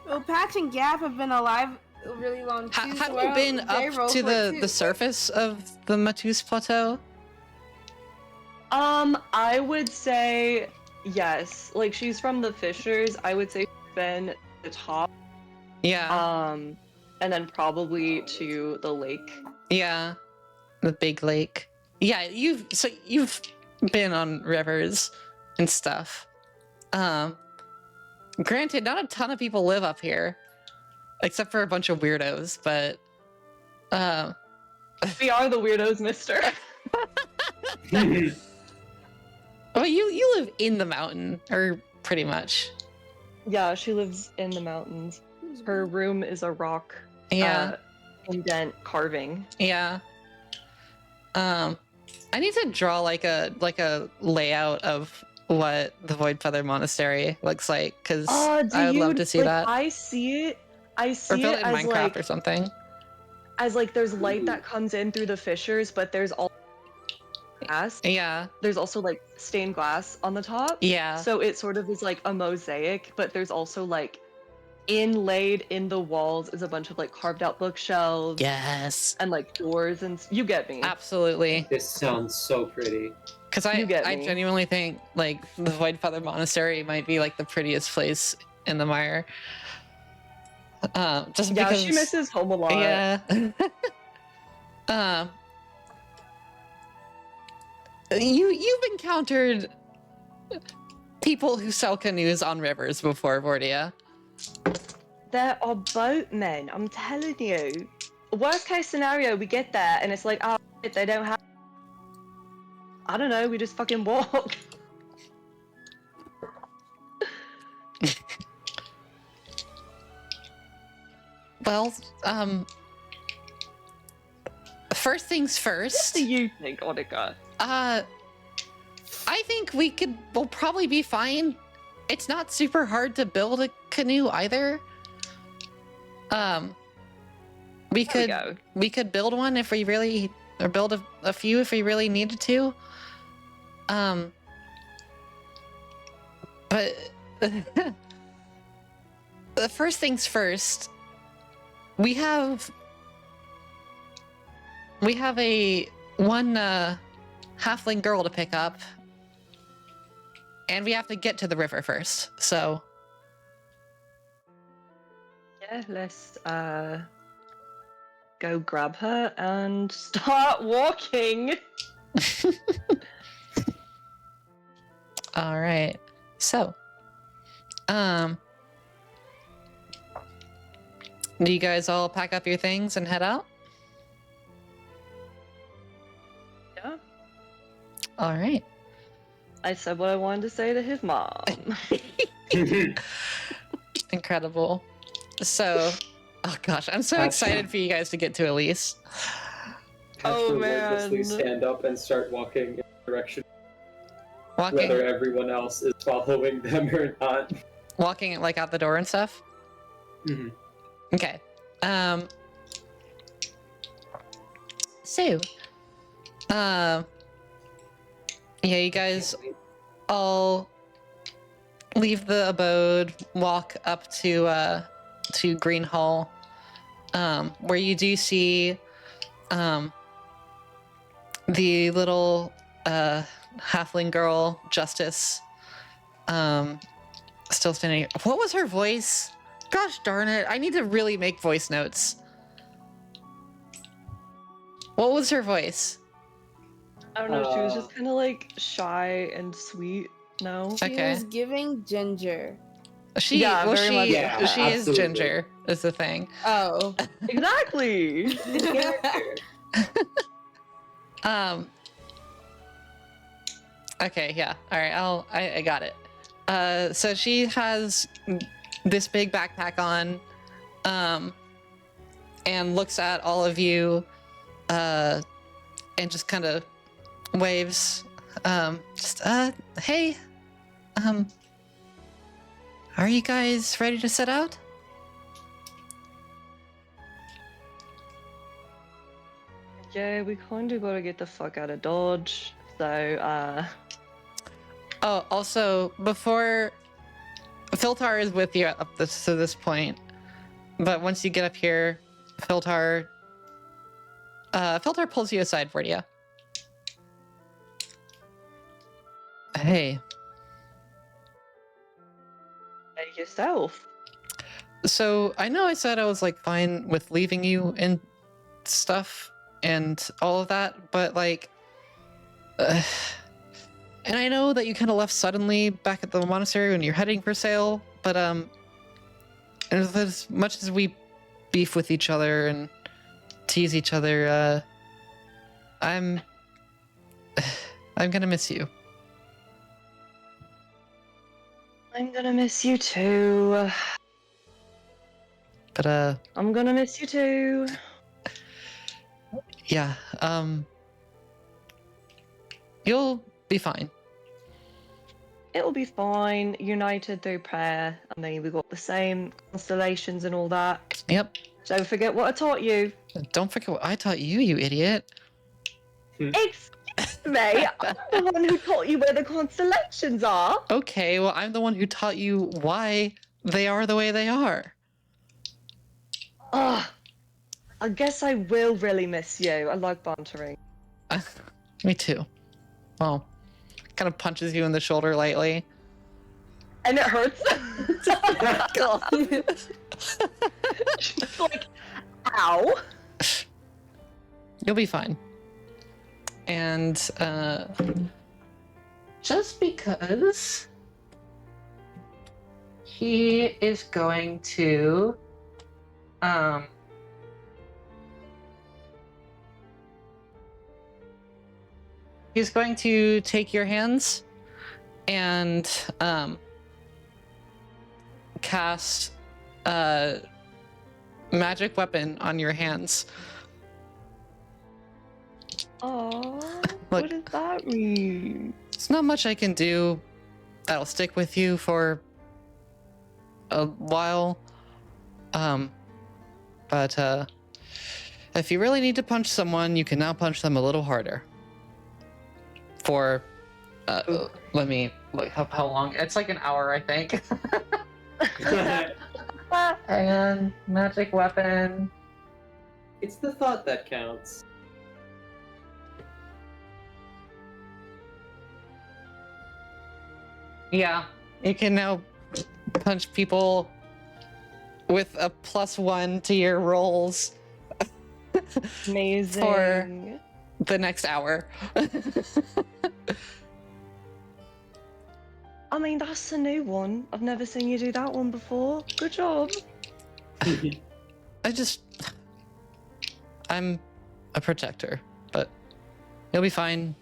Well, Patch and Gap have been alive a really long too. Have you been up to the surface of the Matus Plateau? I would say yes. Like, she's from the Fishers. I would say she's been to the top. Yeah. And then probably to the lake. Yeah. The big lake. Yeah, you've been on rivers and stuff. Granted, not a ton of people live up here, except for a bunch of weirdos, but We are the weirdos, mister. well, you live in the mountain, or pretty much. Yeah, she lives in the mountains. Her room is a rock Yeah. indent carving. Yeah. I need to draw like a layout of what the Void Feather Monastery looks like, because I would love to see that. I see it. I Or see build it it in as Minecraft like or something. as like there's light that comes in through the fissures, but there's all glass. Yeah. There's also like stained glass on the top. Yeah. So it sort of is like a mosaic, but there's also like inlaid in the walls is a bunch of like carved out bookshelves. Yes. And like doors and you get me. Absolutely. This sounds so pretty. Because You get I me. genuinely think like the Void Feather Monastery might be like the prettiest place in the Mire. Just Yeah, because she misses home a lot. Yeah. You've encountered people who sell canoes on rivers before, Vordia. There are boatmen, I'm telling you. Worst case scenario, we get there and it's like, oh, shit, they don't have. I don't know, we just fucking walk. Well, first things What first. do you think, Onika? I think we'll probably be fine. It's not super hard to build a canoe either. We could build one if we really, or build a few if we really needed to. But the first things first, we have a one halfling girl to pick up, and we have to get to the river first. So Yeah, let's go grab her and start walking. all right. So, do you guys all pack up your things and head out? Yeah. All right. I said what I wanted to say to his mom. Incredible. So, oh gosh, I'm so excited for you guys to get to Elise. Oh, Patch will wordlessly man. stand up and start walking in the direction Walking, whether everyone else is following them or not. walking like out the door and stuff. Mhm. Okay. So, yeah, you guys all leave the abode, walk up to Green Hall, where you do see the little halfling girl, Justice, still standing. What was her voice? Gosh darn it, I need to really make voice notes. What was her voice? I don't know, she was just kind of like shy and sweet. No? She Okay. was giving ginger. She, Yeah, well, very much she, so. she Yeah, is absolutely. ginger, is the thing. Oh. Exactly! The character. Okay, yeah. All right, I got it. So she has this big backpack on, and looks at all of you, and just kind of waves. Hey, are you guys ready to set out? Yeah, we kind of gotta get the fuck out of Dodge. So, Oh, also, before Filtar is with you up to this point, but once you get up here, Filtar pulls you aside for you. Hey, yourself. so I know I said I was like fine with leaving you and stuff and all of that, but like, and I know that you kind of left suddenly back at the monastery when you're heading for sale, but and as much as we beef with each other and tease each other, I'm gonna miss you. I'm gonna miss you too. But I'm gonna miss you too. yeah, you'll be fine. It'll be fine. United through prayer. I mean, we got the same constellations and all that. Yep. Don't forget what I taught you. Don't forget what I taught you, you idiot. Excuse me, I'm the one who taught you where the constellations are. Okay, well, I'm the one who taught you why they are the way they are. Ugh. I guess I will really miss you. I like bantering. Me too. Well, kind of punches you in the shoulder lightly. And it hurts. God. She's like, ow. You'll be fine. And just because he is going to he's going to take your hands and cast a magic weapon on your hands. Oh, Look, what does that mean? there's not much I can do that'll stick with you for a while. But if you really need to punch someone, you can now punch them a little harder. For let me look how long. It's like an hour, I think. And magic weapon. It's the thought that counts. Yeah, you can now punch people with a +1 to your rolls Amazing. For- the next hour. I mean, that's a new one. I've never seen you do that one before. Good job. I'm a protector, but you'll be fine.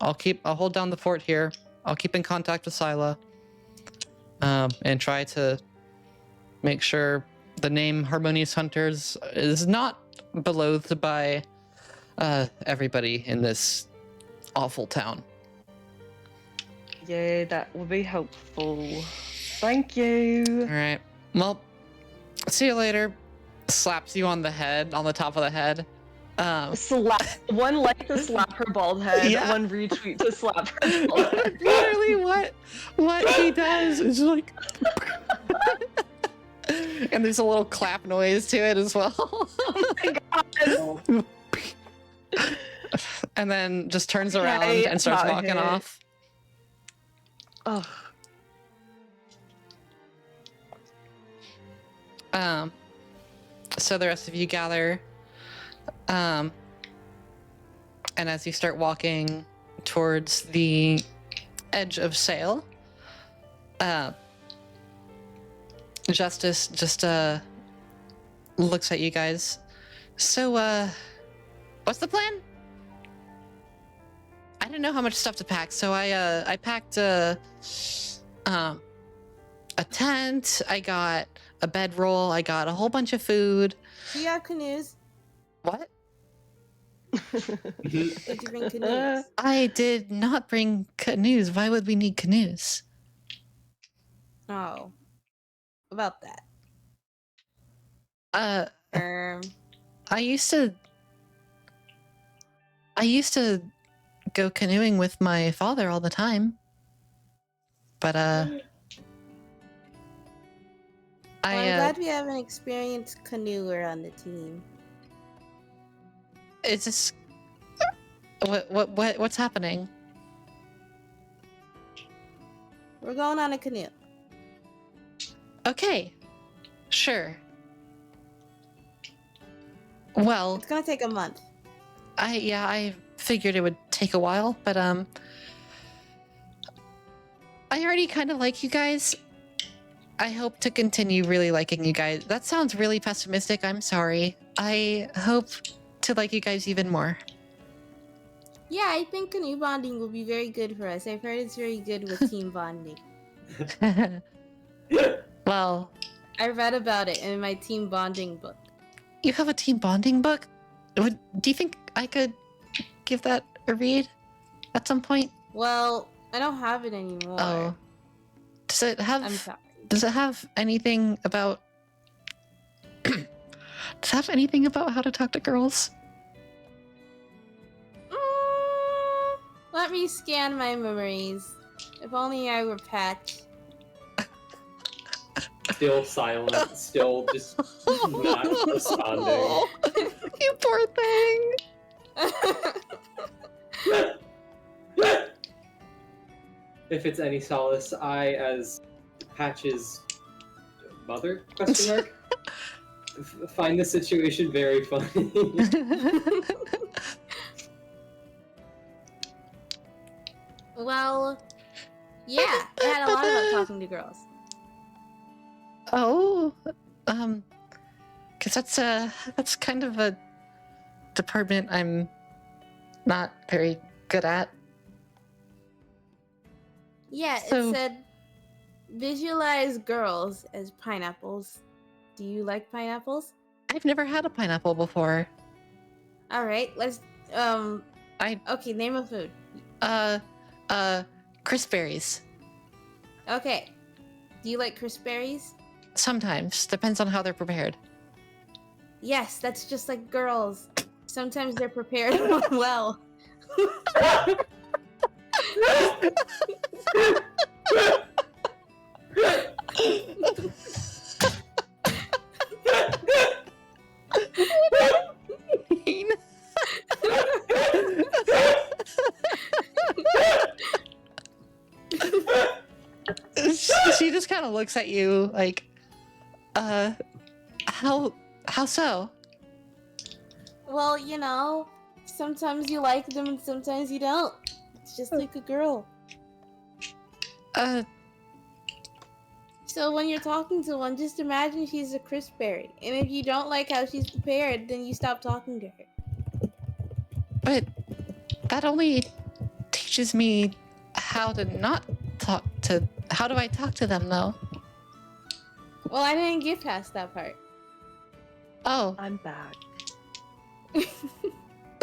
I'll hold down the fort here. I'll keep in contact with Scylla. And try to make sure the name Harmonious Hunters is not beloathed by everybody in this awful town. Yeah, that will be helpful. Thank you. All right. Well, see you later. Slaps you on the head, on the top of the head. Slap one like to slap her bald head, Yeah. one retweet to slap her bald head. Literally, what he does is like, and there's a little clap noise to it as well. Oh my god. And then just turns around Okay, and starts not walking hit. off. Oh. So the rest of you gather, and as you start walking towards the edge of sail, Justice just looks at you guys. So what's the plan? I didn't know how much stuff to pack, so I packed a tent, I got a bedroll, I got a whole bunch of food. Do you have canoes? What? Did you bring canoes? I did not bring canoes. Why would we need canoes? Oh. About that. I used to I used to go canoeing with my father all the time. But, Well, I'm I, glad we have an experienced canoeer on the team. it's just, what's happening? We're going on a canoe. Okay, sure. Well, It's gonna take a month. I figured it would take a while, but, I already kind of like you guys. I hope to continue really liking you guys. That sounds really pessimistic. I'm sorry. I hope to like you guys even more. Yeah, I think canoe bonding will be very good for us. I've heard it's very good with team bonding. Well, I read about it in my team bonding book. you have a team bonding book? Do you think I could give that a read at some point? Well, I don't have it anymore. Oh. Does it have I'm sorry. Does it have anything about Does it have anything about how to talk to girls? Let me scan my memories. If only I were Patch. Still silent, still just not responding. You poor thing. If it's any solace, I, as Patch's mother, question mark, find the situation very funny. Well, yeah, I had a lot about talking to girls. Oh, because that's kind of a department I'm not very good at. Yeah, So- it said visualize girls as pineapples. Do you like pineapples? I've never had a pineapple before. All right, let's okay, name a food. Crisp berries. Okay. Do you like crisp berries? Sometimes. Depends on how they're prepared. Yes, that's just like girls. Sometimes they're prepared well. She just kind of looks at you like, how so? Well, you know, sometimes you like them and sometimes you don't. It's just like a girl. So when you're talking to one, just imagine she's a crisp berry. And if you don't like how she's prepared, then you stop talking to her. But that only teaches me how to not talk to. How do I talk to them though? Well, I didn't get past that part. Oh, I'm back.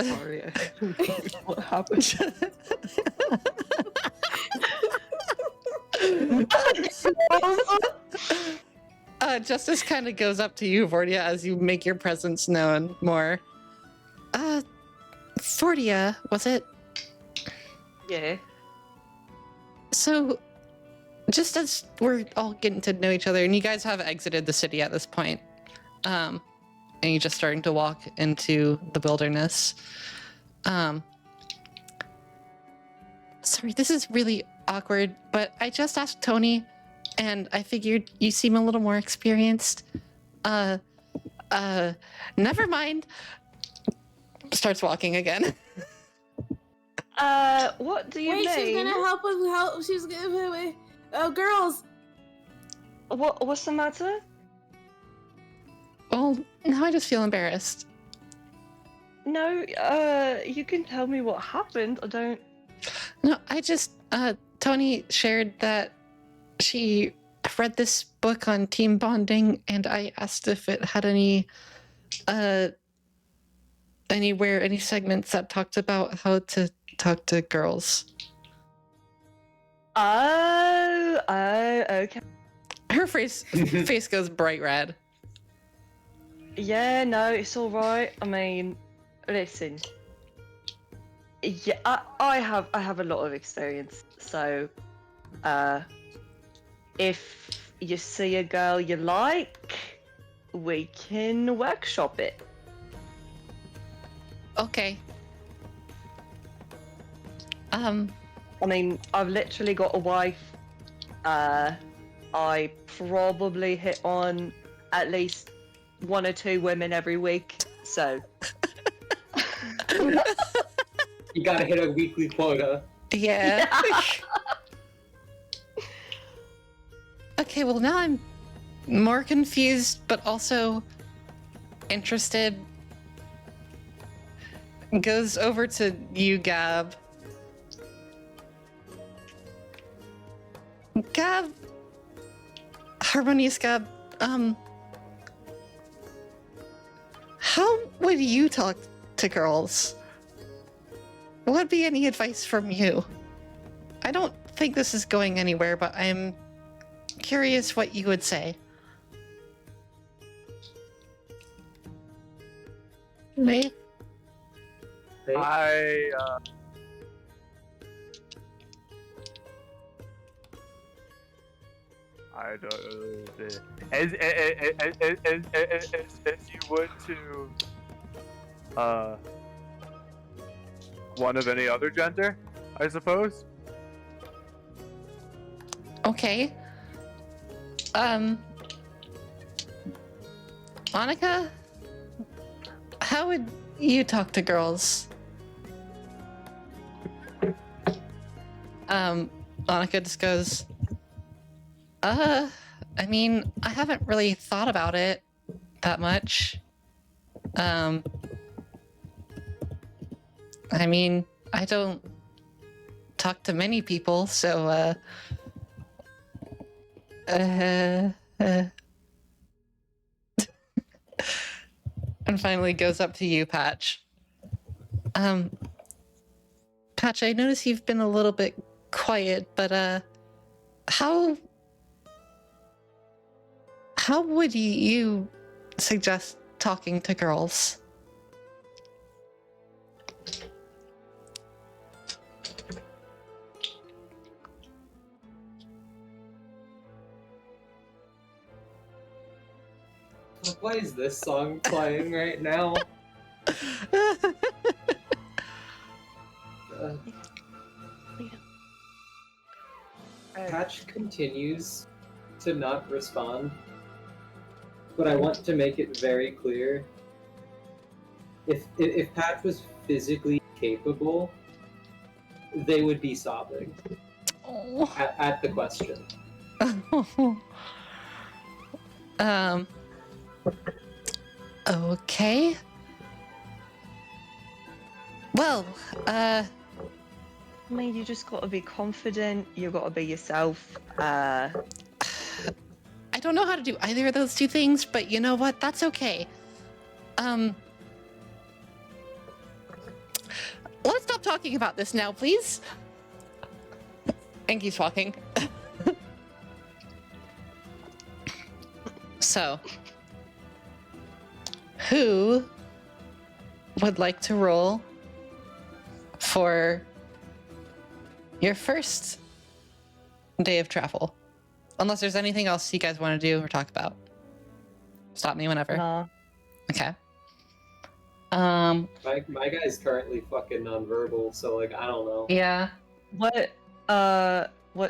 Sorry, I don't know what happened. Justice kind of goes up to you, Vordia, as you make your presence known more. Vordia, was it? Yeah. So, just as we're all getting to know each other, and you guys have exited the city at this point, and you're just starting to walk into the wilderness. Sorry, this is really awkward, but I just asked Tony, and I figured you seem a little more experienced. Never mind. Starts walking again. What do you Wait, mean? she's gonna help with help. She's gonna girls. What's the matter? Well, now I just feel embarrassed. No, you can tell me what happened. I don't. No, I just, Tony shared that she read this book on team bonding, and I asked if it had any segments that talked about how to talk to girls. Oh, okay. Her face goes bright red. Yeah, no, it's all right. I mean, listen. Yeah, I have a lot of experience. So, if you see a girl you like, we can workshop it. Okay. I mean, I've literally got a wife. I probably hit on at least 1 or 2 women every week. So, You gotta hit a weekly quota. yeah. Okay, well now I'm more confused, but also interested. Goes over to you, Gab. Gab, Harmonious Gab, how would you talk to girls? What would be any advice from you? I don't think this is going anywhere, but I'm curious what you would say. Me? Hey? I don't know. As you would to one of any other gender, I suppose. Okay. Monica, how would you talk to girls? Monica just goes, I mean, I haven't really thought about it that much. I mean, I don't talk to many people, so, and finally goes up to you, Patch. Patch, I notice you've been a little bit quiet, but, how would you suggest talking to girls? Why is this song playing right now? Patch continues to not respond, but I want to make it very clear. If Patch was physically capable, they would be sobbing Oh. at the question. Okay. Well, I mean, you just gotta be confident. You gotta be yourself. I don't know how to do either of those two things, but you know what? That's okay. Let's stop talking about this now, please. And keeps walking. So, who would like to roll for your first day of travel? Unless there's anything else you guys want to do or talk about. Stop me whenever. Nah. Okay. My guy's currently fucking nonverbal, so like I don't know. Yeah. What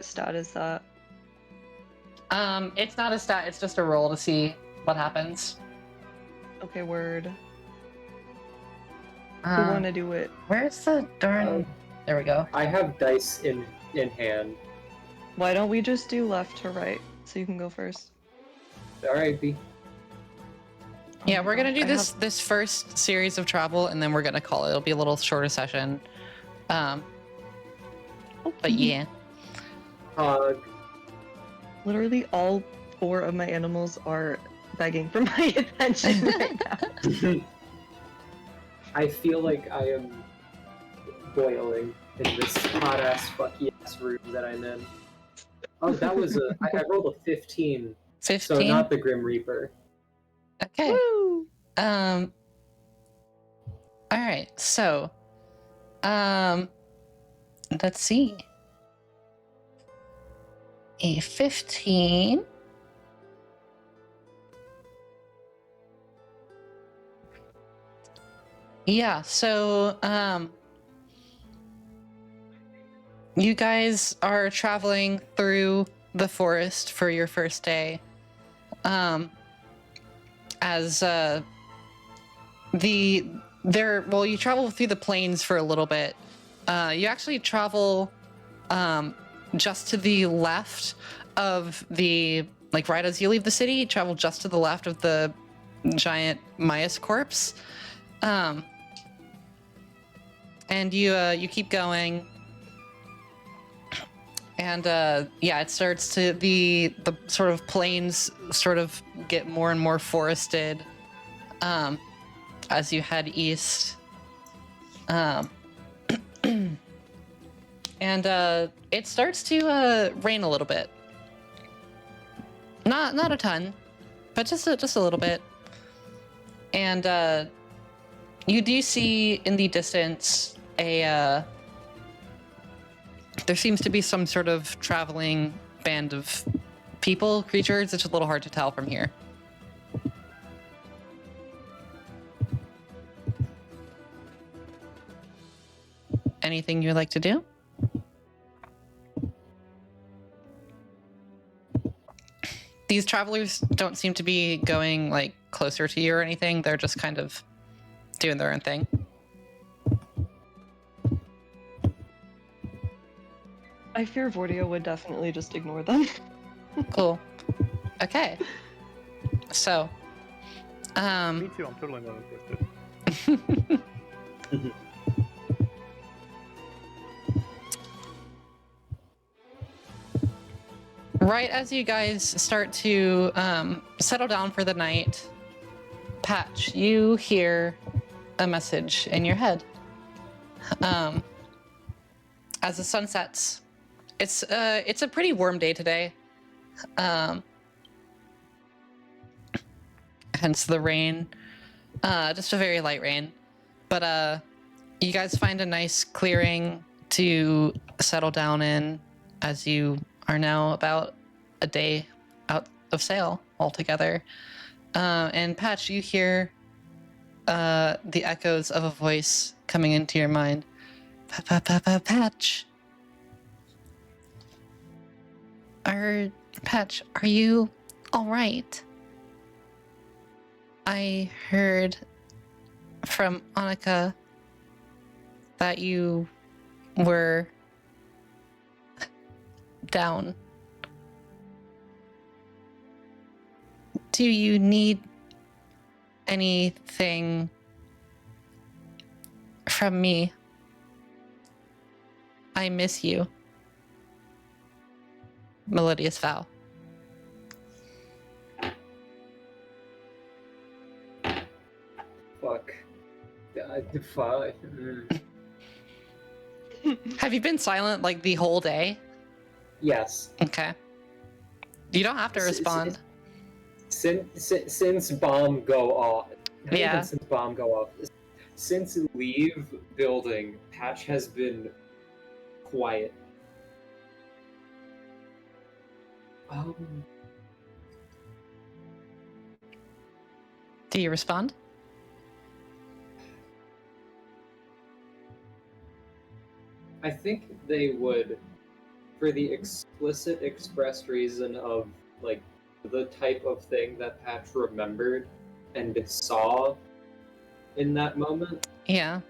stat is that? It's not a stat, it's just a roll to see what happens. Okay, word. Who wanna do it? Where's the darn... there we go. I have dice in hand. Why don't we just do left to right so you can go first? Alright, B. Yeah, we're gonna do this first series of travel, and then we're gonna call it. It'll be a little shorter session. But yeah. Literally all 4 of my animals are begging for my attention right now. I feel like I am boiling in this hot ass fucky ass room that I'm in. Oh, that was I rolled a 15. 15? So not the Grim Reaper. Okay. Woo! Alright, so Let's see. A 15. Yeah, so you guys are traveling through the forest for your first day. As you travel through the plains for a little bit. You actually travel just to the left of the, like right as you leave the city, you travel just to the left of the giant Maius corpse. And you keep going. And yeah, it starts to the sort of plains sort of get more and more forested as you head east. And it starts to rain a little bit. Not a ton, but just a little bit. And you do see in the distance there seems to be some sort of traveling band of people, creatures. It's a little hard to tell from here. Anything you'd like to do? These travelers don't seem to be going like closer to you or anything. They're just kind of doing their own thing. I fear Vordio would definitely just ignore them. Cool. Okay. So, Me too. I'm totally not interested. right as you guys start to settle down for the night, Patch, you hear a message in your head. As the sun sets, it's a pretty warm day today. Hence the rain. Just a very light rain. But you guys find a nice clearing to settle down in as you are now about a day out of sail altogether. And Patch, you hear the echoes of a voice coming into your mind. Patch. Patch, are you all right? I heard from Annika that you were down. Do you need anything from me? I miss you. Melodious vow. Fuck. Fuck. Have you been silent like the whole day? Yes. Okay. You don't have to respond. Since bomb go off. Not Yeah. even since bomb go off. Since leave building, Patch has been quiet. Do you respond? I think they would, for the explicit expressed reason of, like, the type of thing that Patch remembered and saw in that moment. Yeah.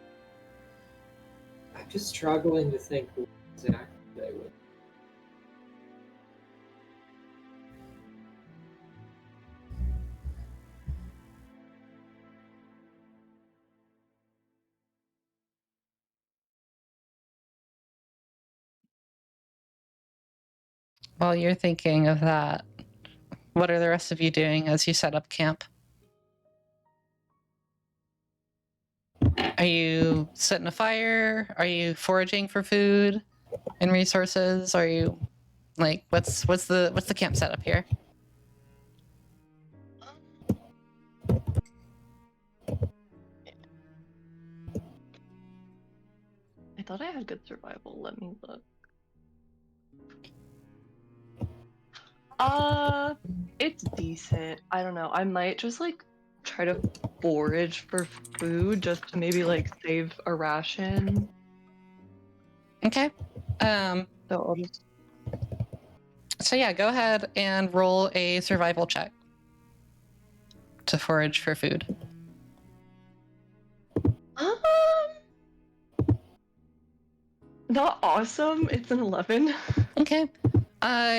I'm just struggling to think what exactly they would. While you're thinking of that, what are the rest of you doing as you set up camp? Are you setting a fire? Are you foraging for food and resources? Are you like what's the camp setup here? thought I had good survival. Let me look. It's decent. I don't know. I might just like try to forage for food just to maybe like save a ration. Okay. So I'll just. So yeah, go ahead and roll a survival check to forage for food. Not awesome. It's an 11. Okay.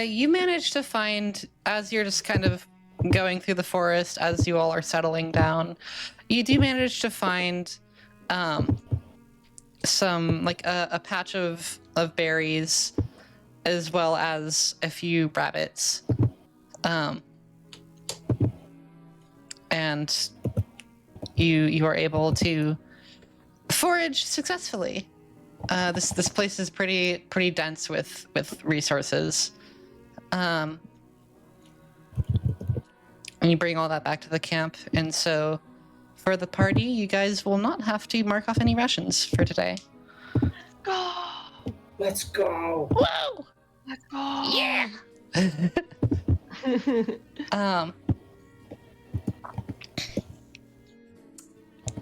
You manage to find, as you're just kind of going through the forest, as you all are settling down, you do manage to find some, like a patch of berries, as well as a few rabbits. And you are able to forage successfully. This place is pretty dense with resources. And you bring all that back to the camp, and so for the party, you guys will not have to mark off any rations for today. Go! Let's go. Whoa! Let's go! Yeah!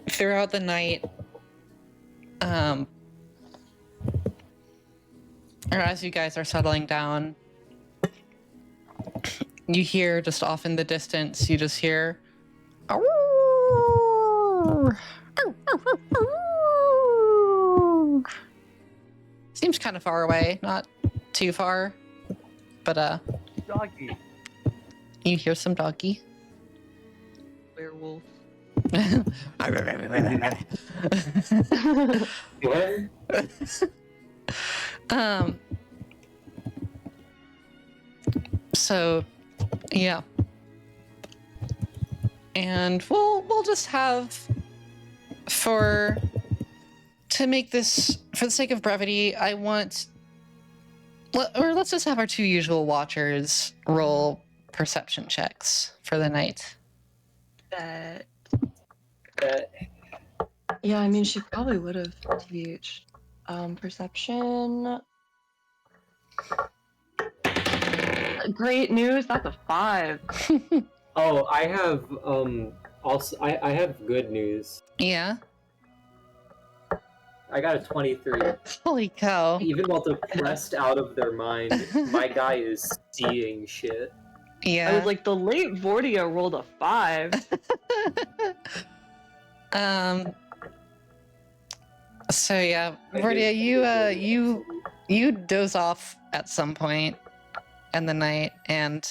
Throughout the night, or as you guys are settling down, you hear just off in the distance, you just hear seems kind of far away, not too far, but Doggy. you hear some doggy. Werewolf. What? So yeah, and we'll just have, to make this, for the sake of brevity, let's just have our two usual watchers roll perception checks for the night. That. That Yeah, I mean, she probably would have TBH. Perception. Great news. That's a 5. Oh, I have also I have good news. Yeah. I got a 23. Holy cow. Even while depressed out of their mind, my guy is seeing shit. Yeah. I was like, the late Vortia rolled a 5. So yeah, Vortia, you doze off at some point in the night, and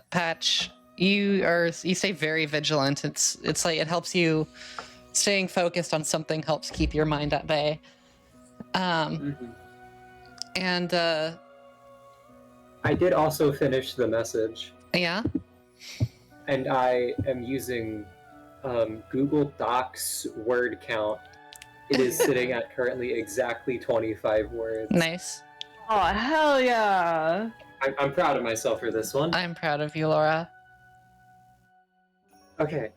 Patch, you stay very vigilant. It's like it helps you, staying focused on something helps keep your mind at bay. And I did also finish the message, yeah. and I am using Google Docs word count. It is sitting at currently exactly 25 words. Nice. Oh, hell yeah. I'm proud of myself for this one. I'm proud of you, Laura. Okay.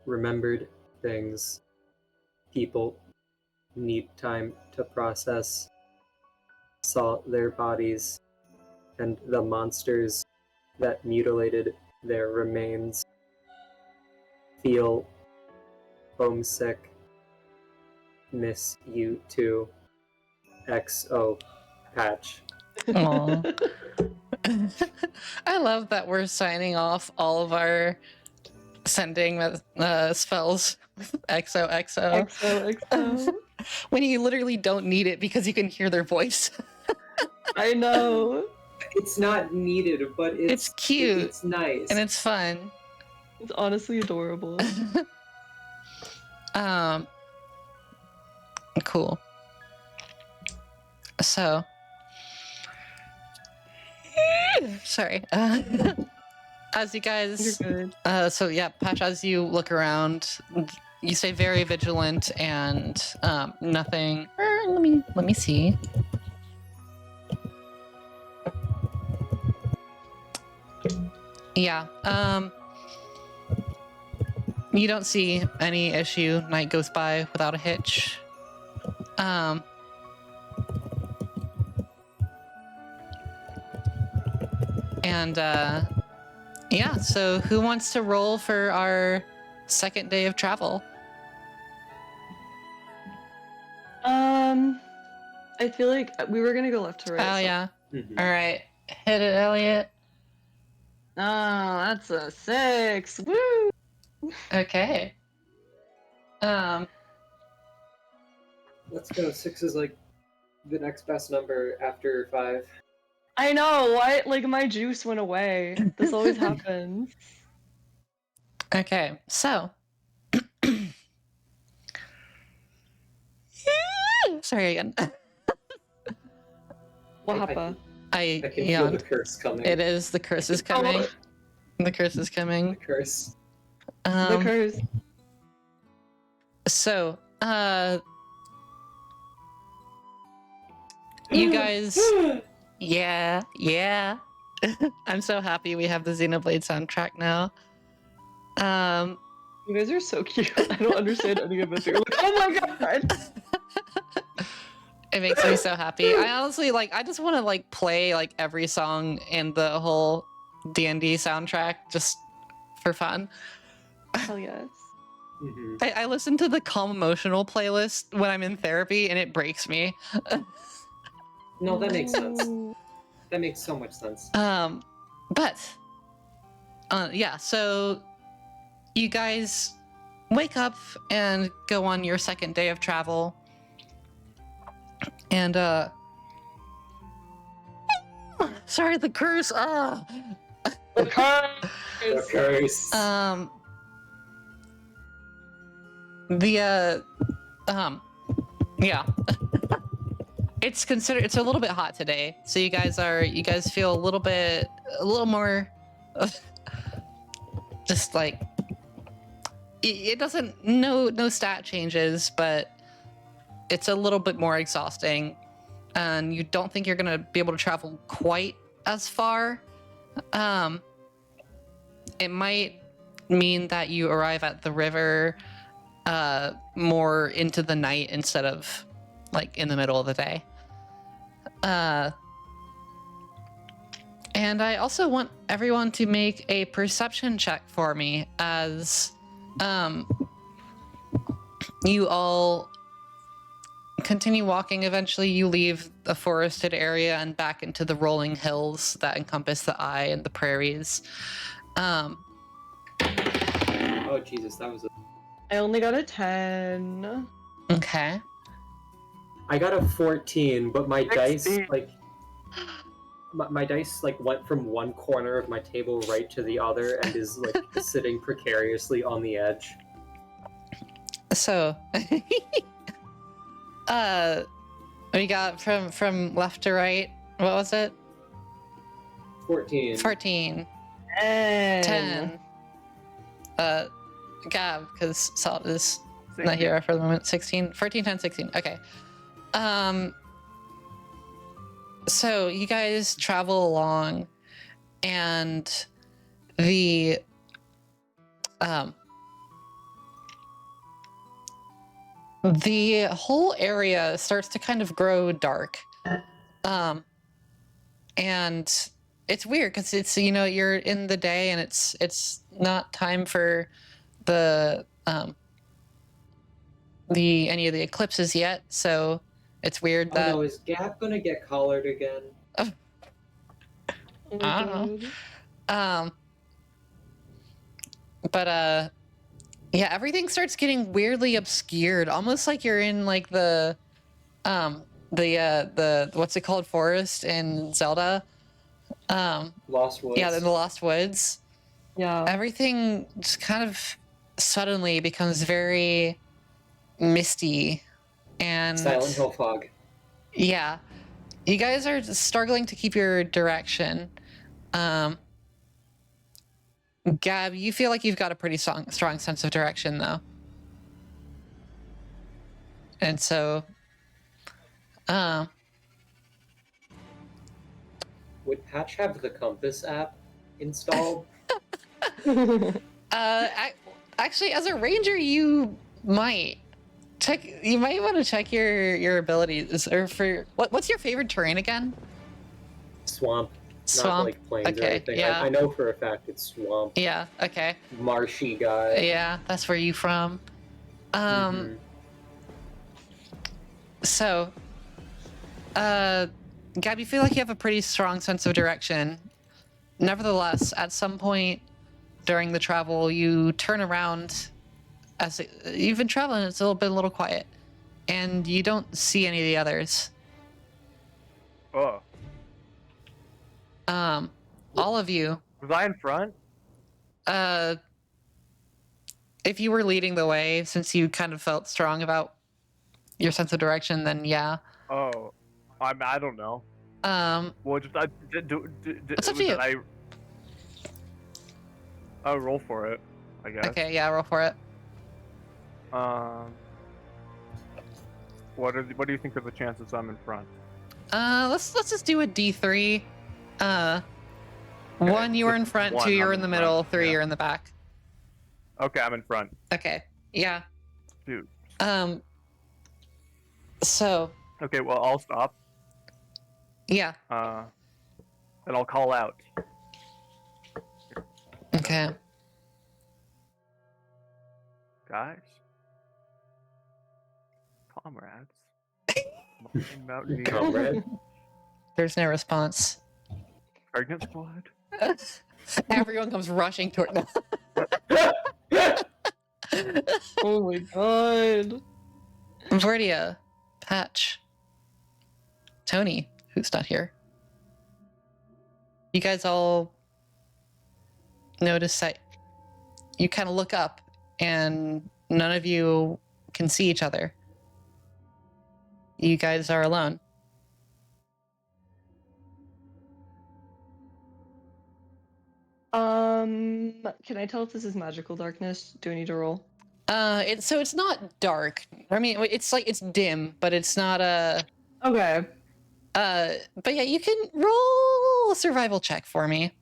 Remembered things. People need time to process. Saw their bodies and the monsters that mutilated their remains. Feel homesick. Miss you too. XO Patch. Aw. I love that we're signing off all of our sending spells with XOXO. XOXO. When you literally don't need it because you can hear their voice. I know. It's not needed, but It's cute. It's nice. And it's fun. It's honestly adorable. Cool. So, sorry. As you guys, You're good. so yeah, Patch, as you look around, you stay very vigilant, and nothing. Let me see. Yeah. You don't see any issue. Night goes by without a hitch. Um, and yeah, so who wants to roll for our second day of travel? I feel like we were gonna go left to right. Oh so- yeah. Mhm. All right, hit it, Elliot. Oh, that's a 6. Woo! Okay. Let's go. 6 is like the next best number after 5. I know, what? Like, my juice went away. This always happens. Okay, so. Sorry again. What I- happened? I can feel yawned. the curse coming. It is, the curse is coming. The curse is The coming. curse. The curse. So, you guys, yeah. I'm so happy we have the Xenoblade soundtrack now. You guys are so cute. I don't understand any of it. You're like, oh my god! It makes me so happy. I honestly, like, I just want to, like, play, like, every song in the whole D&D soundtrack just for fun. Hell yes. Mhm. I listen to the Calm Emotional playlist when I'm in therapy, and it breaks me. No, that makes sense. Ooh. That makes so much sense. But yeah, so you guys wake up and go on your second day of travel, and sorry, the curse. The curse! The curse. Yeah. It's a little bit hot today, so you guys feel a little more just like it doesn't no stat changes, but it's a little bit more exhausting, and you don't think you're gonna be able to travel quite as far. It might mean that you arrive at the river more into the night instead of like in the middle of the day. And I also want everyone to make a perception check for me as you all continue walking. Eventually you leave the forested area and back into the rolling hills that encompass the eye and the prairies. Oh Jesus, that was. I only got a 10. Okay. I got a 14, but my 16. dice like. My dice like went from one corner of my table right to the other and is like sitting precariously on the edge. So, we got from left to right. What was it? 14. 14, 10. 10. Gab, because Salt is not 16. here for the moment. 16, 14, 10, 16. Okay. So you guys travel along, and the whole area starts to kind of grow dark. And it's weird because it's, you know, you're in the day and it's not time for the any of the eclipses yet, so it's weird Oh that no, is Gap gonna get collared again? Oh my I don't God. but yeah, everything starts getting weirdly obscured, almost like you're in like the what's it called, forest in Zelda. Lost Woods. Yeah, in the Lost Woods. Yeah. Everything just kind of suddenly becomes very misty, and Silent Hill fog. yeah, you guys are struggling to keep your direction. Gab, you feel like you've got a pretty strong sense of direction, though. And so, Would Patch have the Compass app installed? actually, as a ranger, you might. You might want to check your abilities, or for what's your favorite terrain again? Swamp. Swamp. Not like plains or Okay, anything. yeah. I know for a fact it's swamp. Yeah. Okay. Marshy guy. Yeah, that's where you from. Mhm. So, Gab, you feel like you have a pretty strong sense of direction. Nevertheless, at some point during the travel, you turn around. You've been traveling, it's a little quiet, and you don't see any of the others. Oh, All of you. was I in front? If you were leading the way, since you kind of felt strong about your sense of direction, then yeah. Oh, I don't know. Well, just It's up to you. I'll roll for it, I guess. Okay, yeah, roll for it. What do you think are the chances I'm in front? Let's just do a D3. One, you were in front. One, Two, you're I'm in the in middle. front, Three, yeah. you're in the back. Okay, I'm in front. Okay, yeah. Dude. So. Okay, well, I'll stop. Yeah. And I'll call out. Okay. Guys. Comrades. Mountaineers. Comrade. There's no response. Pregnant squad. Everyone comes rushing toward them. Oh my god. Vordia, Patch, Tony, who's not here. You guys all notice that you kind of look up and none of you can see each other. You guys are alone. Can I tell if this is magical darkness? Do I need to roll? It's not dark. I mean, it's dim, but it's not Okay. but yeah, you can roll a survival check for me.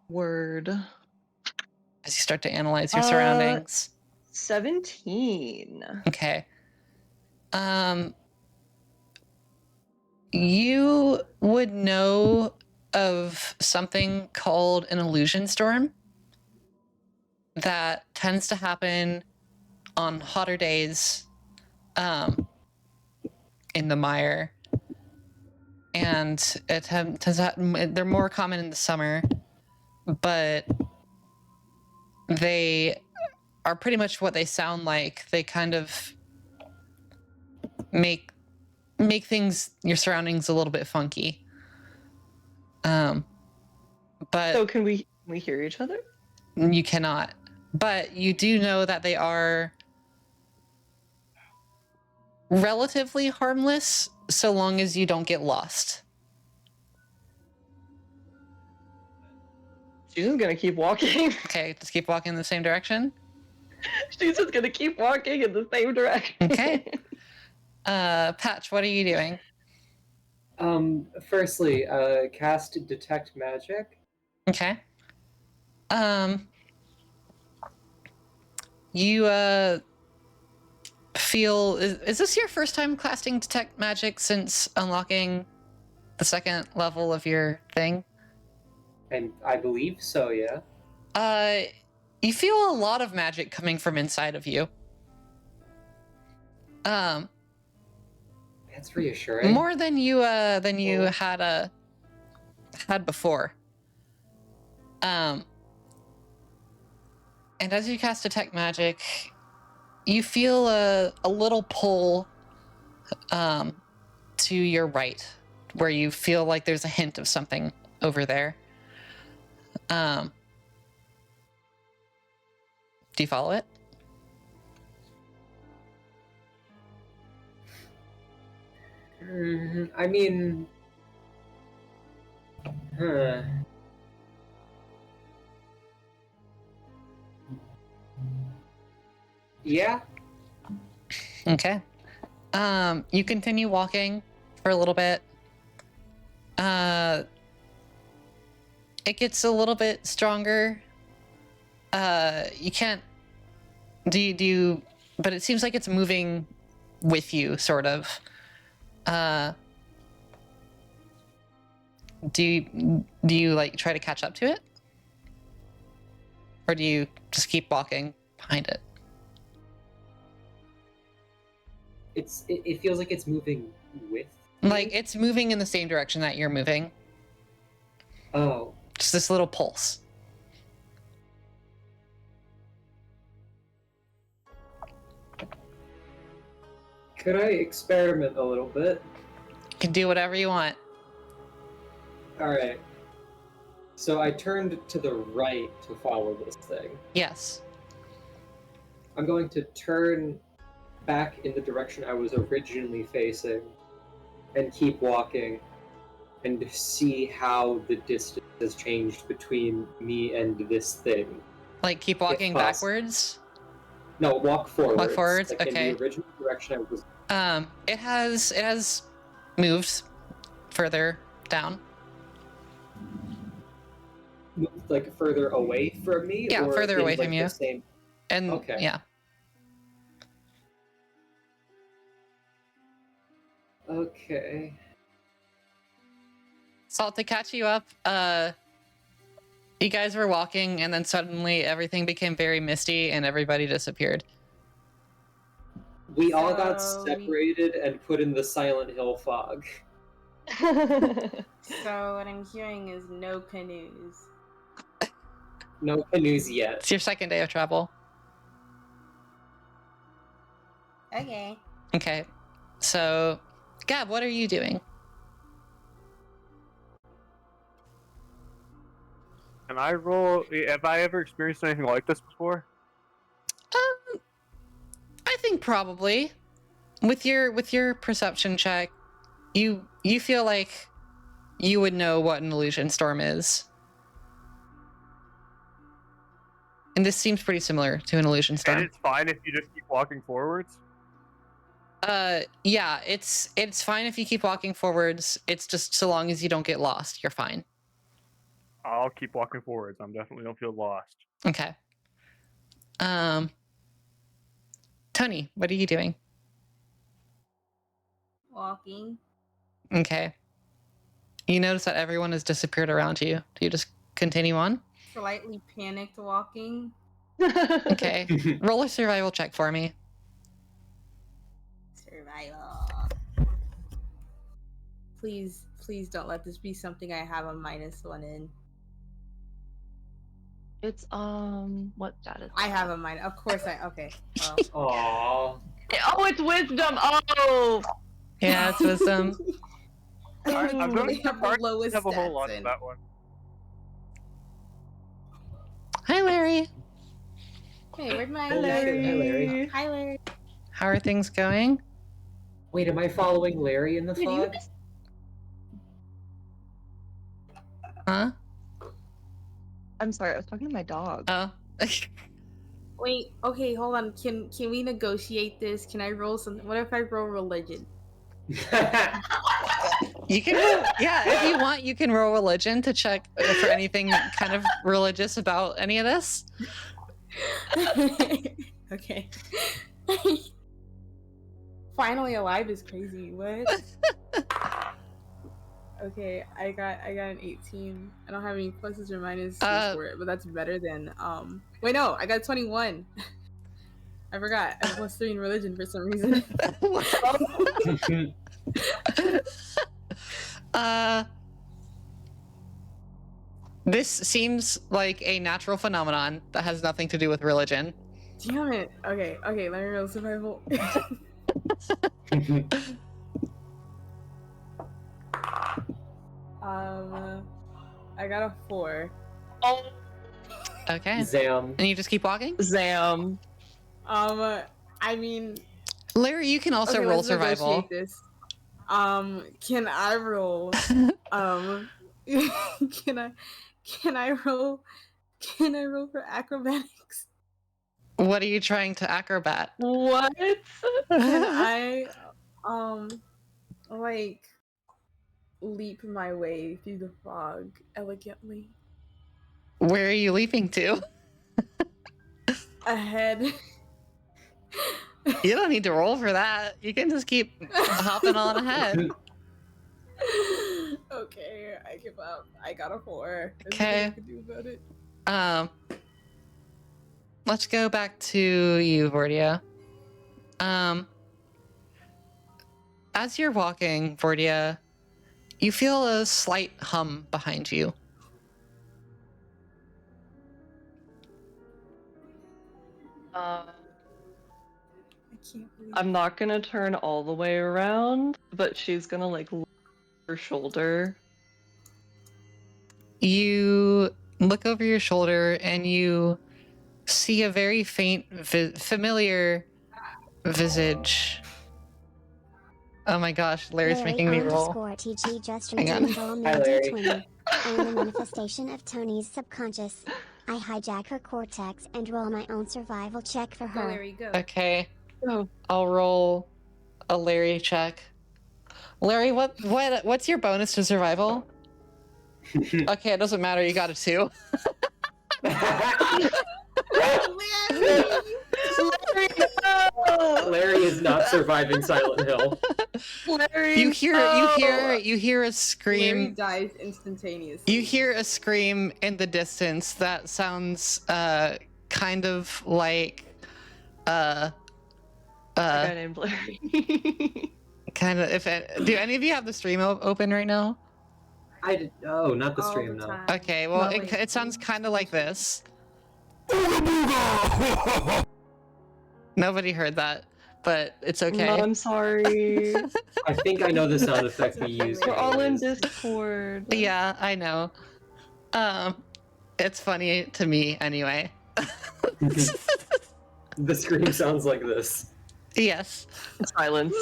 Word. As you start to analyze your surroundings. 17. Okay. You would know of something called an illusion storm that tends to happen on hotter days in the mire. And it tends to they're more common in the summer, but they are pretty much what they sound like. They kind of make things, your surroundings, a little bit funky. But So can we hear each other? you cannot. But you do know that they are relatively harmless so long as you don't get lost. She's just gonna keep walking. Okay, just keep walking in the same direction. She's just gonna keep walking in the same direction. Okay. Patch, what are you doing? Firstly, cast Detect Magic. Okay. You feel is this your first time casting Detect Magic since unlocking the second level of your thing? And I believe so, yeah. You feel a lot of magic coming from inside of you. That's reassuring. More than you had before. And as you cast Detect Magic, you feel a little pull to your right, where you feel like there's a hint of something over there. Do you follow it? I mean, yeah. Okay. You continue walking for a little bit. It gets a little bit stronger. You can't. Do you but it seems like it's moving with you, sort of. Do you like try to catch up to it? Or do you just keep walking behind it? It feels like it's moving with Like it's moving in the same direction that you're moving. Oh. Just this little pulse. Could I experiment a little bit? You can do whatever you want. Alright. So I turned to the right to follow this thing. Yes. I'm going to turn back in the direction I was originally facing and keep walking and see how the distance has changed between me and this thing. Like keep walking backwards? No, walk forwards. Walk forwards? Like Okay. in the original direction I was. It has moved further down. Like further away from me? Yeah, or further in, away like, from the you. Same... And Okay. yeah. Okay. Salt, to catch you up, you guys were walking and then suddenly everything became very misty and everybody disappeared. We all got So separated and put in the Silent Hill fog. So what I'm hearing is no canoes. No canoes yet. It's your second day of travel. Okay. Okay. So, Gab, what are you doing? Can I roll? Have I ever experienced anything like this before? I think probably. With your perception check, you feel like you would know what an illusion storm is. And this seems pretty similar to an illusion And storm. it's fine if you just keep walking forwards. Yeah, it's fine if you keep walking forwards. It's just so long as you don't get lost, you're fine. I'll keep walking forwards. I'm definitely don't feel lost. Okay. Tony, what are you doing? Walking. Okay. You notice that everyone has disappeared around you. Do you just continue on? Slightly panicked walking. Okay. Roll a survival check for me. Survival. Please don't let this be something I have a -1 in. It's what status? I have a minus. Of course okay. Aww. Well. Oh, it's wisdom. Oh. Yeah, it's wisdom. I'm going They to have the lowest have a whole stats lot in. of that one. Hi, Larry. Hey, where'd my Hi, Larry. Hi, Larry. How are things going? Wait, am I following Larry in the Did you fog? just- Huh? I'm sorry, I was talking to my dog. Oh. Wait, okay, hold on. Can we negotiate this? Can I roll something? What if I roll religion? You can roll, yeah, if you want, you can roll religion to check for anything kind of religious about any of this. Okay. Finally alive is crazy. What? Okay, I got an 18. I don't have any pluses or minuses for it, but that's better than wait, no, I got 21. I forgot. I have +3 in religion for some reason. This seems like a natural phenomenon that has nothing to do with religion. Damn it. Okay, let me roll survival. I got a 4. Oh, Okay. Zam. And you just keep walking? Zam. I mean, Larry, you can also okay, roll let's survival. negotiate this. Can I roll? Can I roll? Can I roll for acrobatics? What are you trying to acrobat? What? Can I, like, leap my way through the fog elegantly? Where are you leaping to? Ahead. You don't need to roll for that. You can just keep hopping on ahead. Okay, I give up. I got a 4. There's Okay. nothing I can do about it. Let's go back to you, Vordia. As you're walking, Vordia, you feel a slight hum behind you. I can't believe I'm not gonna turn all the way around, but she's gonna like look her shoulder. You look over your shoulder and you see a very faint, familiar visage. Oh my gosh, Larry's making me roll. _TG just Hang on. redeemed all Hi, Larry. D20. I am a manifestation of Tony's subconscious. I hijack her cortex and roll my own survival check for Go, her. Larry, go. Okay, Oh, I'll roll a Larry check. Larry, what's your bonus to survival? Okay, it doesn't matter. You got a 2. Larry is not surviving Silent Hill. Larry! You hear a Larry scream. dies instantaneously. You hear a scream in the distance that sounds kind of like A guy named Larry. kind of do any of you have the stream open right now? Oh, not the All stream, the no. time. Okay, well Well, it sounds kind of like this. Nobody heard that, but it's okay. No, I'm sorry. I think I know the sound effect we use. We're all in anyways. Discord. Yeah, I know. It's funny to me anyway. The scream sounds like this. Yes. Silence.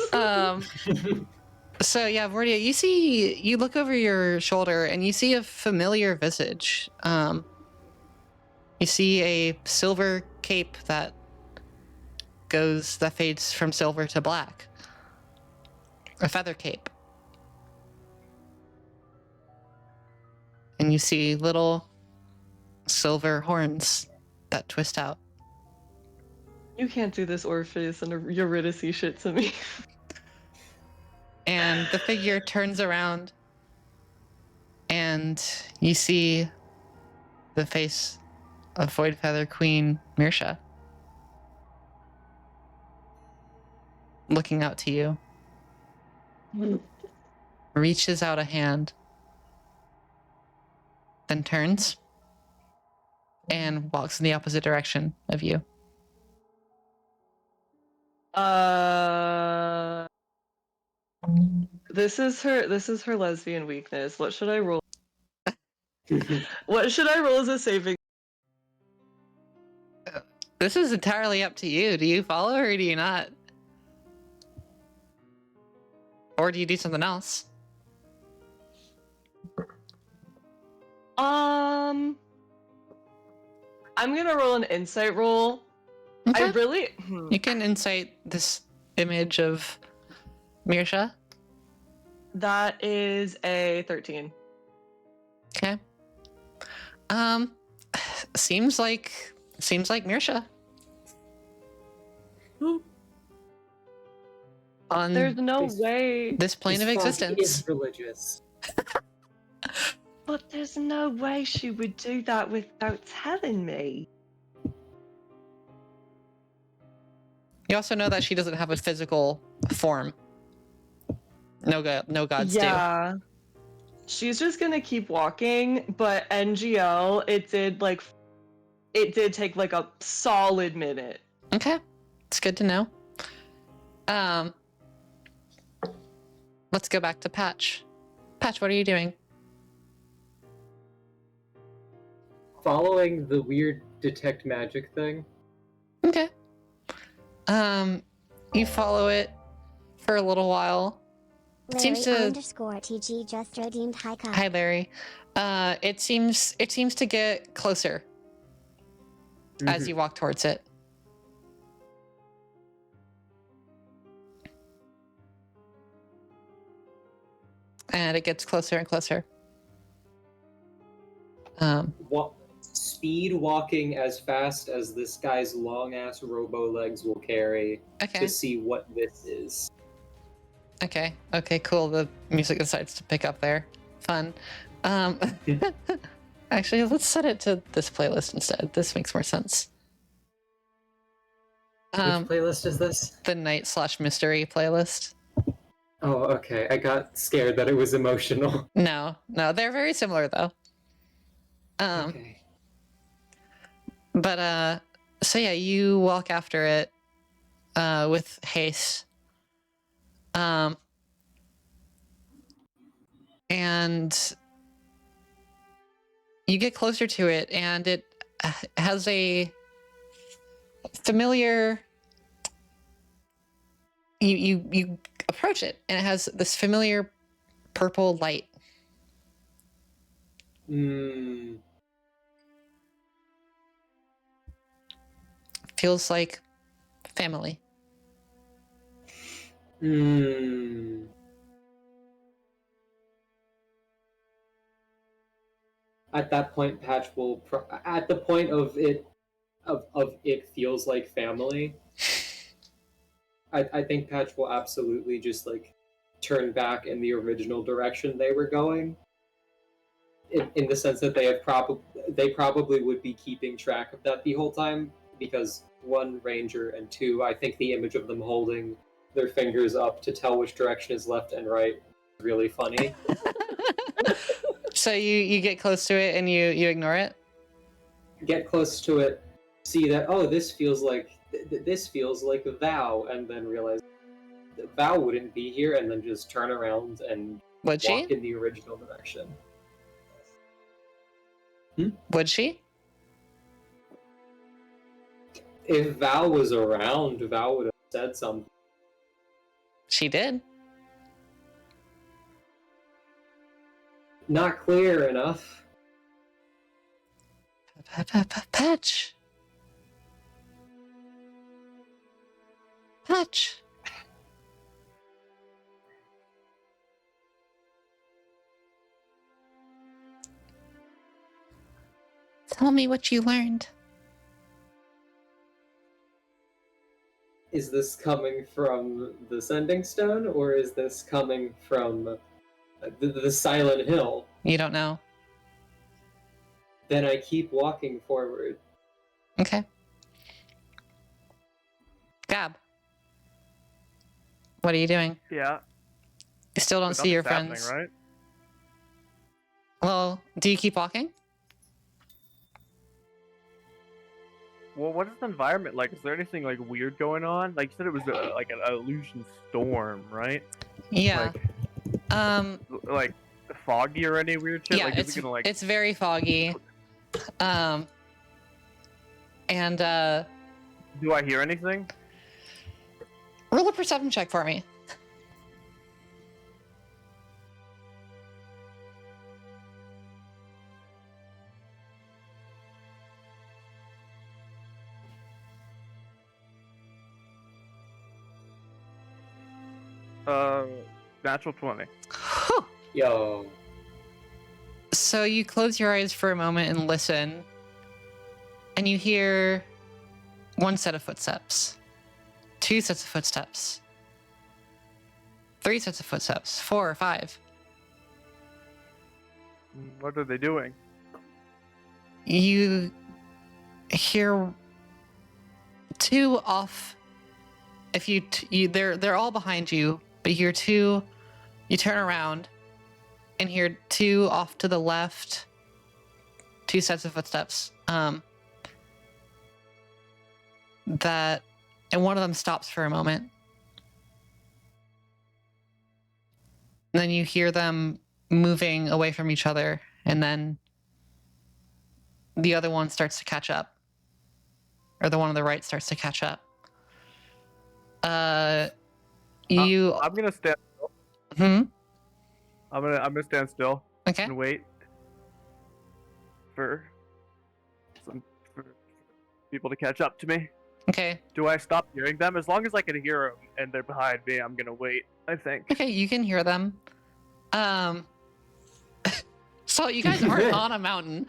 So yeah, Vordia, you look over your shoulder and you see a familiar visage. You see a silver cape that fades from silver to black. A feather cape. And you see little silver horns that twist out. You can't do this Orpheus and Eurydice shit to me. And the figure turns around and you see the face of Void Feather Queen Mirsha looking out to you, reaches out a hand, then turns and walks in the opposite direction of you. This is her lesbian weakness. What should I roll? What should I roll as a saving? This is entirely up to you. Do you follow or do you not? Or do you do something else? I'm gonna roll an insight roll. Okay. I really You can insight this image of Mirsha. That is a 13. Okay. Seems like Mirsha. On There's no This- way. this plane of This fog existence. is religious. But there's no way she would do that without telling me. You also know that she doesn't have a physical form. No gods do. Yeah. She's just gonna keep walking, but NGL, it did take like a solid minute. Okay. It's good to know. Let's go back to Patch. Patch, what are you doing? Following the weird detect magic thing. Okay. You follow it for a little while. It Larry seems to _TG just redeemed high cut. Hi, Larry. It seems to get closer as you walk towards it. And it gets closer and closer. What? speed walking as fast as this guy's long ass robo legs will carry Okay. to see what this is. Okay. Okay. Cool. The music decides to pick up there. Fun. Actually, let's set it to this playlist instead. This makes more sense. Which playlist is this? The night/mystery playlist. Oh, okay. I got scared that it was emotional. No, they're very similar though. Okay. But so yeah, you walk after it with haste. And you get closer to it, and it has a familiar. You approach it, and it has this familiar purple light. Feels like family. At that point, Patch will. At the point of it feels like family. I think Patch will absolutely just like turn back in the original direction they were going. In the sense that they probably would be keeping track of that the whole time, because one, Ranger, and two, I think the image of them holding their fingers up to tell which direction is left and right is really funny. So you get close to it and you ignore it? Get close to it, see that, oh, this feels like Val, and then realize that Val wouldn't be here, and then just turn around and Would she? walk in the original direction. Would she? If Val was around, Val would have said something. She did. Not clear enough. Patch. Patch. Tell me what you learned. Is this coming from the Sending Stone, or is this coming from the Silent Hill? You don't know. Then I keep walking forward. Okay. Gab. What are you doing? Yeah. You still don't see your Nothing's friends. happening, right? Well, do you keep walking? Well, what is the environment like? Is there anything like weird going on? Like you said, it was like an illusion storm, right? Yeah. Like foggy or any weird shit? Yeah, like, is it gonna, like... it's very foggy. And do I hear anything? roll a perception check for me. Natural 20. Whew. Yo. So you close your eyes for a moment and listen, and you hear one set of footsteps, two sets of footsteps, three sets of footsteps, 4 or 5. What are they doing? You hear two off. If they're all behind you, but you hear two. You turn around and hear two off to the left. Two sets of footsteps. And one of them stops for a moment. And then you hear them moving away from each other, and then the other one starts to catch up. Or the one on the right starts to catch up. I'm gonna stand still. I'm gonna stand still. Okay. And wait for people to catch up to me. Okay. Do I stop hearing them? As long as I can hear them and they're behind me, I'm gonna wait, I think. Okay, you can hear them. So you guys aren't on a mountain.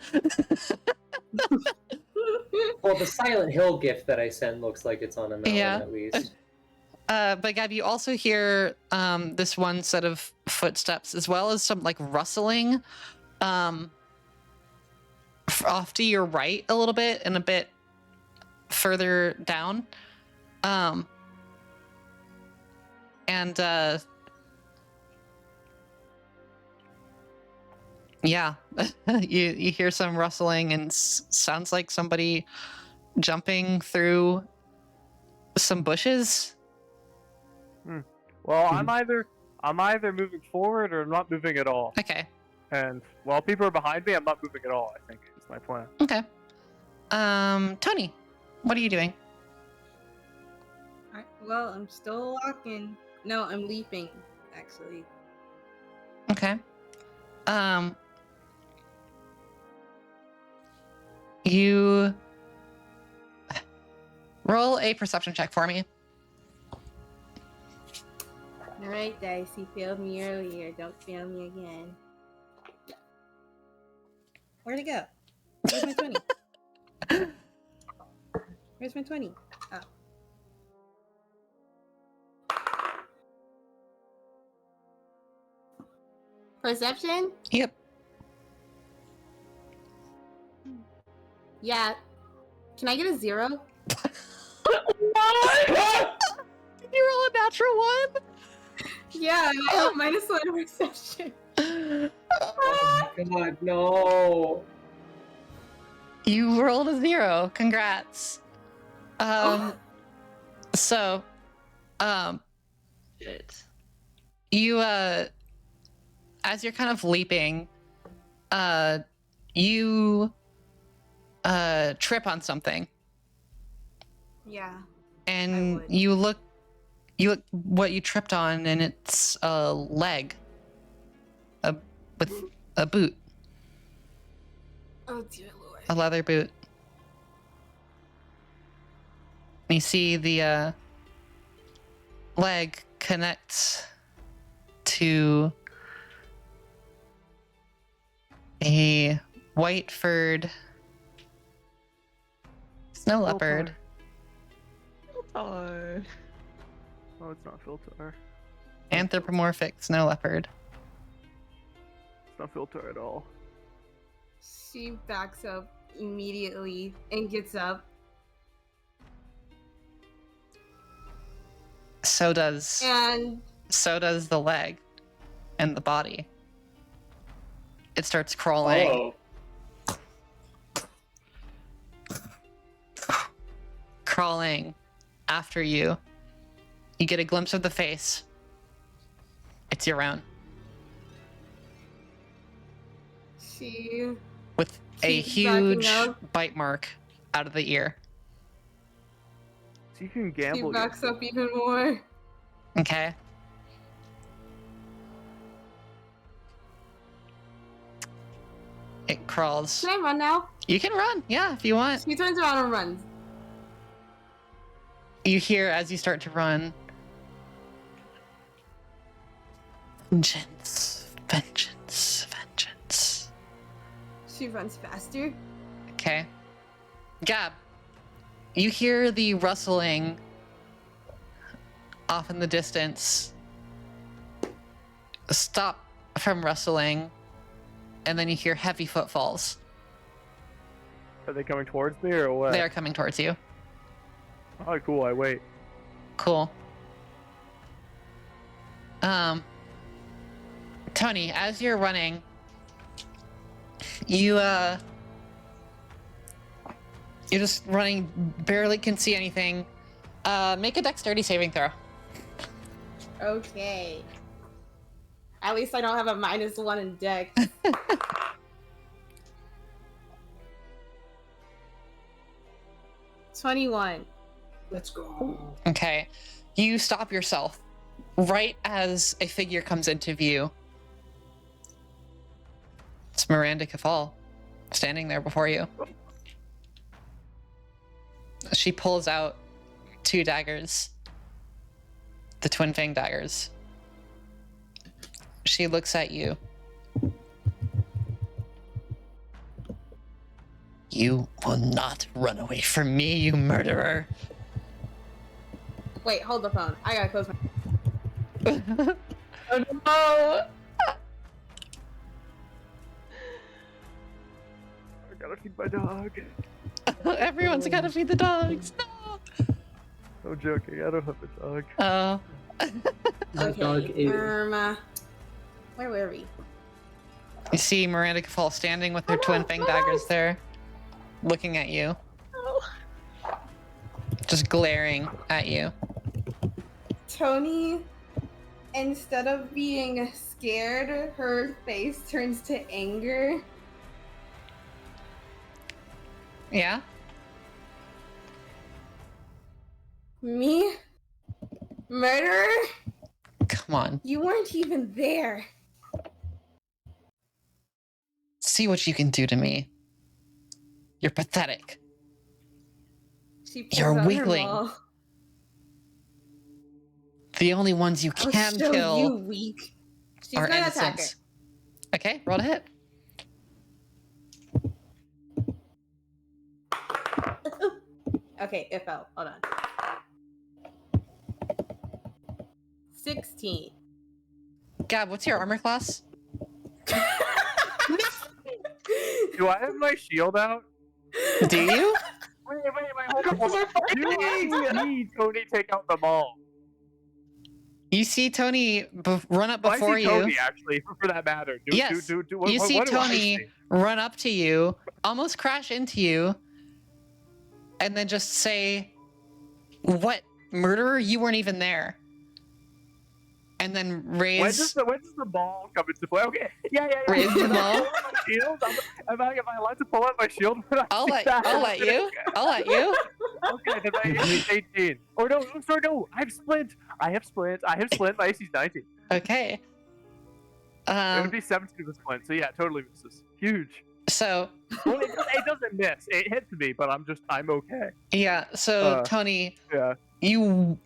Well, the Silent Hill gift that I send looks like it's on a mountain at least. But Gab, you also hear this one set of footsteps, as well as some like rustling off to your right a little bit and a bit further down. Yeah, you hear some rustling and sounds like somebody jumping through some bushes. Well, I'm either moving forward or I'm not moving at all. Okay. And while people are behind me, I'm not moving at all. I think is my plan. Okay. Tony, what are you doing? Alright, well, I'm still walking. No, I'm leaping, actually. Okay. You roll a perception check for me. Alright, dice, you failed me earlier. Don't fail me again. Where'd it go? Where's my 20? Where's my 20? Oh. Perception? Yep. Yeah. Can I get a 0? What? Did you roll a natural one? Yeah, I have -1 perception. Oh my god, no. You rolled a 0. Congrats. So, you, as you're kind of leaping, you, trip on something. Yeah. And you look what you tripped on, and it's a leg. With a boot. Oh, dear Lord. A leather boot. You see the leg connect to a white furred snow leopard. Oh, it's not filter. Anthropomorphic snow leopard. It's not filter at all. She backs up immediately and gets up. So does And the leg and the body. It starts crawling. Crawling after you. You get a glimpse of the face. It's your own. she With a keeps backing huge up. bite mark out of the ear. So you can She gamble. backs up even more. Okay. It crawls. Can I run now? You can run, yeah, if you want. She turns around and runs. You hear as you start to run. Vengeance, vengeance, vengeance. She runs faster. Okay. Gab, you hear the rustling off in the distance. Stop from rustling, and then you hear heavy footfalls. Are they coming towards me or what? They are coming towards you. Oh, cool. I wait. Cool. Tony, as you're running, you're just running, barely can see anything. Make a dexterity saving throw. Okay. At least I don't have a -1 in dex. 21. Let's go. Okay. You stop yourself right as a figure comes into view. It's Miranda Kafal standing there before you. She pulls out 2 daggers, the twin fang daggers. She looks at you. You will not run away from me, you murderer. Wait, hold the phone. I gotta close my. Oh no! I gotta feed my dog. Everyone's gotta feed the dogs. No joking, I don't have a dog. Oh. My dog Okay. ate. Where were we? You see Miranda Kafal standing with her twin fang daggers there, looking at you. Just glaring at you. Tony, instead of being scared, her face turns to anger. Yeah? Me? Murderer? Come on. You weren't even there. See what you can do to me. You're pathetic. She pulls You're a out her weakling. maul. The only ones you I'll can show kill you weak. She's are gonna attack her. innocents. Okay, roll to hit. Okay, it fell. Hold on. 16. Gab, what's your armor class? Do I have my shield out? Do you? Wait, hold on. You see Tony take out the mall. You see Tony run up Well, I before see you. Tony, actually, for that matter. Yes. You see what do I Tony see? run up to you, almost crash into you, and then just say, "What, murderer? You weren't even there." And then raise. When does the ball come into play? Okay, yeah. Raise the ball. My shield? Am I allowed to pull out my shield? I'll let you. I'll let you. Okay, then my AC is 18. Or no, sorry, no. I have splint. My AC is 19. Okay. It would be 17 with splint, so yeah, totally misses. Huge. So. Well, it doesn't miss. It hits me, but I'm okay. Yeah. So Tony. Yeah. You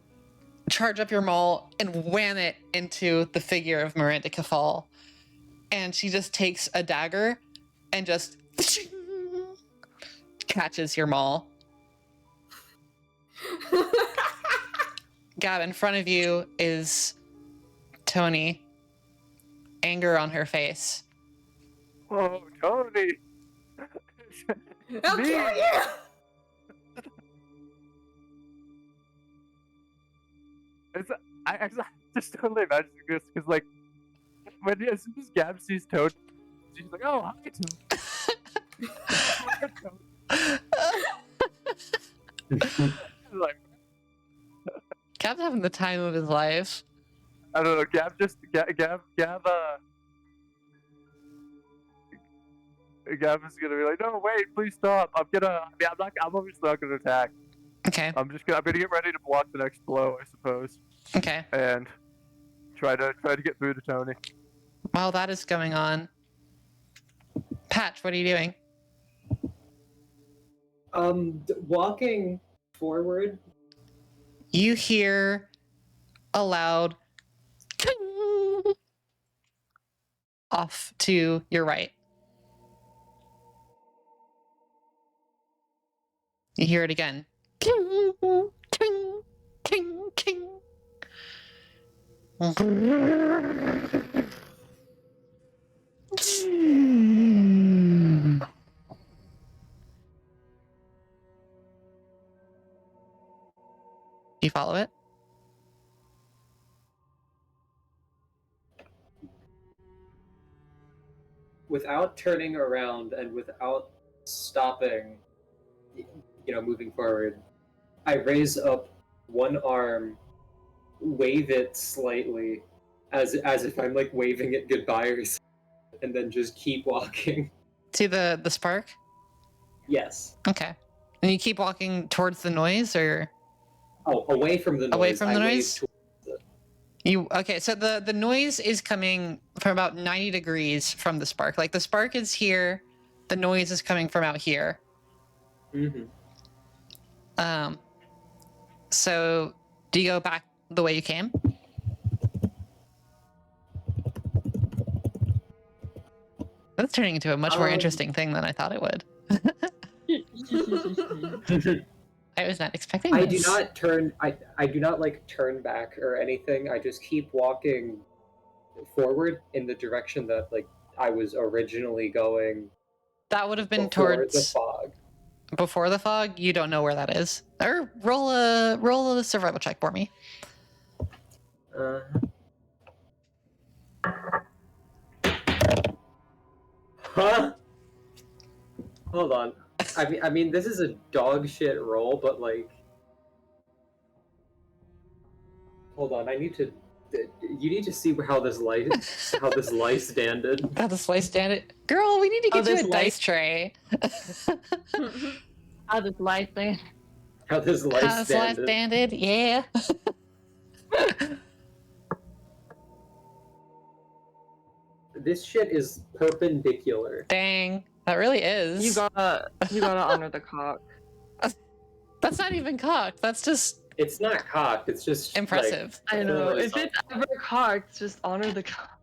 charge up your maul and wham it into the figure of Miranda Kafal, and she just takes a dagger and just catches your maul. Gab, in front of you is Tony, anger on her face. Oh, Tony. I'll Me. kill you! I just totally imagine this because, like, as soon as Gab sees Toad, she's like, "Oh, hi, Toad." Like, Gab's having the time of his life. I don't know. Gab is gonna be like, "No, wait, please stop. I'm obviously not gonna attack. Okay. I'm gonna get ready to block the next blow, I suppose, Okay. and try to get through to Tony." While that is going on, Patch, what are you doing? Walking forward. You hear a loud ting off to your right. You hear it again. Ting, ting, ting, ting. Do you follow it? Without turning around and without stopping, moving forward, I raise up one arm, wave it slightly, as if I'm like waving it goodbye or something, and then just keep walking. To the spark? Yes. Okay. And you keep walking towards the noise, or? Oh, away from the noise. Away from the I wave noise? towards it. Okay, so the noise is coming from about 90 degrees from the spark. Like, the spark is here, the noise is coming from out here. Mm-hmm. So do you go back the way you came? That's turning into a much more interesting thing than I thought it would. I was not expecting I this. do not turn. I do not like turn back or anything. I just keep walking forward in the direction that like I was originally going. That would have been before the towards fog. before the fog. You don't know where that is. Or roll a survival check for me. Huh? Hold on. I mean, this is a dog shit roll, but like, hold on. I need to. You need to see how this lice standed. How this lice stand it, girl. We need to get you a dice tray. How does life thing? How this lice How this lice standed. standed, yeah. This shit is perpendicular. Dang, that really is. You gotta honor the cock. That's not even cocked. That's just It's not cocked. It's just impressive. I know. If horizontal. it's ever cocked, just honor the cock.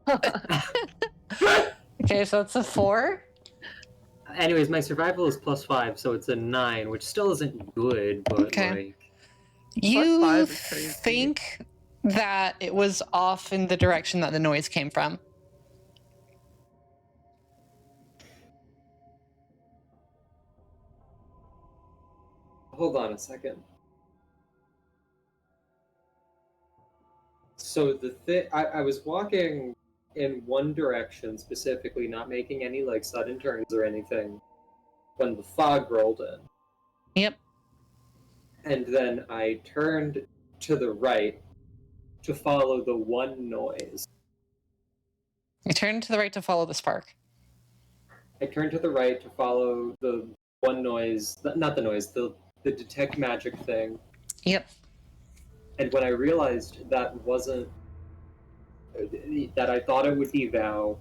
Okay, so it's a 4. Anyways, my survival is +5, so it's a 9, which still isn't good, but Okay. like. You +5 is crazy. think that it was off in the direction that the noise came from. Hold on a second. So I was walking in one direction specifically, not making any like sudden turns or anything, when the fog rolled in. Yep. And then I turned to the right to follow the one noise. You turn to the right to follow the spark. I turned to the right to follow the one noise, not the noise, the detect magic thing. Yep. And when I realized that I thought it would be Val,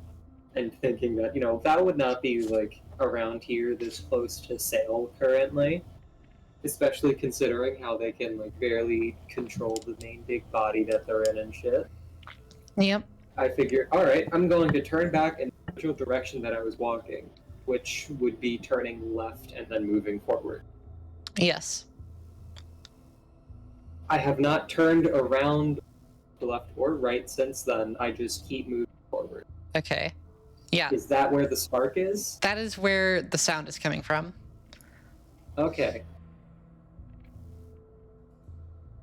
and thinking that, Val would not be, like, around here this close to Sail currently, especially considering how they can, like, barely control the main big body that they're in and shit. Yep. I figured, alright, I'm going to turn back in the original direction that I was walking, which would be turning left and then moving forward. Yes. I have not turned around to left or right since then. I just keep moving forward. Okay. Yeah. Is that where the spark is? That is where the sound is coming from. Okay.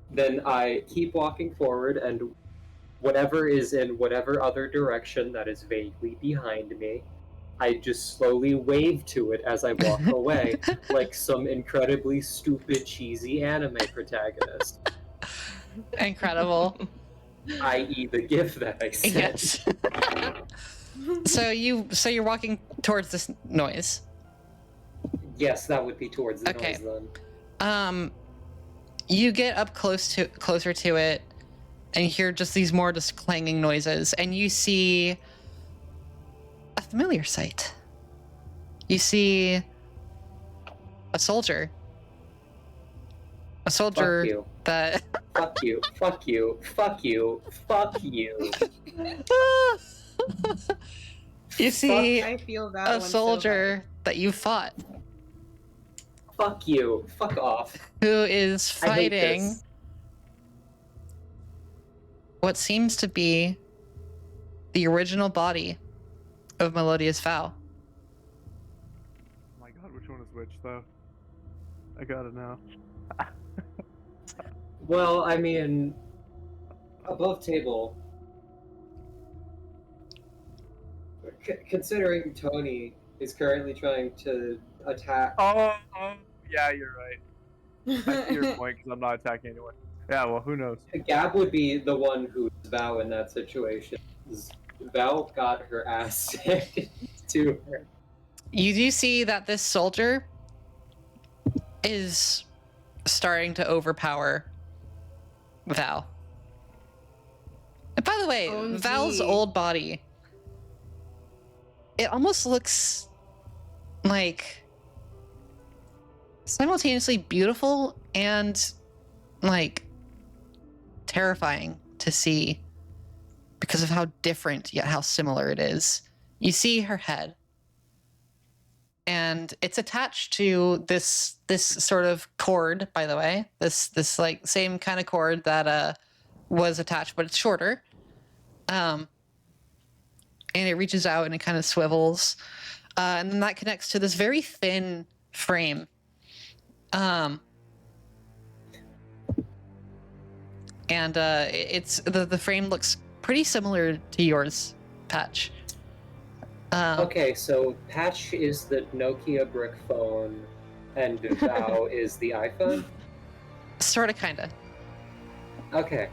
Then I keep walking forward, and whatever is in whatever other direction that is vaguely behind me, I just slowly wave to it as I walk away, like some incredibly stupid, cheesy anime protagonist. Incredible. I.e. the gif that I sent. Yes. So you're walking towards this noise. Yes, that would be towards the Okay. noise then. You get up closer to it, and you hear just these more just clanging noises, and you see a familiar sight. You see a soldier. A soldier Fuck you. that Fuck you. Fuck you. Fuck you. Fuck you. you see I feel that a one so soldier that you fought Fuck you. Fuck off. who is I hate fighting this. what seems to be the original body of Melodious Vow. Oh my god, which one is which though? I gotta know. Well, I mean, above table. Considering Tony is currently trying to attack. Oh, yeah, you're right. I see your bad. point because I'm not attacking anyone. Yeah, well, who knows? Gab would be the one who's Val in that situation. Val got her ass handed to her. You do see that this soldier is starting to overpower Val. And by the way, OMG. Val's old body, it almost looks like simultaneously beautiful and like terrifying to see because of how different yet how similar it is. You see her head. and it's attached to this sort of cord, by the way. This like same kind of cord that was attached, but it's shorter. And it reaches out and it kind of swivels. And then that connects to this very thin frame. And it's the frame looks pretty similar to yours, Patch. Okay, so Patch is the Nokia brick phone, and Vow is the iPhone? Sorta, kinda. Okay.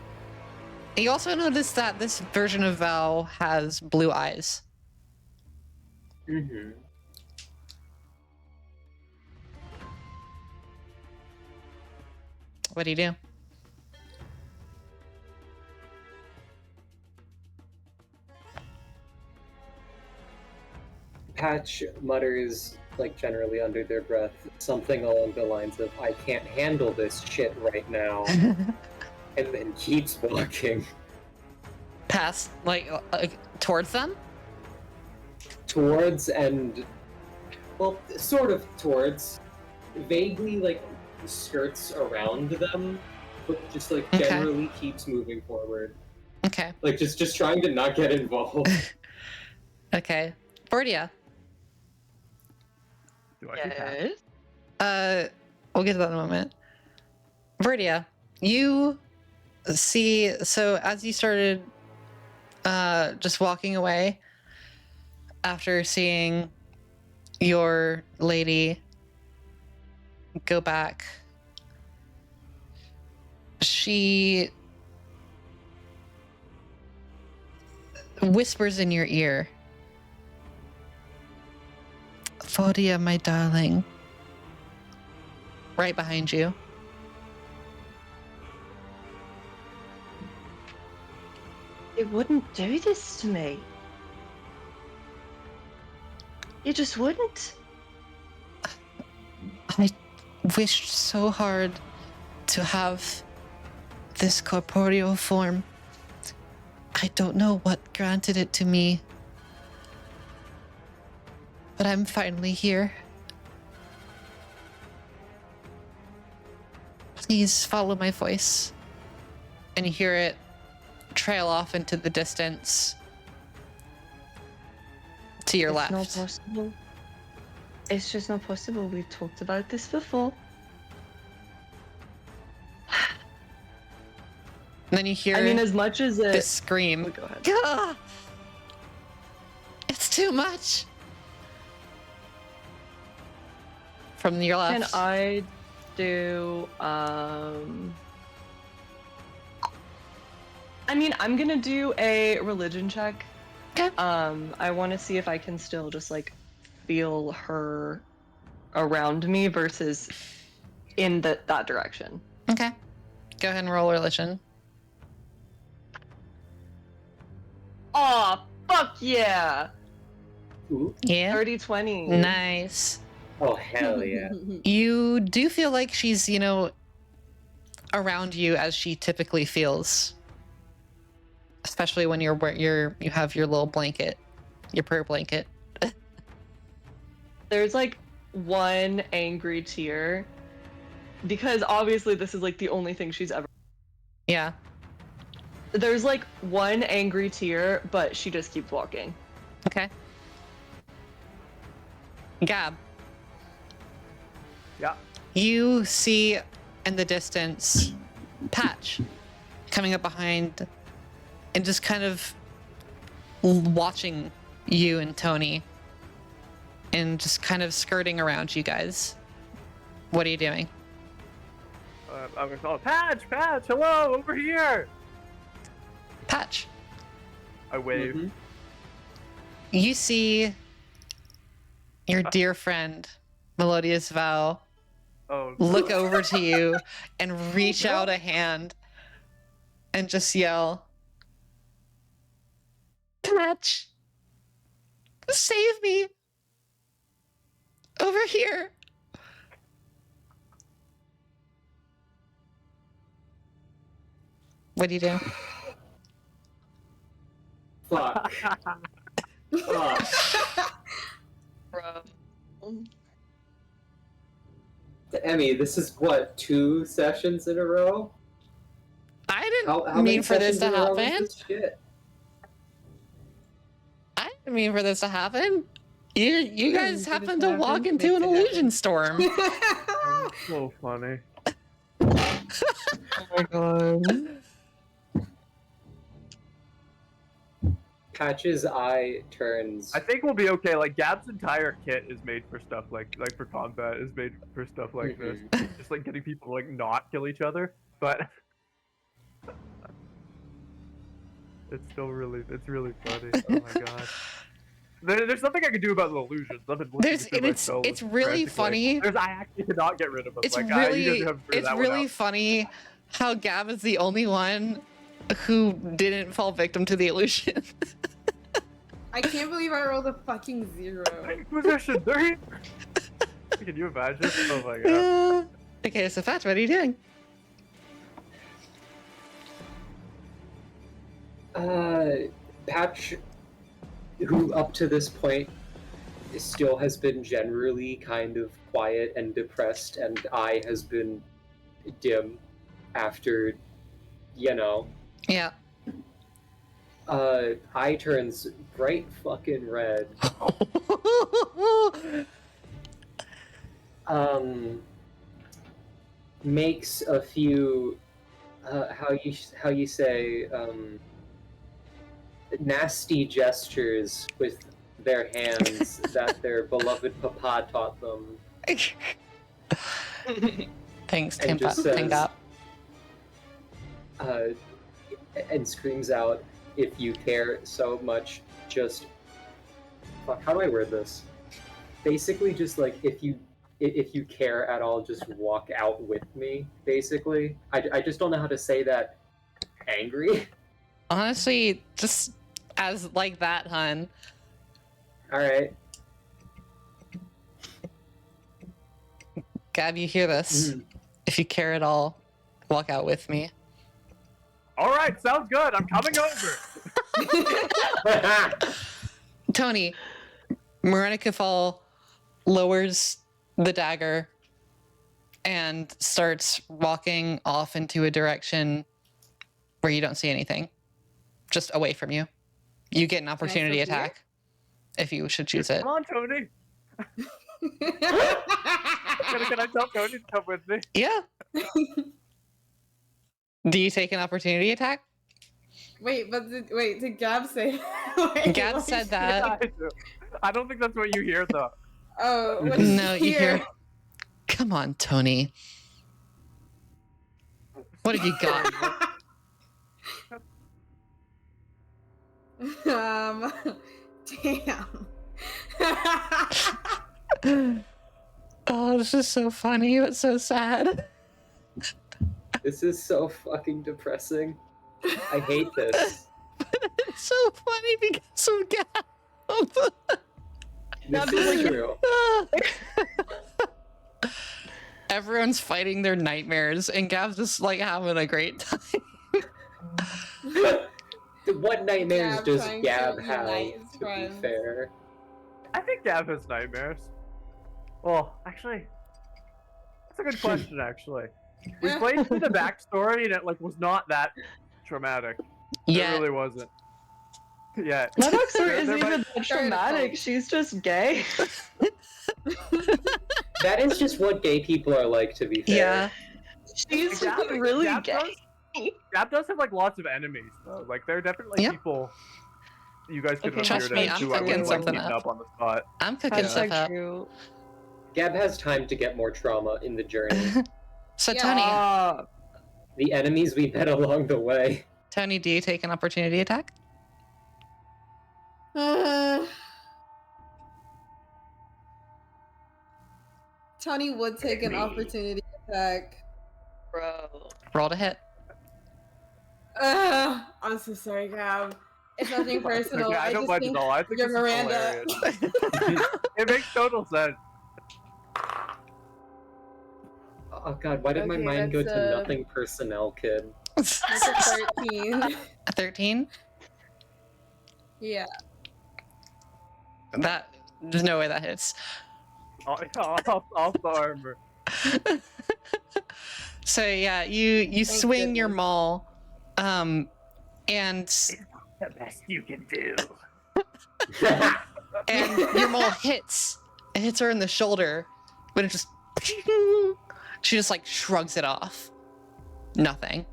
You also notice that this version of Val has blue eyes. Mm-hmm. What do you do? Patch mutters, like generally under their breath, something along the lines of, I can't handle this shit right now, and then keeps walking. Pass, towards them? Towards and, well, sort of towards, vaguely, like, skirts around them, but just, like, Okay. generally keeps moving forward. Okay. Like, just trying to not get involved. Okay. Bordia. Do I see Patch? We'll get to that in a moment. Verdia, you see, so as you started just walking away after seeing your lady go back, she whispers in your ear, Fordia, my darling. Right behind you. You wouldn't do this to me. You just wouldn't. I wished so hard to have this corporeal form. I don't know what granted it to me, but I'm finally here. Please follow my voice. And you hear it trail off into the distance to your left. It's not possible. It's just not possible. We've talked about this before. And then you hear I mean, as much as this scream. Oh, go ahead. Gah! It's too much. From your left. Can I do I mean, I'm gonna do a religion check. Okay. I want to see if I can still just like feel her around me versus in that direction. Okay. Go ahead and roll religion. Aw, fuck yeah! Ooh. Yeah. 30-20. Nice. Oh, hell yeah. You do feel like she's, around you as she typically feels. Especially when you have your little blanket, your prayer blanket. There's like one angry tear because obviously this is like the only thing she's ever. Yeah. There's like one angry tear, but she just keeps walking. Okay. Gab. Yeah. You see in the distance Patch coming up behind and just kind of watching you and Tony and just kind of skirting around you guys. What are you doing? I'm gonna call Patch, hello, over here. Patch. I wave. Mhm. You see your dear friend, Melodious Vow, Oh, look over to you and reach out a hand and just yell, Patch, save me. Over here. What do you do? Fuck. Fuck. Bro. Emmy, this is what, 2 sessions in a row? I didn't How mean many for this sessions to in a row is happen. this shit? I didn't mean for this to happen. You guys for this happened to to happen. walk into Makes an it illusion happen. storm. That's so funny. Oh my god. Patch's eye turns. I think we'll be okay. Like Gab's entire kit is made for stuff like for combat is made for stuff like this. Just like getting people to like not kill each other, but it's really funny. Oh my god. There's nothing I can do about the illusions. It's really funny. I actually cannot get rid of them. It's like, really you have to figure it's that one really out. funny how Gab is the only one who didn't fall victim to the illusion. I can't believe I rolled a fucking 0. Inquisition, they're here. Can you imagine? Oh my god. Okay, so Fatch, what are you doing? Patch, who up to this point still has been generally kind of quiet and depressed, and eye has been dim after, you know. Yeah. Eye turns bright fucking red. Makes a few, how you say, nasty gestures with their hands that their beloved papa taught them. Thanks, And Tim. just Thank says- God. And screams out, "If you care so much, just fuck." How do I word this? Basically, just like if you care at all, just walk out with me. Basically, I just don't know how to say that. Angry. Honestly, just as like that, hun. All right. Gab, you hear this? If you care at all, walk out with me. All right, sounds good. I'm coming over. Tony, Marina Kefal lowers the dagger and starts walking off into a direction where you don't see anything, just away from you. You get an opportunity still hear? attack if you should choose it. Come on, Tony. Can I tell Tony to come with me? Yeah. Do you take an opportunity attack? Wait, but did Gab say? Gab what said did that. I do. I don't think that's what you hear though. Oh, what did No, you hear. Come on, Tony. What have you got? Damn. Oh, this is so funny, but so sad. This is so fucking depressing. I hate this. It's so funny because of Gab. This is true. Everyone's fighting their nightmares, and Gab's just like having a great time. What nightmares Gab does trying Gab to have, unite his to be friends. fair? I think Gab has nightmares. Well, actually, that's a good question. Actually, we played through the backstory, and it like was not that traumatic. Yeah. It really wasn't. Yeah. My backstory isn't There even might- that traumatic. She's just gay. That is just what gay people are like, to be fair. Yeah. She's Gab- really Gab gay. Gab does have like lots of enemies though. Like there are definitely Yep. people you guys could Okay, have Trust me, I'm who I cooking would like something beaten up. up on the spot. I'm cooking stuff Hashtag up. true. Gab has time to get more trauma in the journey. So Yeah. The enemies we met along the way. Tony, do you take an opportunity attack? Tony would take an opportunity attack. Bro. Roll to hit. I'm so sorry, Gab. It's nothing personal. Okay, I don't just mind think at all. I think you're this is Miranda. hilarious. It makes total sense. Oh god, why did my Okay, mind go that's, to nothing personnel, kid? That's a 13. A 13? Yeah. There's no way that hits. off the armor. So yeah, you Thank swing your goodness. maul, and The best you can do. your maul hits. It hits her in the shoulder, but it just she just like shrugs it off. Nothing.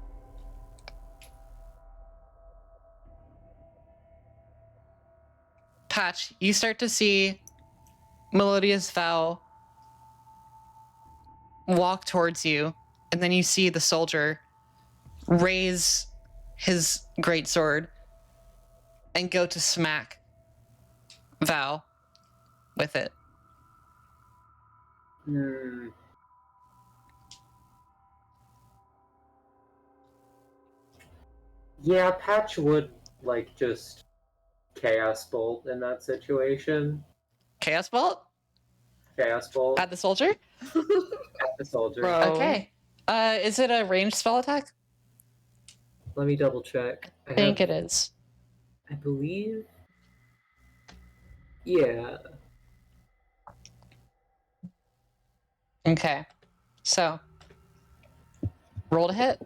Patch, you start to see Melodious Vow walk towards you, and then you see the soldier raise his greatsword and go to smack Vow with it. Hmm. Yeah, Patch would like just Chaos Bolt in that situation. Chaos Bolt Chaos Bolt at the soldier? at the soldier. Bro. Okay. Is it a ranged spell attack? Let me double check. I think it is. I believe. Yeah. Okay. So, roll to hit.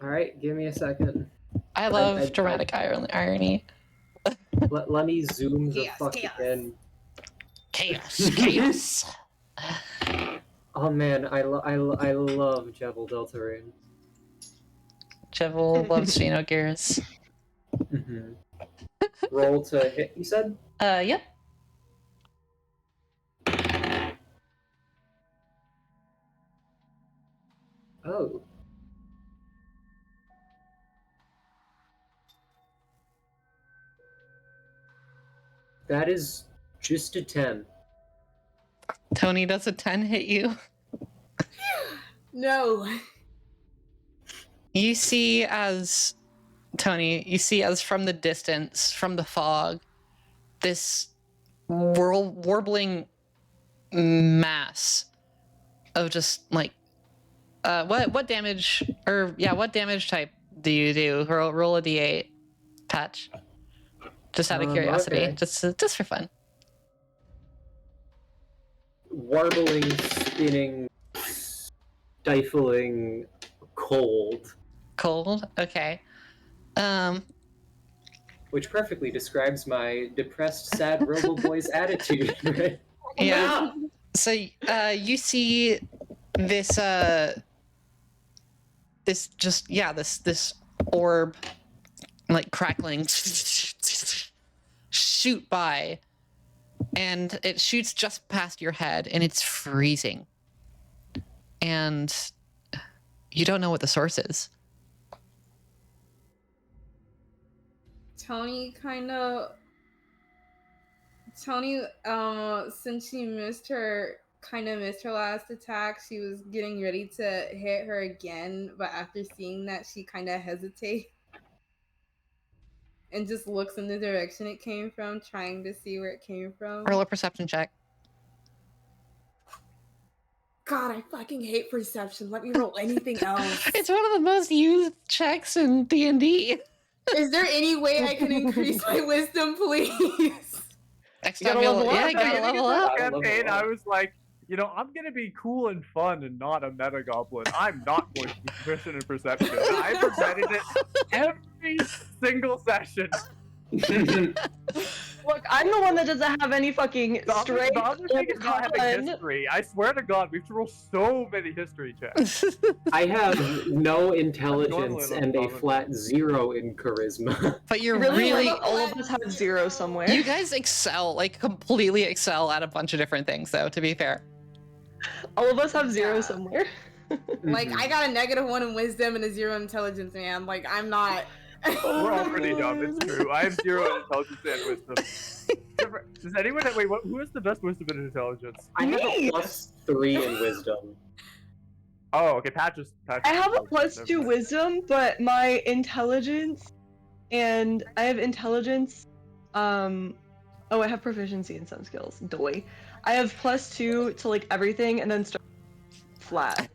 All right, give me a second. I love I- dramatic irony. Let me zoom the Chaos, fuck chaos. in. Chaos, chaos. Oh man, I love Jebel Deltarune. Jevil loves Pheno Gears. Mm-hmm. Roll to hit, you said? Yep. Oh. That is just a 10. Tony, does a 10 hit you? No. You see as from the distance, from the fog, this warbling mass of just like what damage what damage type do you do? Roll a d8, Patch. Just out of curiosity, Okay. just for fun. Warbling, spinning, stifling, cold. Cold. Okay. Which perfectly describes my depressed, sad Robo Boy's attitude, right? Yeah. So you see this this orb like crackling shoot by, and it shoots just past your head, and it's freezing, and you don't know what the source is. Tony, since she missed her last attack, she was getting ready to hit her again, but after seeing that, she kind of hesitates and just looks in the direction it came from, trying to see where it came from. Roll a perception check. God, I fucking hate perception. Let me roll anything else. It's one of the most used checks in D&D. Is there any way I can increase my wisdom, please? Next You time gotta you'll level up, you gotta man. level up. Campaign, I was like, I'm gonna be cool and fun and not a meta goblin. I'm not going to be proficient in perception. I've regretted it every single session. Look, I'm the one that doesn't have any fucking The strength. other thing is not having con. history. I swear to God, we have to roll so many history checks. I have no intelligence Normally, and a I'm flat 0 in charisma. But you're Really, really all of us have 0 somewhere. you guys excel, like completely excel at a bunch of different things, though, to be fair. All of us have 0 Yeah. somewhere. Like, I got a -1 in wisdom and a 0 in intelligence, man. Like, I'm not. We're all pretty dumb, it's true. I have 0 in intelligence and wisdom. Does anyone have, who has the best wisdom and intelligence? I have Me! a +3 in wisdom. Oh, okay, Patch. I have a +2 wisdom, but my intelligence, and I have intelligence. I have proficiency in some skills. Doy. I have +2 to like everything, and then start flat.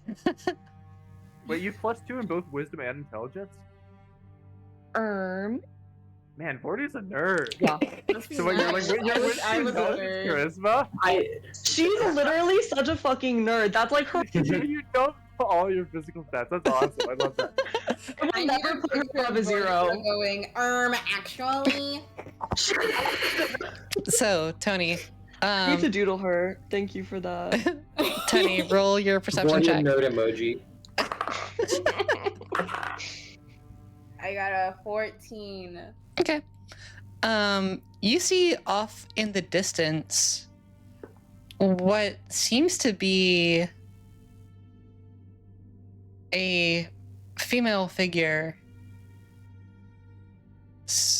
Wait, you have +2 in both wisdom and intelligence? Man, Vortia's a nerd. Yeah. Must be So what, nice. I wish I was a intelligence, nerd. charisma? She's literally such a fucking nerd. That's like her. You don't put all your physical stats. That's awesome. I love that. I I would never put her picture above a Vortia zero. going, actually. So, Tony, I need to doodle her. Thank you for that. Tony, roll your perception Vortia check. node emoji. I got a 14. Okay. You see off in the distance what seems to be a female figure.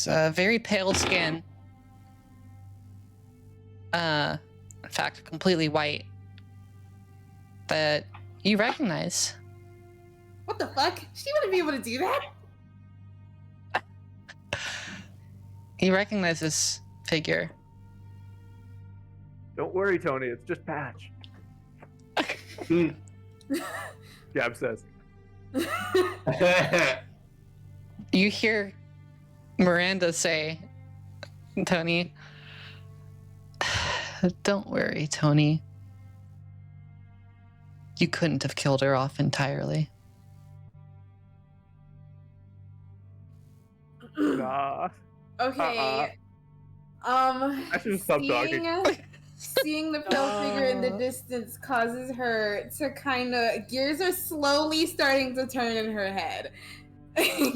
Very pale skin. In fact, completely white. That you recognize. What the fuck? She wouldn't be able to do that. You recognize this figure. Don't worry, Tony. It's just Patch. Gab says. You hear Miranda say, Tony, don't worry, Tony. You couldn't have killed her off entirely. Nah. Okay. I should stop talking. Seeing the pale figure in the distance causes her to kind of gears are slowly starting to turn in her head.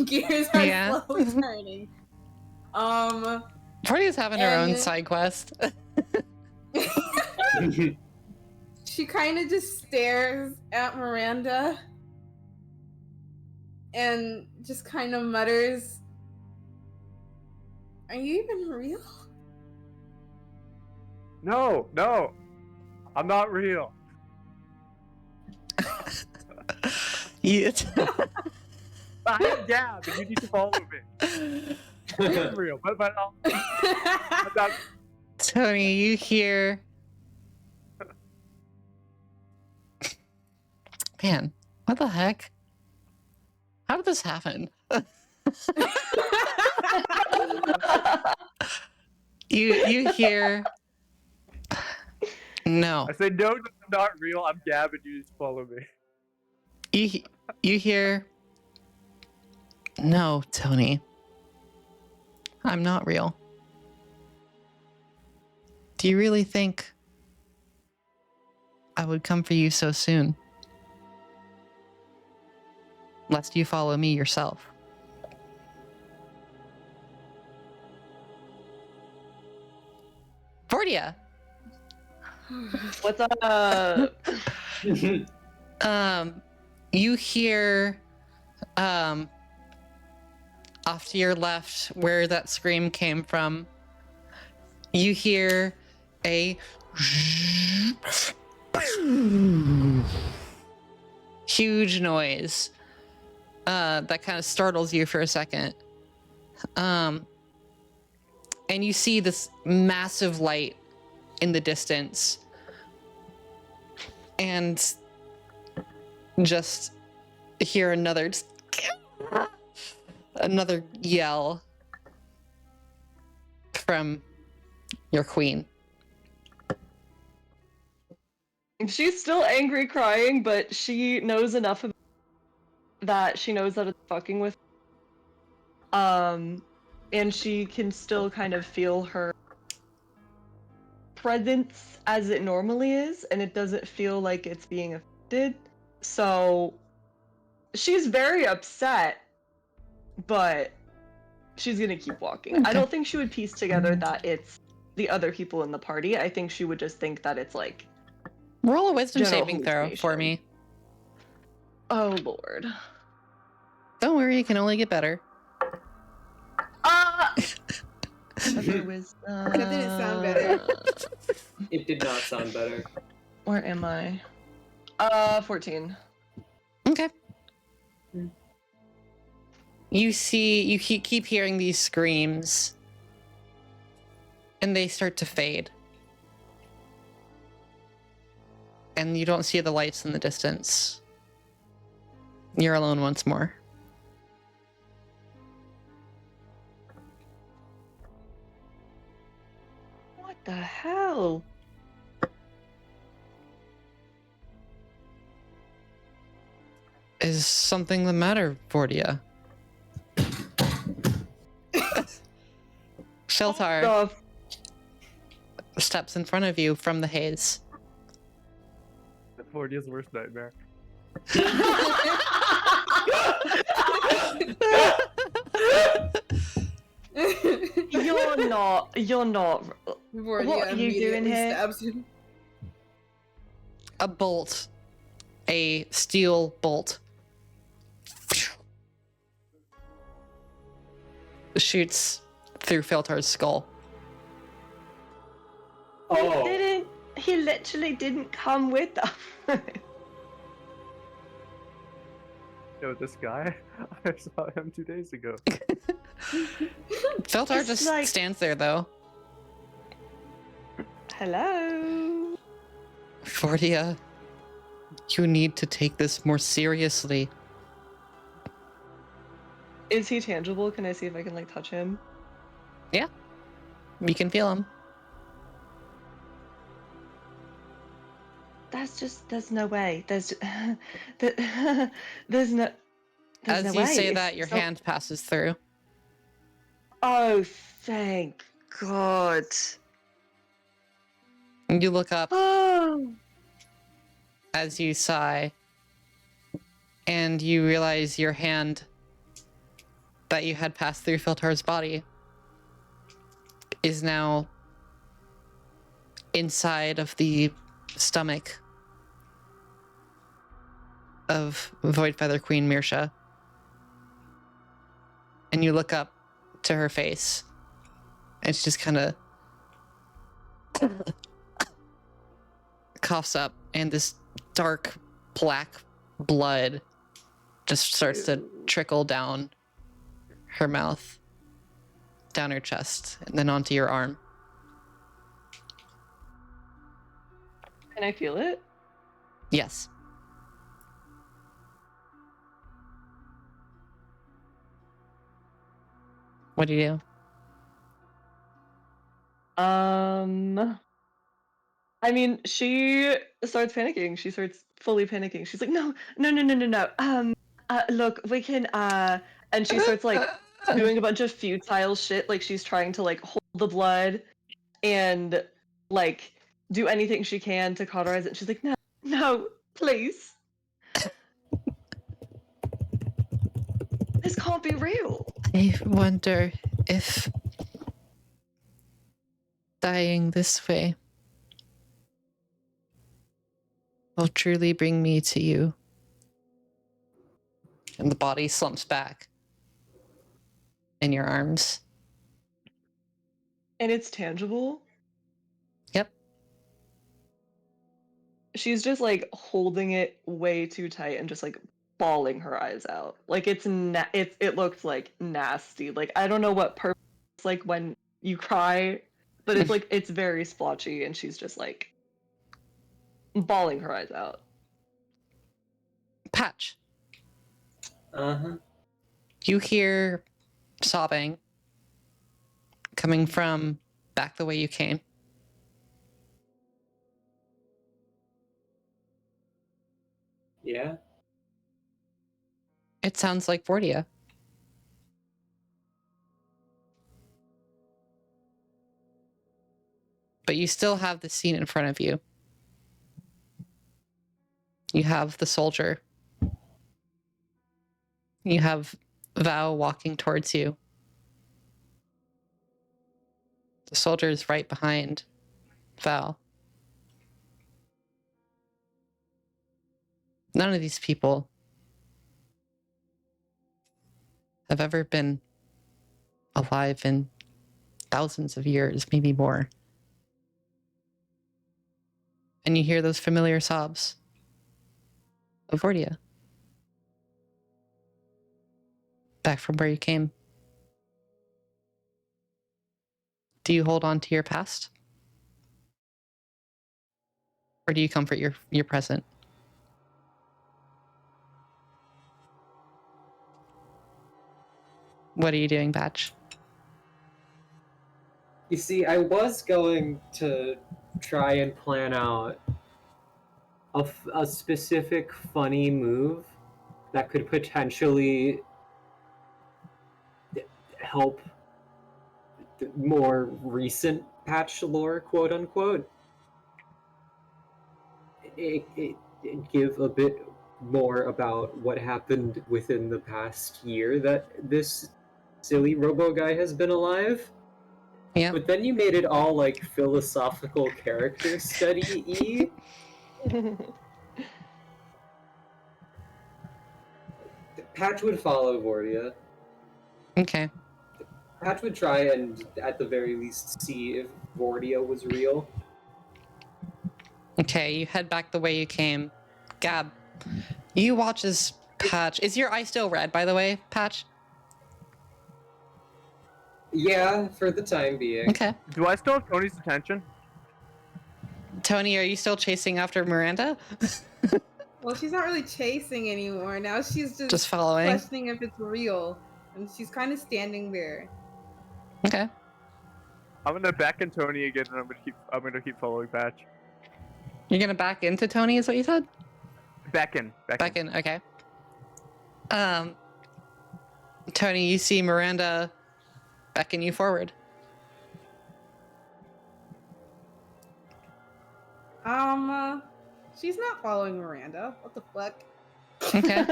Gears are slowly turning. Party's having her own side quest. She kind of just stares at Miranda and just kind of mutters, "Are you even real?" No. I'm not real. I am Gab, and you need to follow me. I'm real, but I'm not. Tony, you hear... Man, what the heck? How did this happen? You hear... No. I say no, I'm not real. I'm Gab, and you just follow me. You hear... No, Tony. I'm not real. Do you really think I would come for you so soon? Lest you follow me yourself. Vortia! What's up? You hear, off to your left, where that scream came from, you hear a huge noise that kind of startles you for a second. And you see this massive light in the distance. And just hear another yell from your queen. She's still angry, crying, but she knows enough of that she knows that it's fucking with. And she can still kind of feel her presence as it normally is, and it doesn't feel like it's being affected. So she's very upset, but she's gonna keep walking. Okay. I don't think she would piece together that it's the other people in the party. I think she would just think that it's like Roll a wisdom general saving throw for hallucination. me. Oh lord. Don't worry, it can only get better. Other wisdom. That didn't sound better. It did not sound better. Where am I? 14. Okay. You keep hearing these screams, and they start to fade. And you don't see the lights in the distance. You're alone once more. the hell? Is something the matter, Vortia? Sheltar The steps in front of you from the haze. Fortia's worst nightmare. You're not. Vortia What are you doing immediately here? stabs him. A bolt, a steel bolt, shoots through Feltar's skull. Oh, He literally didn't come with us. Yo, this guy, I saw him 2 days ago. Feltar It's just like- stands there, though. Hello. Vortia, you need to take this more seriously. Is he tangible? Can I see if I can like touch him? You can feel him. There's no way. There's there's no As no you way. say It's that, your so- hand passes through. Oh, thank God. And you look up Oh. as you sigh, and you realize your hand that you had passed through Feltar's body is now inside of the stomach of Voidfeather Queen Mirsha. And you look up to her face, and she just kind of coughs up, and this dark black blood just starts to trickle down her mouth, down her chest, and then onto your arm. Can I feel it? Yes. What do you do? I mean, she starts panicking. She starts fully panicking. She's like, no, no, no, no, no, no. Look, we can, and she starts like doing a bunch of futile shit. Like she's trying to like hold the blood and like do anything she can to cauterize it. She's like, no, no, please. This can't be real. I wonder if dying this way will truly bring me to you. And the body slumps back in your arms. And it's tangible. Yep. She's just like holding it way too tight and just like bawling her eyes out. Like it looked like nasty. Like I don't know what purpose like when you cry, but it's like it's very splotchy and she's just like bawling her eyes out. Patch, uh-huh. you hear sobbing coming from back the way you came. Yeah. It sounds like Vortia. But you still have the scene in front of you. You have the soldier. You have Val walking towards you. The soldier is right behind Val. None of these people have ever been alive in thousands of years, maybe more. And you hear those familiar sobs of Vortia. Back from where you came. Do you hold on to your past? Or do you comfort your present? What are you doing, Batch? You see, I was going to try and plan out a specific funny move that could potentially help the more recent patch lore, quote unquote. It give a bit more about what happened within the past year that this silly robo guy has been alive. Yeah. But then you made it all like philosophical character study-y. Patch would follow Vordia. Okay. Patch would try and, at the very least, see if Vordia was real. Okay, you head back the way you came. Gab, you watch as Patch. Is your eye still red, by the way, Patch? Yeah, for the time being. Okay. Do I still have Tony's attention? Tony, are you still chasing after Miranda? Well, she's not really chasing anymore. Now she's Just following? questioning if it's real. And she's kind of standing there. Okay. I'm gonna beckon Tony again, and I'm gonna keep following Patch. You're gonna back into Tony, is what you said? Beckon. Back in, okay. Tony, you see Miranda beckon you forward. She's not following Miranda. What the fuck? Okay.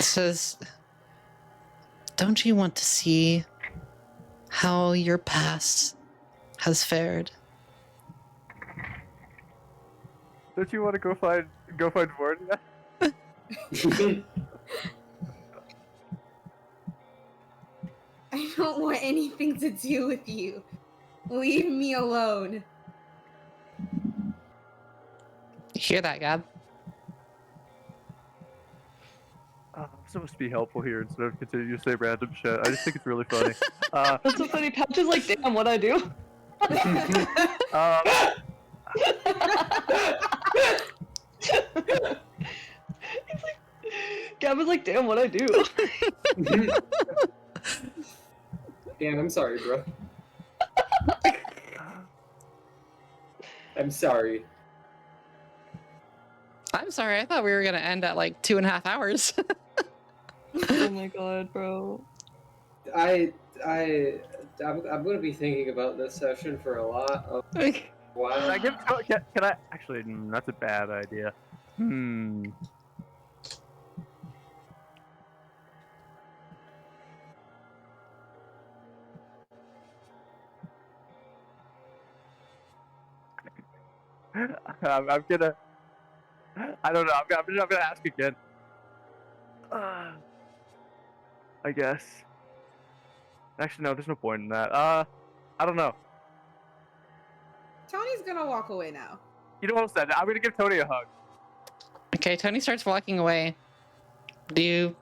Says, don't you want to see how your past has fared? Don't you want to go find Vordia? I don't want anything to do with you. Leave me alone. You hear that, Gab? I'm supposed to be helpful here instead of continue to say random shit. I just think it's really funny. That's so funny. Patch is like, damn, what'd I do? He's like, Gab was like, damn, what'd I do? Dan, I'm sorry, bro. I'm sorry. I'm sorry, I thought we were gonna end at like 2.5 hours. Oh my god, bro. I'm gonna be thinking about this session for a lot of while. Can I give? Can I? Actually, that's a bad idea. I'm gonna. I don't know. I'm gonna ask again. I guess. Actually, no. There's no point in that. I don't know. Tony's gonna walk away now. You know what I'm saying? I'm gonna give Tony a hug. Okay, Tony starts walking away. Do you?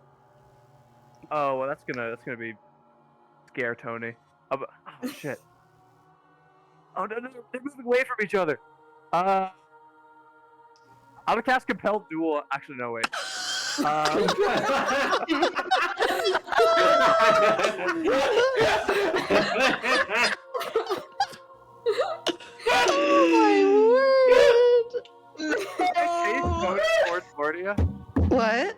Oh well, that's gonna be scare Tony. Oh shit. Oh no, they're moving away from each other. I'm gonna cast Compelled Duel. Actually, no, wait. Oh my word! Chase Tony towards Vordia? What?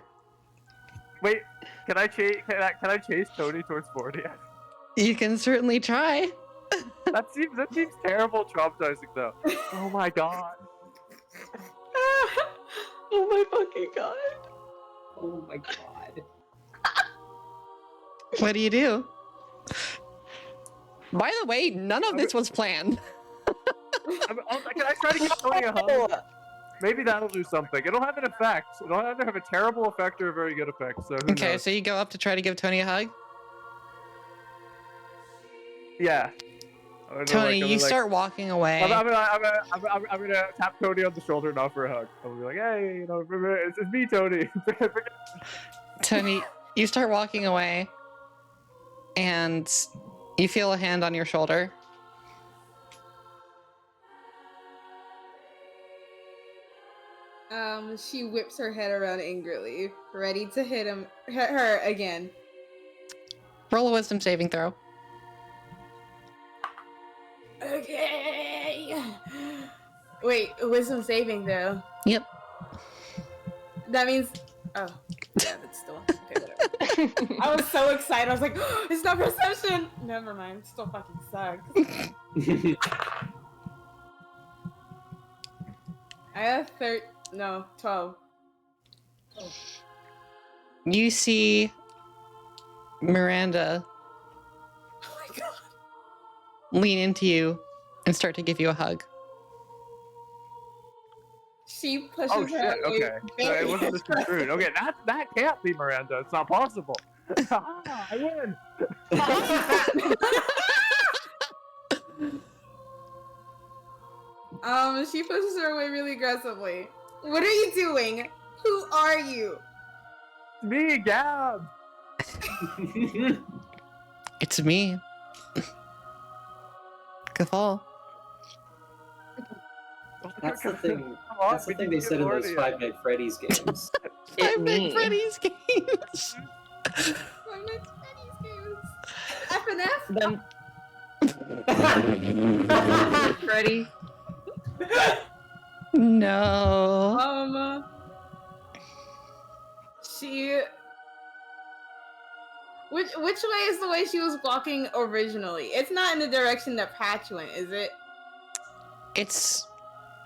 Wait, can I chase Tony towards Vordia? You can certainly try. That seems terrible, traumatizing though. Oh my god. Oh my fucking god. Oh my god. What do you do? By the way, none of this was planned. Can I try to give Tony a hug? Maybe that'll do something. It'll have an effect. It'll either have a terrible effect or a very good effect. So who Okay, knows? so you go up to try to give Tony a hug. Yeah. Tony, you start walking away. I'm gonna tap Tony on the shoulder and offer a hug. I'll be like, hey, it's me, Tony. Tony, you start walking away, and you feel a hand on your shoulder. She whips her head around angrily, ready to hit her again. Roll a wisdom saving throw. Okay. Wait, wisdom saving though. Yep. That means. Oh, yeah, that's still okay. Whatever. I was so excited. I was like, it's not perception. Never mind. Still fucking sucks. I have 12. You see Miranda Oh my god. lean into you and start to give you a hug. She pushes Oh her shit! away Okay, so very it wasn't misconstrued. Okay, that can't be Miranda. It's not possible. I win. She pushes her away really aggressively. What are you doing? Who are you? Me, Gab. It's me. Kafal. That's the thing. Come on, That's the we thing need they to said get in those Lordia. Five Nights Freddy's games. Five me. Nights Freddy's games. Five Nights at Freddy's games. Them Freddy. No. She. Which way is the way she was walking originally? It's not in the direction that Patch went, is it? It's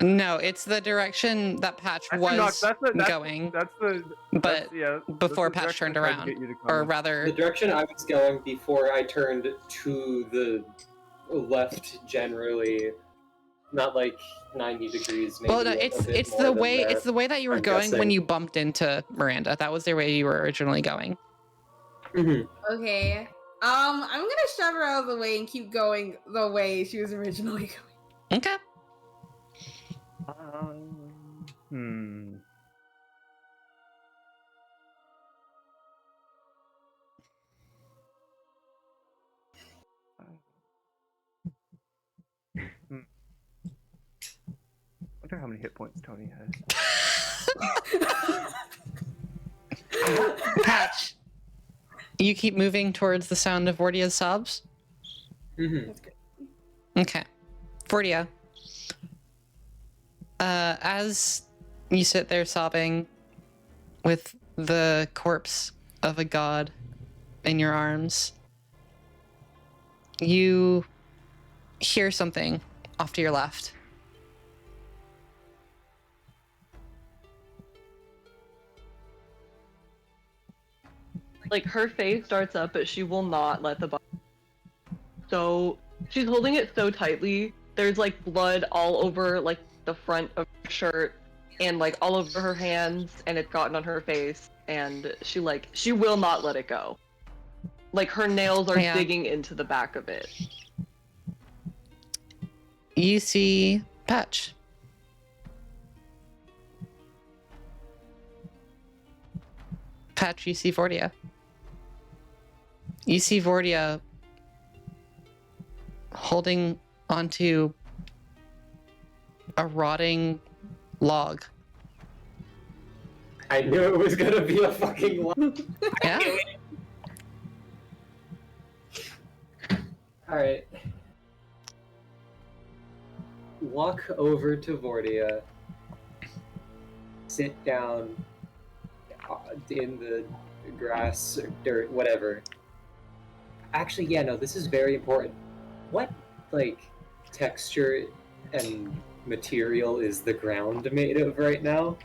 the direction that Patch That's was that's going, That's, yeah, before that's the Patch turned direction I tried to around, get you to come or in. rather, The direction I was going before I turned to the left, generally, not like 90 degrees. Maybe well, no, a bit it's more the than way that, it's the way that you were I'm going when guessing. you bumped into Miranda. That was the way you were originally going. Mhm. Okay. I'm gonna shove her out of the way and keep going the way she was originally going. Okay. Hmm. Wonder how many hit points Tony has. Patch. You keep moving towards the sound of Vordia's sobs. Mhm. That's good. Okay. Vordia. As you sit there sobbing with the corpse of a god in your arms, you hear something off to your left. Like her face starts up, but she will not let the body. So she's holding it so tightly. There's like blood all over like the front of her shirt and like all over her hands, and it's gotten on her face. And she will not let it go. Like her nails are Yeah. digging into the back of it. You see Patch. Patch, you see Vordia. You see Vordia holding onto a rotting log. I knew it was gonna be a fucking lie. Yeah? Alright. Walk over to Vordia. Sit down in the grass or dirt, whatever. Actually, yeah, no, this is very important. What, like, texture and material is the ground made of right now?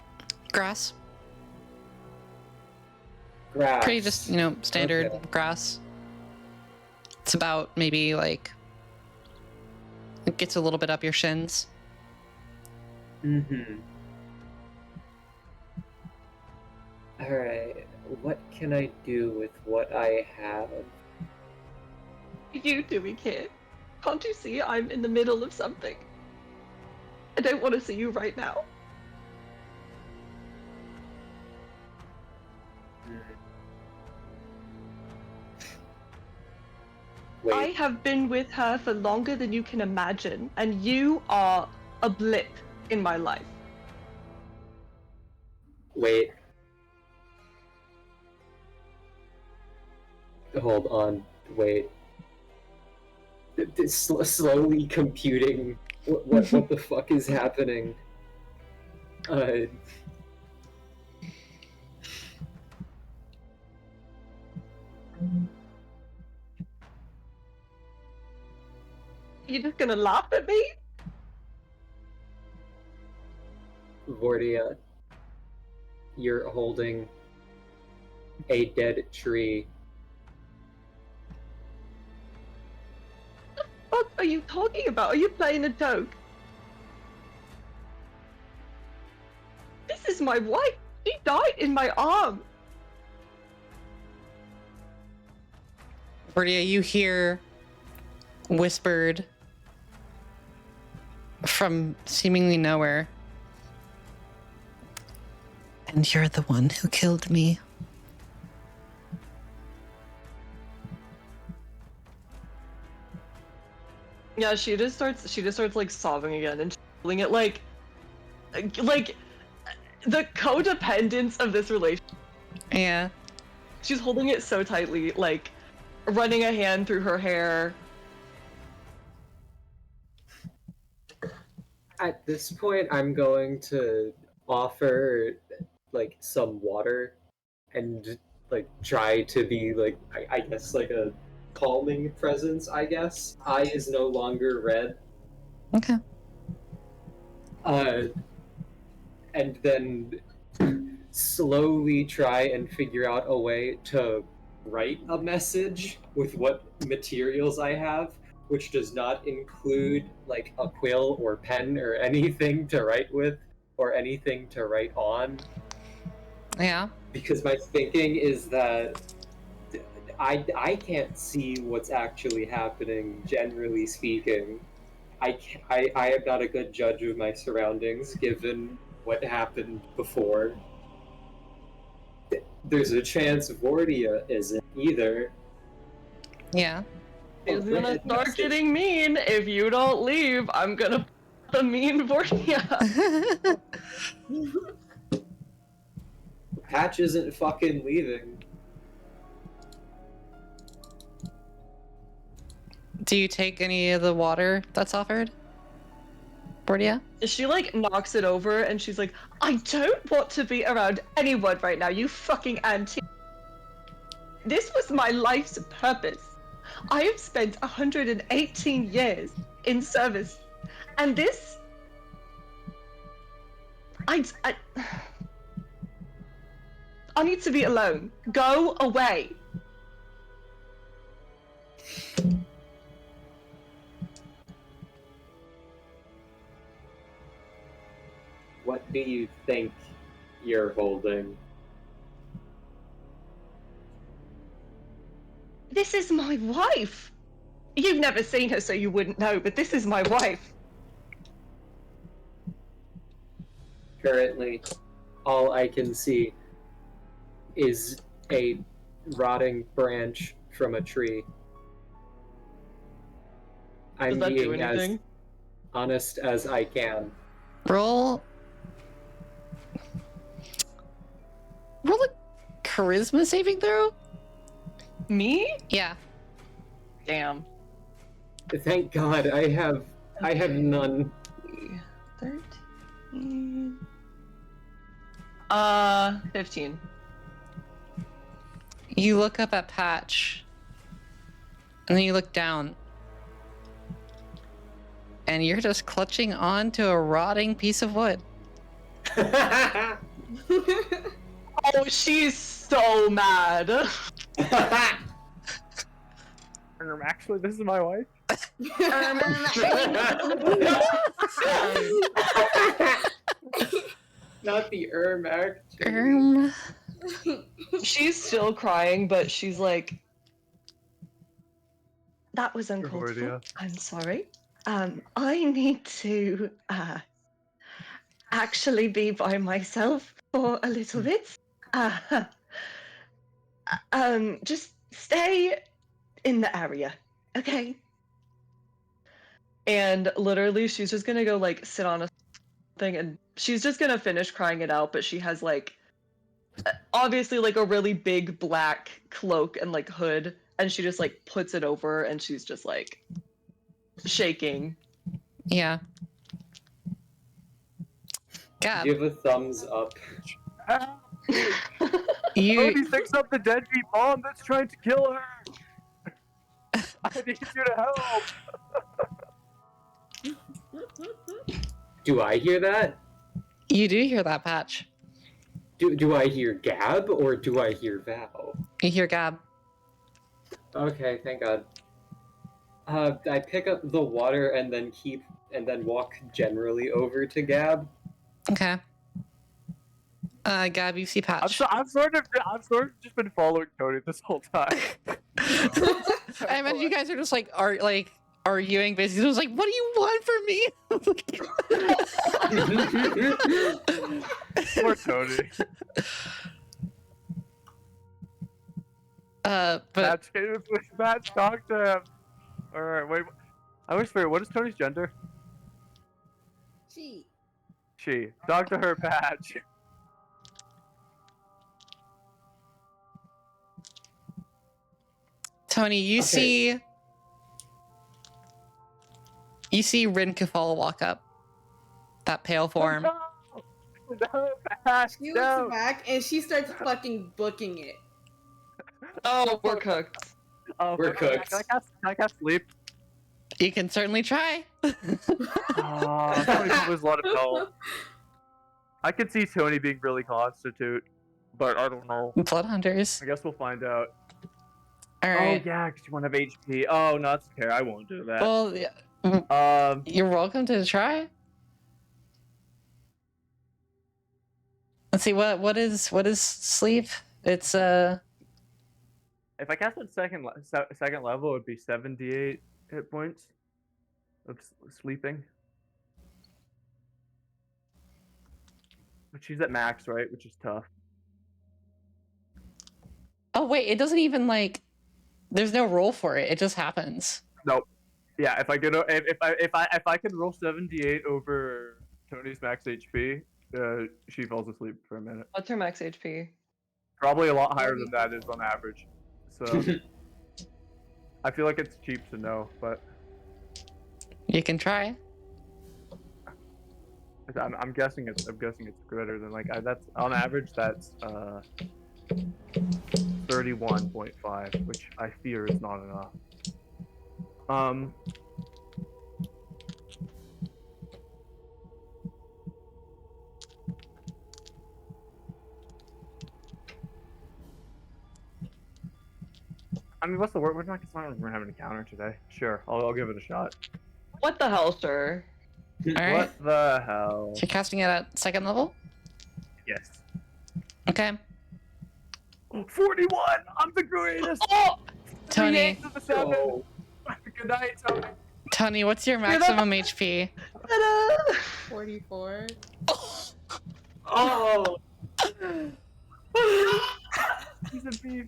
Grass. Grass. Pretty just, standard Okay. grass. It's about maybe like, it gets a little bit up your shins. Mm-hmm. Alright, what can I do with what I have? You do, we can't. Can't you see I'm in the middle of something? I don't want to see you right now. Wait, I have been with her for longer than you can imagine, and you are a blip in my life. wait. Hold on, wait. slowly computing what the fuck is happening. You just gonna laugh at me? Vortia, you're holding a dead tree. What are you talking about? Are you playing a joke? This is my wife. She died in my arm. Bordia, you hear whispered from seemingly nowhere. And you're the one who killed me. Yeah, she just starts like sobbing again and feeling it like the codependence of this relationship. Yeah. She's holding it so tightly, like running a hand through her hair. At this point, I'm going to offer like some water and like try to be like I guess like a calming presence. I guess eye is no longer red. Okay. And then slowly try and figure out a way to write a message with what materials I have, which does not include like a quill or pen or anything to write with or anything to write on. Yeah. Because my thinking is that I can't see what's actually happening, generally speaking. I am not a good judge of my surroundings, given what happened before. There's a chance Vortia isn't either. Yeah. She's gonna start getting mean if you don't leave. I'm gonna put the mean Vortia. Patch isn't fucking leaving. Do you take any of the water that's offered? Bordia? She like knocks it over and she's like, I don't want to be around anyone right now, you fucking auntie. This was my life's purpose. I have spent 118 years in service, and this... I need to be alone. Go away. What do you think you're holding? This is my wife. You've never seen her, so you wouldn't know, but this is my wife. Currently, all I can see is a rotting branch from a tree. I'm Does that do being as anything? honest as I can. Roll a charisma saving throw? Me? Yeah. Damn. Thank God, I have none. 13. 15. You look up at Patch, and then you look down, and you're just clutching on to a rotting piece of wood. Oh, she's so mad. Actually, this is my wife. Not the actor. She's still crying, but she's like, that was uncalled for. I'm sorry. I need to actually be by myself for a little bit. Just stay in the area, okay? And literally, she's just gonna go like sit on a thing, and she's just gonna finish crying it out. But she has like, obviously like a really big black cloak and like hood, and she just like puts it over, and she's just like, shaking. Yeah. Gab, Give a thumbs up. you Tony thinks up the deadbeat mom that's trying to kill her. I need you to help. Do I hear that? you do hear that, Patch. Do I hear Gab or do I hear Val? You hear Gab. Okay, thank God. I pick up the water and then walk generally over to Gab. Okay. Gab, you see Patch. I've sort of just been following Tony this whole time. I imagine you guys are just like arguing basically. It was like, what do you want from me? Poor Tony. But Matt, talk to him. Alright, wait. I always forget, what is Tony's gender? She. She. Talk to her, Patch. Tony, you Okay. see Rin Kafal walk up. That pale form. No, Patch, She no. looks back and she starts fucking booking it. Oh, we're cooked. Oh, We're cooked. Can I cast sleep? You can certainly try. Oh, Tony was a lot of help. I could see Tony being really constitute, but I don't know. Blood hunters. I guess we'll find out. All right. Oh yeah, because you won't have HP. Oh no, that's okay. I won't do that. Well, yeah, you're welcome to try. Let's see what is sleep. It's if I cast it second level, it would be 78 hit points of sleeping. But she's at max, right? Which is tough. Oh wait, it doesn't even like. There's no roll for it. It just happens. Nope. Yeah, if I can roll 78 over Tony's max HP, she falls asleep for a minute. What's her max HP? Probably a lot higher than that is on average. So I feel like it's cheap to know, but You can try. I'm guessing it's greater than that's on average that's 31.5, which I fear is not enough. I mean, what's the word? We're not having an encounter today. Sure, I'll give it a shot. What the hell, sir? All right. What the hell? So you're casting it at second level. Yes. Okay. 41! I'm the greatest! Oh! Tony. 3 to the 7. Oh. Good night, Tony. Tony, what's your maximum HP? 44. Oh. He's a beef.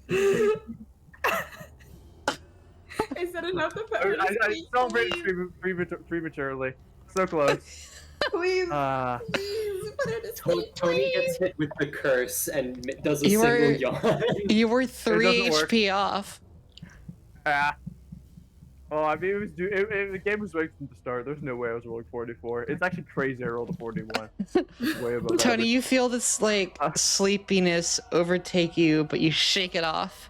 Is that enough to put I her to sleep? celebrated prematurely. So close. Please, Uh, please put her to sleep. Tony please. gets hit with the curse and does a You single were- yawn. You were 3 doesn't work. HP off. Well, I mean, the game was right from the start. There's no way I was rolling 44. It's actually crazy I rolled a 41. Way above Tony, average. you feel this like sleepiness overtake you, but you shake it off.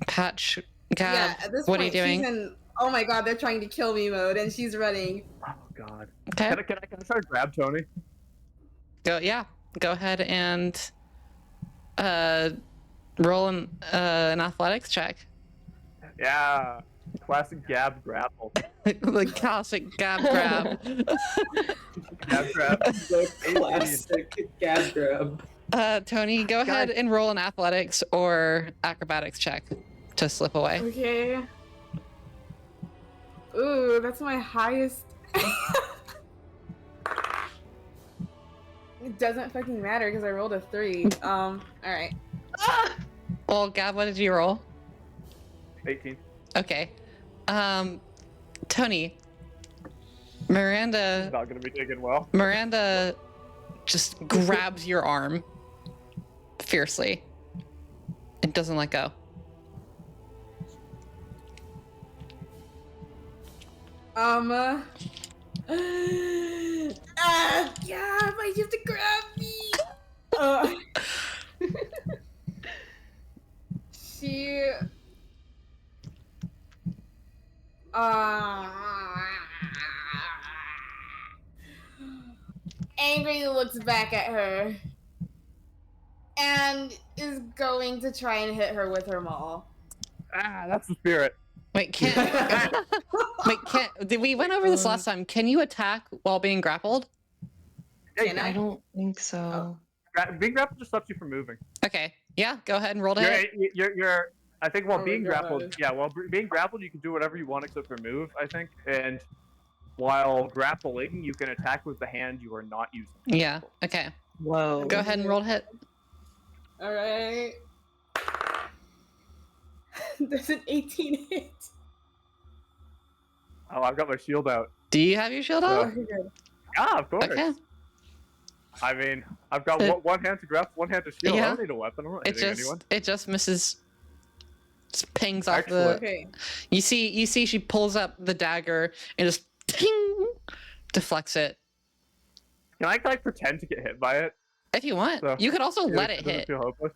Patch, Gab, Yeah, at this what point, are you doing? she's in, oh my god, they're trying to kill me mode, and she's running. Oh god. Okay, Can I try to grab Tony? go ahead and roll an athletics check. Yeah. Classic Gab grapple. The classic Gab grab. Gab grab. The classic gab grab. Tony, go ahead and roll an athletics or acrobatics check to slip away. Okay. Ooh, that's my highest. It doesn't fucking matter because I rolled a 3. Alright. Well, Gab, what did you roll? 18. Okay. Tony, Miranda Not gonna be taken well. just grabs your arm fiercely and doesn't let go. Yeah, why'd you have to grab me? Uh, she, uh, angrily looks back at her and is going to try and hit her with her maul. Ah, that's the spirit. Wait, can't. Wait, can't. We went over this last time. Can you attack while being grappled? Can I I? don't think so. Being grappled just stops you from moving. Okay. Yeah, go ahead and roll to hit. You're I think while Oh my being grappled, God. yeah, while being grappled, you can do whatever you want except for move, I think. And while grappling, you can attack with the hand you are not using. Yeah, okay. Whoa. Go ahead and roll to hit. All right. There's an 18 hit. Oh, I've got my shield out. Do you have your shield out? Okay, good. Yeah, of course. Okay. I mean, I've got one hand to grapple, one hand to shield. I Yeah. don't need a weapon. I'm not It hitting just anyone. it just misses. Just pings off Excellent. the. Okay. You see she pulls up the dagger and just ting, deflects it. Can I like pretend to get hit by it? If you want, So, you could also let it doesn't hit. feel hopeless.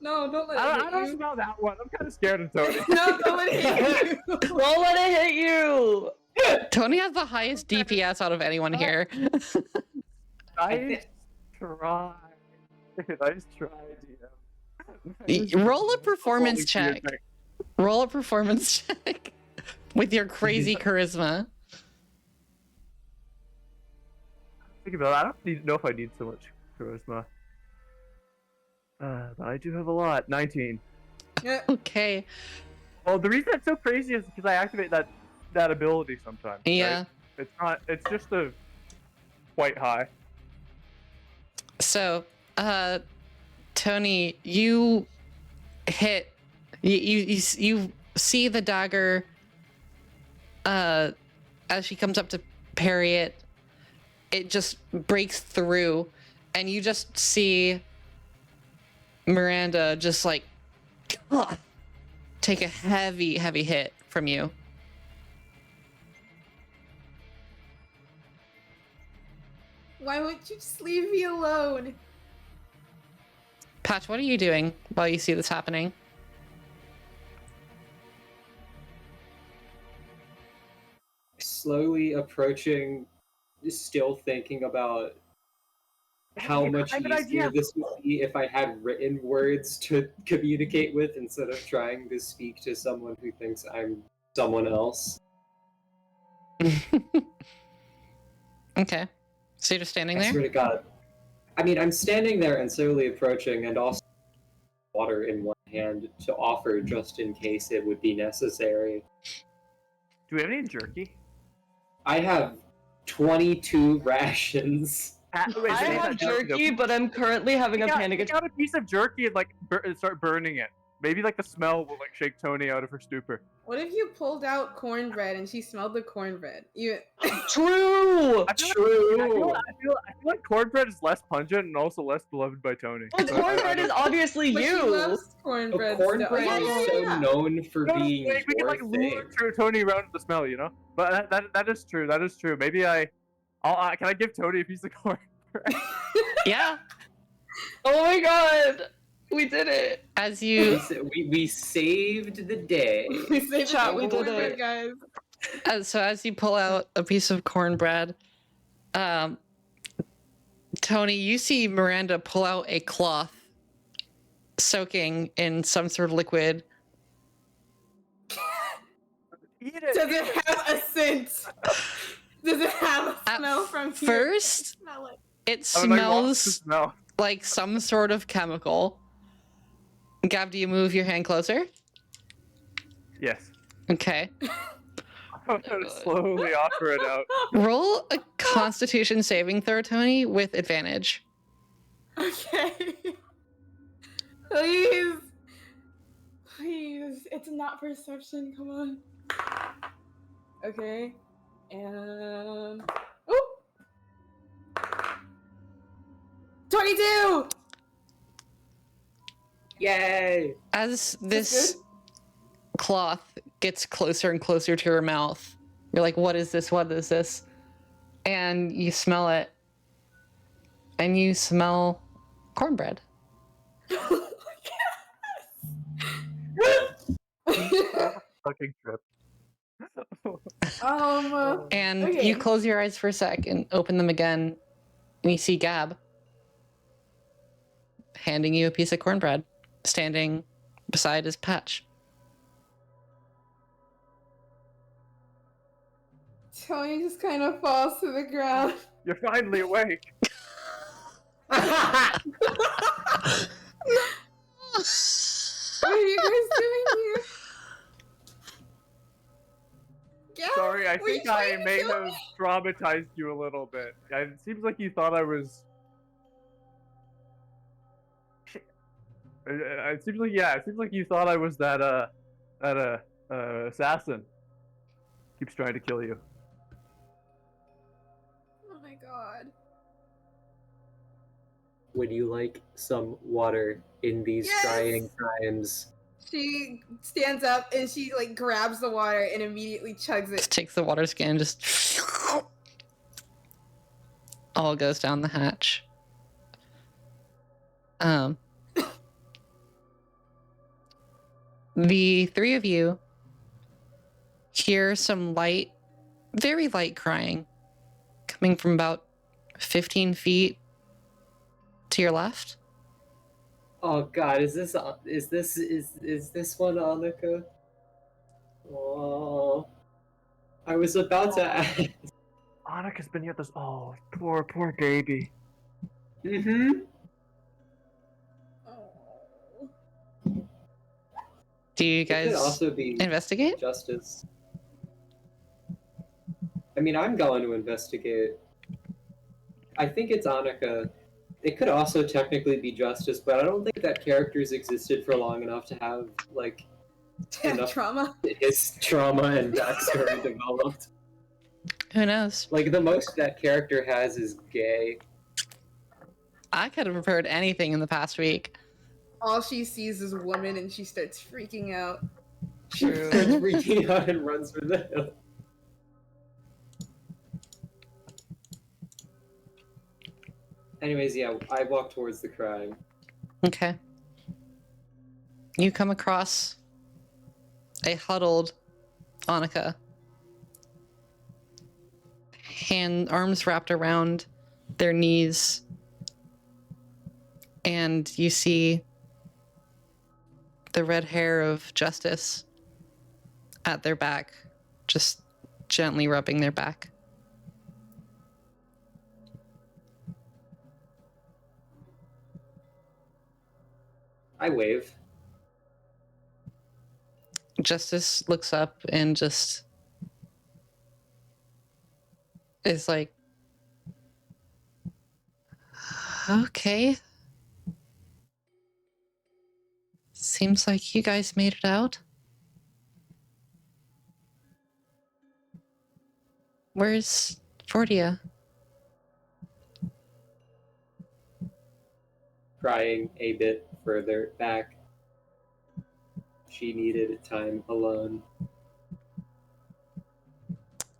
No, don't let I it don't hit you. smell that one. I'm kind of scared of Tony. No, don't let it hit you. Don't let it hit you! Tony has the highest DPS out of anyone here. Nice try. Nice try, DM. Roll a performance check. Roll a performance check with your crazy charisma. Think about it. I don't know if I need so much charisma. But I do have a lot. 19. Yeah. Okay. Well, the reason it's so crazy is because I activate that ability sometimes. Yeah. Right? It's not. It's just a quite high. So, Tony, you hit. You see the dagger. As she comes up to parry it, it just breaks through, and you just see Miranda just like take a heavy hit from you. Why won't you just leave me alone? Patch, what are you doing while you see this happening? Slowly approaching, still thinking about how much I have an easier idea. this would be if I had written words to communicate with instead of trying to speak to someone who thinks I'm someone else. Okay. So you're just standing I there? swear to God. I mean, I'm standing there and slowly approaching, and also water in one hand to offer just in case it would be necessary. Do we have any jerky? I have 22 rations. Wait, I so you have got jerky, but I'm currently having a panic Take attack. out a piece of jerky and like start burning it. Maybe like the smell will like shake Tony out of her stupor. What if you pulled out cornbread and she smelled the cornbread? You. True! I feel True! like cornbread is less pungent and also less beloved by Tony. Well, cornbread is obviously But she you! loves cornbread. Cornbread still. is so known for being we can your like lure thing. Tony around with the smell, you know. But that is true. That is true. Maybe can I give Tony a piece of cornbread? Yeah. Oh my god! We did it! As you We saved the day. We saved Chat, the we did cornbread, it. guys. as you pull out a piece of cornbread, Tony, you see Miranda pull out a cloth soaking in some sort of liquid. Eat it. Does it have a scent? Does it have a At smell from here? first, Smell it. it I would like watch the smells smell. like some sort of chemical. Gab, do you move your hand closer? Yes. Okay. I'm gonna slowly offer it out. Roll a Constitution saving throw, Tony, with advantage. Okay. Please. Please. It's not perception. Come on. Okay. And. Ooh! 22! Yay! As this this cloth gets closer and closer to your mouth. You're like, what is this? What is this? And you smell it. And you smell cornbread. Fucking trip. And Okay. you close your eyes for a sec and open them again, and you see Gab handing you a piece of cornbread, standing beside his patch. Tony just kind of falls to the ground. You're finally awake. What are you guys doing here? Gab, Sorry, I were you think I trying to may kill have me? traumatized you a little bit. It seems like you thought I was. It seems like you thought I was that assassin. Keeps trying to kill you. Oh my god. Would you like some water in these Yes! trying times? She stands up and she like grabs the water and immediately chugs Just it. takes the water skin, just all goes down the hatch. The three of you hear some light, very light crying coming from about 15 feet to your left. Oh God, is this one Annika? Oh, I was about to ask. Annika's been here this. Oh, poor baby. Mm-hmm. Oh. Do you It could guys also be investigate? justice. I mean, I'm going to investigate. I think it's Annika. It could also technically be justice, but I don't think that character's existed for long enough to have like enough Trauma. his trauma and backstory developed. Who knows? Like the most that character has is gay. I could have prepared anything in the past week. All she sees is woman and she starts freaking out. She starts freaking out and runs for the hill. Anyways, yeah, I walk towards the crime. Okay. You come across a huddled Annika. Arms wrapped around their knees. And you see the red hair of Justice at their back, just gently rubbing their back. I wave. Justice looks up and just is like, okay. Seems like you guys made it out. Where's Fordia? Crying a bit further back. She needed time alone.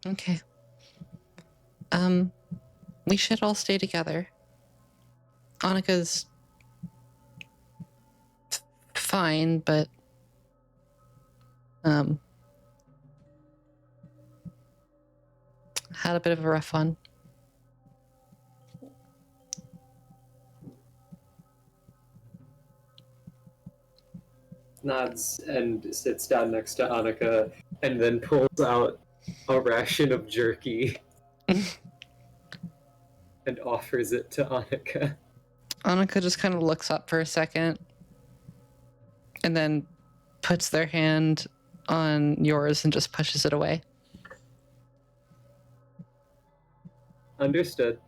Okay. We should all stay together. Annika's fine, but had a bit of a rough one. Nods and sits down next to Annika and then pulls out a ration of jerky and offers it to Annika. Annika just kind of looks up for a second and then puts their hand on yours and just pushes it away. Understood.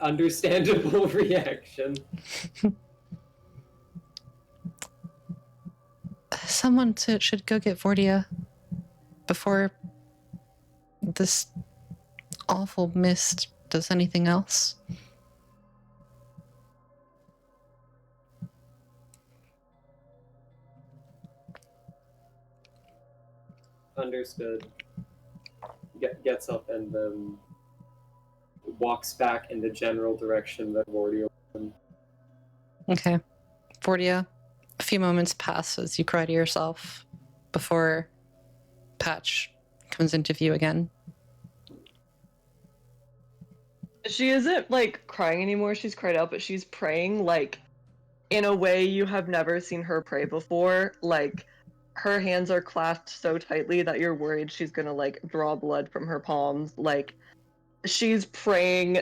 Understandable reaction. Someone should go get Fordia before this awful mist does anything else. Understood. Gets up and walks back in the general direction that Vordio went. Okay. Fordia, a few moments pass as you cry to yourself before Patch comes into view again. She isn't like crying anymore, she's cried out, but she's praying like in a way you have never seen her pray before. Like her hands are clasped so tightly that you're worried she's gonna like draw blood from her palms. Like she's praying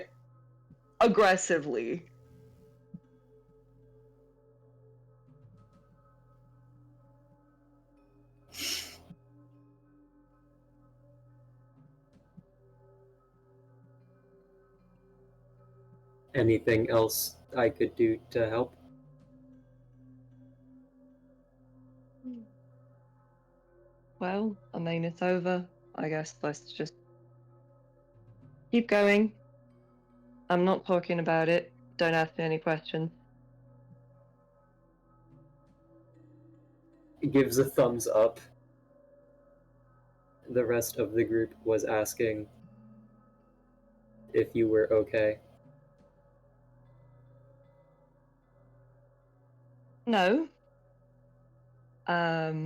aggressively. Anything else I could do to help? Well, I mean, it's over. I guess let's just keep going. I'm not talking about it. Don't ask me any questions. Gives a thumbs up. The rest of the group was asking if you were okay. No. I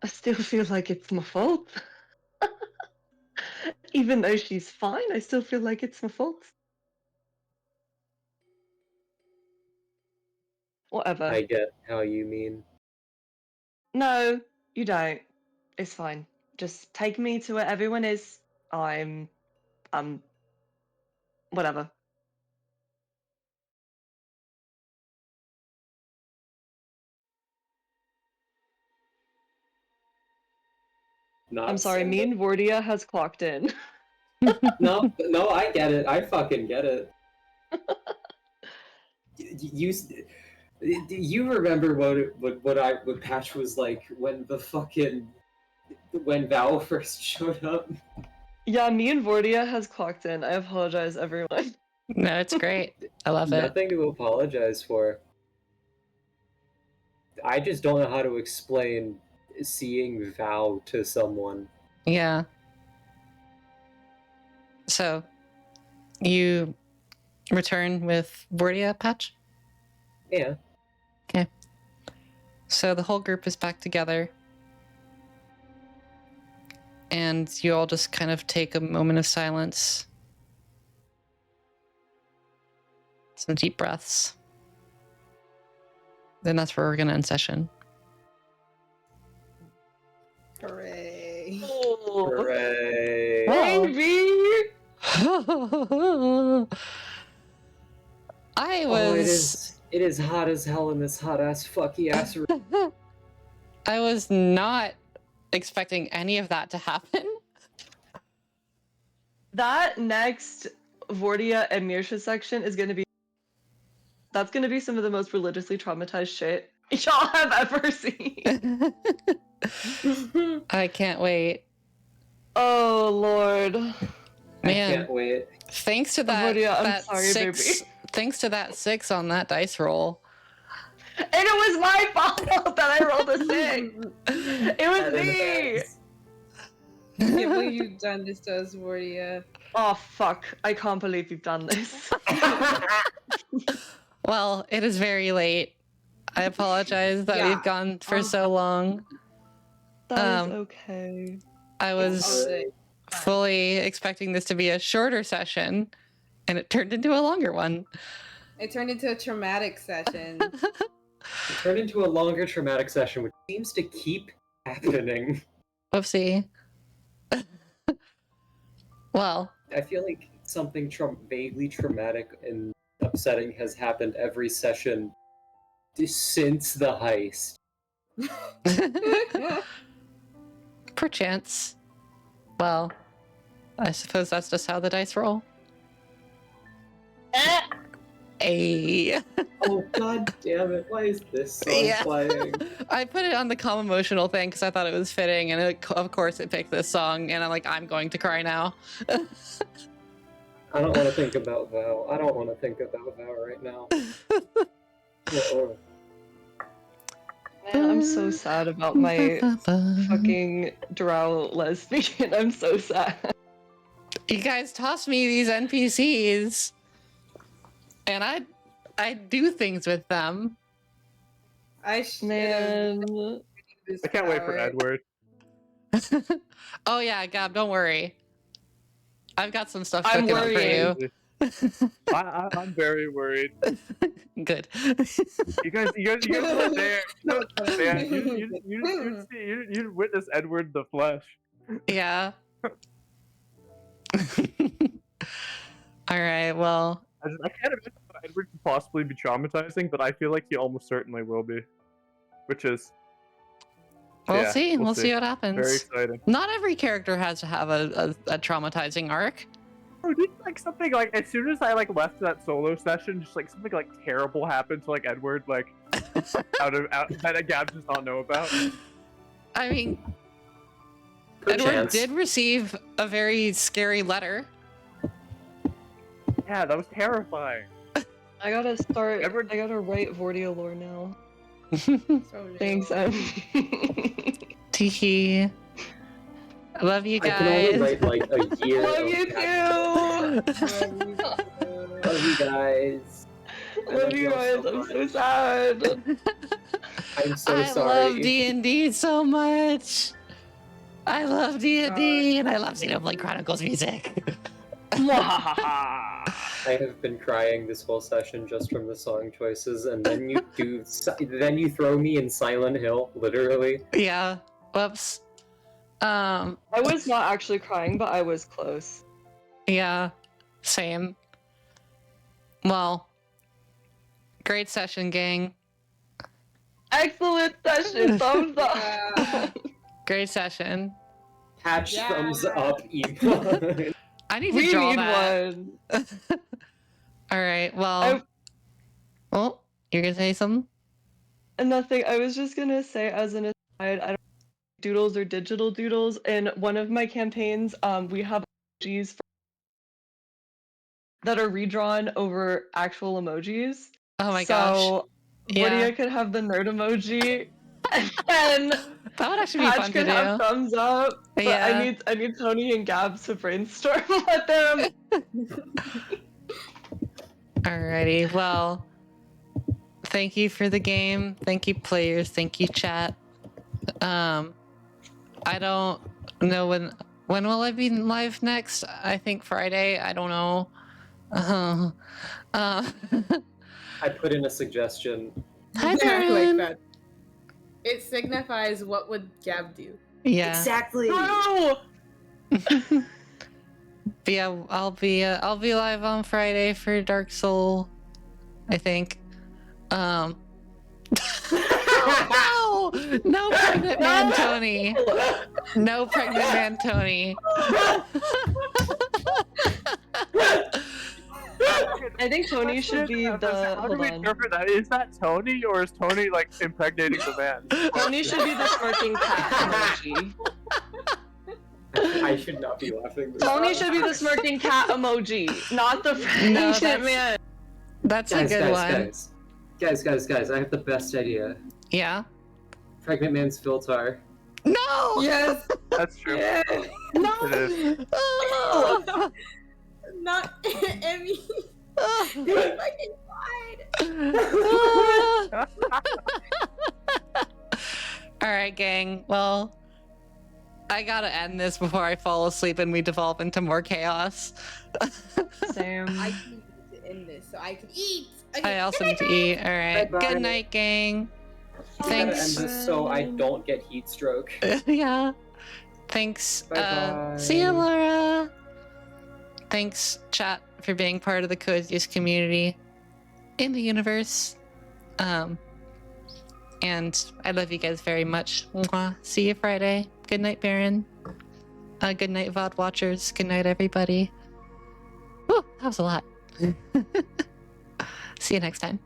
still feel like it's my fault. Even though she's fine, I still feel like it's my fault. Whatever. I get how you mean. No, you don't. It's fine. Just take me to where everyone is. I'm whatever. Not I'm sorry, me and Vordia has clocked in. No, I get it. I fucking get it. You remember what Patch was like when when Val first showed up? Yeah, me and Vordia has clocked in. I apologize, everyone. No, it's great. I love it. Nothing to apologize for. I just don't know how to explain seeing Val to someone. Yeah. So, you return with Vordia, Patch? Yeah. Okay. So the whole group is back together. And you all just kind of take a moment of silence. Some deep breaths. Then that's where we're going to end session. Hooray. Oh, Hooray. baby! I Oh, was... it is hot as hell in this hot ass fucky ass room. I was not expecting any of that to happen. That next Vordia and Mirsha section is gonna be some of the most religiously traumatized shit y'all have ever seen. I can't wait. Oh Lord. Man, I can't wait. thanks to that, Vordia, I'm that sorry, six, baby. thanks to that 6 on that dice roll. And it was my fault that I rolled a 6. It was me. I can't believe you've done this to us, Vordia. Oh fuck! I can't believe you've done this. Well, it is very late. I apologize that Yeah. we've gone for so long. That is okay. I was Okay. fully expecting this to be a shorter session, and it turned into a longer one. It turned into a traumatic session. It turned into a longer traumatic session, which seems to keep happening. Whoopsie. Well, I feel like something vaguely traumatic and upsetting has happened every session since the heist. perchance. Well, I suppose that's just how the dice roll. Ay. Oh god damn it, why is this song playing? I put it on the calm emotional thing because I thought it was fitting, and of course it picked this song, and I'm going to cry now. I don't want to think about Val. I don't want to think about Val right now. Man, I'm so sad about my fucking drow lesbian. I'm so sad. You guys toss me these NPCs, and I do things with them. Man. I can't wait for Edward. Oh yeah, Gab, don't worry. I've got some stuff I'm cooking up for you. I'm very worried. Good. You guys weren't there. You'd witness Edward the flesh. Yeah. All right. Well, I can't imagine how Edward could possibly be traumatizing, but I feel like he almost certainly will be. Which is... we'll yeah, see. We'll see what happens. Very exciting. Not every character has to have a traumatizing arc. Oh, did like something like as soon as I like left that solo session, just like something like terrible happened to like Edward, like out that Gab does not know about. I mean, Perchance. Edward did receive a very scary letter. Yeah, that was terrifying. I gotta start. Edward- I gotta write Vordio lore now. So Thanks, Teehee. I love you I can only guys. write like a year. Love of you that. too. Love you guys. I Love you all guys. so I'm much. so sad. I'm so I sorry. love D&D so much. I love D&D and I love Xenoblade Chronicles music. I have been crying this whole session just from the song choices, and then you throw me in Silent Hill, literally. Yeah. Whoops. I was not actually crying, but I was close. Yeah. Same. Well, great session, gang. Excellent session. Thumbs up. Great session. Patch Yeah. thumbs up, Eva. I need to We draw need that. one. All right. Well. Oh, you're gonna say something? Nothing. I was just gonna say, as an aside, I don't know doodles or digital doodles. In one of my campaigns, we have emojis that are redrawn over actual emojis. Oh my gosh. So Yeah. Lydia could have the nerd emoji, and That would actually be Patch fun could to have do. thumbs up. But Yeah. I need Tony and Gabs to brainstorm with them. Alrighty. Well, thank you for the game. Thank you, players. Thank you, chat. I don't know when will I be live next? I think Friday. I don't know. I put in a suggestion. Hi, Yeah, I like Darren. that. It signifies what would Gab do. Yeah. Exactly. Oh! But yeah, I'll be live on Friday for Dark Soul, I think. No, no pregnant man Tony. No pregnant man Tony. I think Tony should be the. How do Hold we on. interpret that? Is that Tony, or is Tony like impregnating the man? Tony should be the smirking cat emoji. I should not be laughing. This Tony hard. should be the smirking cat emoji, not the No, pregnant that's- man. That's a good one. Guys, I have the best idea. Yeah. Pregnant man's Filtar. No. Yes. That's true. Yes. No. It is. Oh. Not Emmy. Oh. They fucking lied. All right, gang. Well, I gotta end this before I fall asleep and we devolve into more chaos. Same. I need to end this so I can eat. I also need to eat. All right. Bye-bye. Good night, gang. I gotta end Thanks. this so I don't get heat stroke. Yeah. Thanks. Bye-bye. See you, Laura. Thanks, chat, for being part of the coziest community in the universe. And I love you guys very much. Mwah. See you Friday. Good night, Baron. Good night, VOD watchers. Good night, everybody. Whew, that was a lot. See you next time.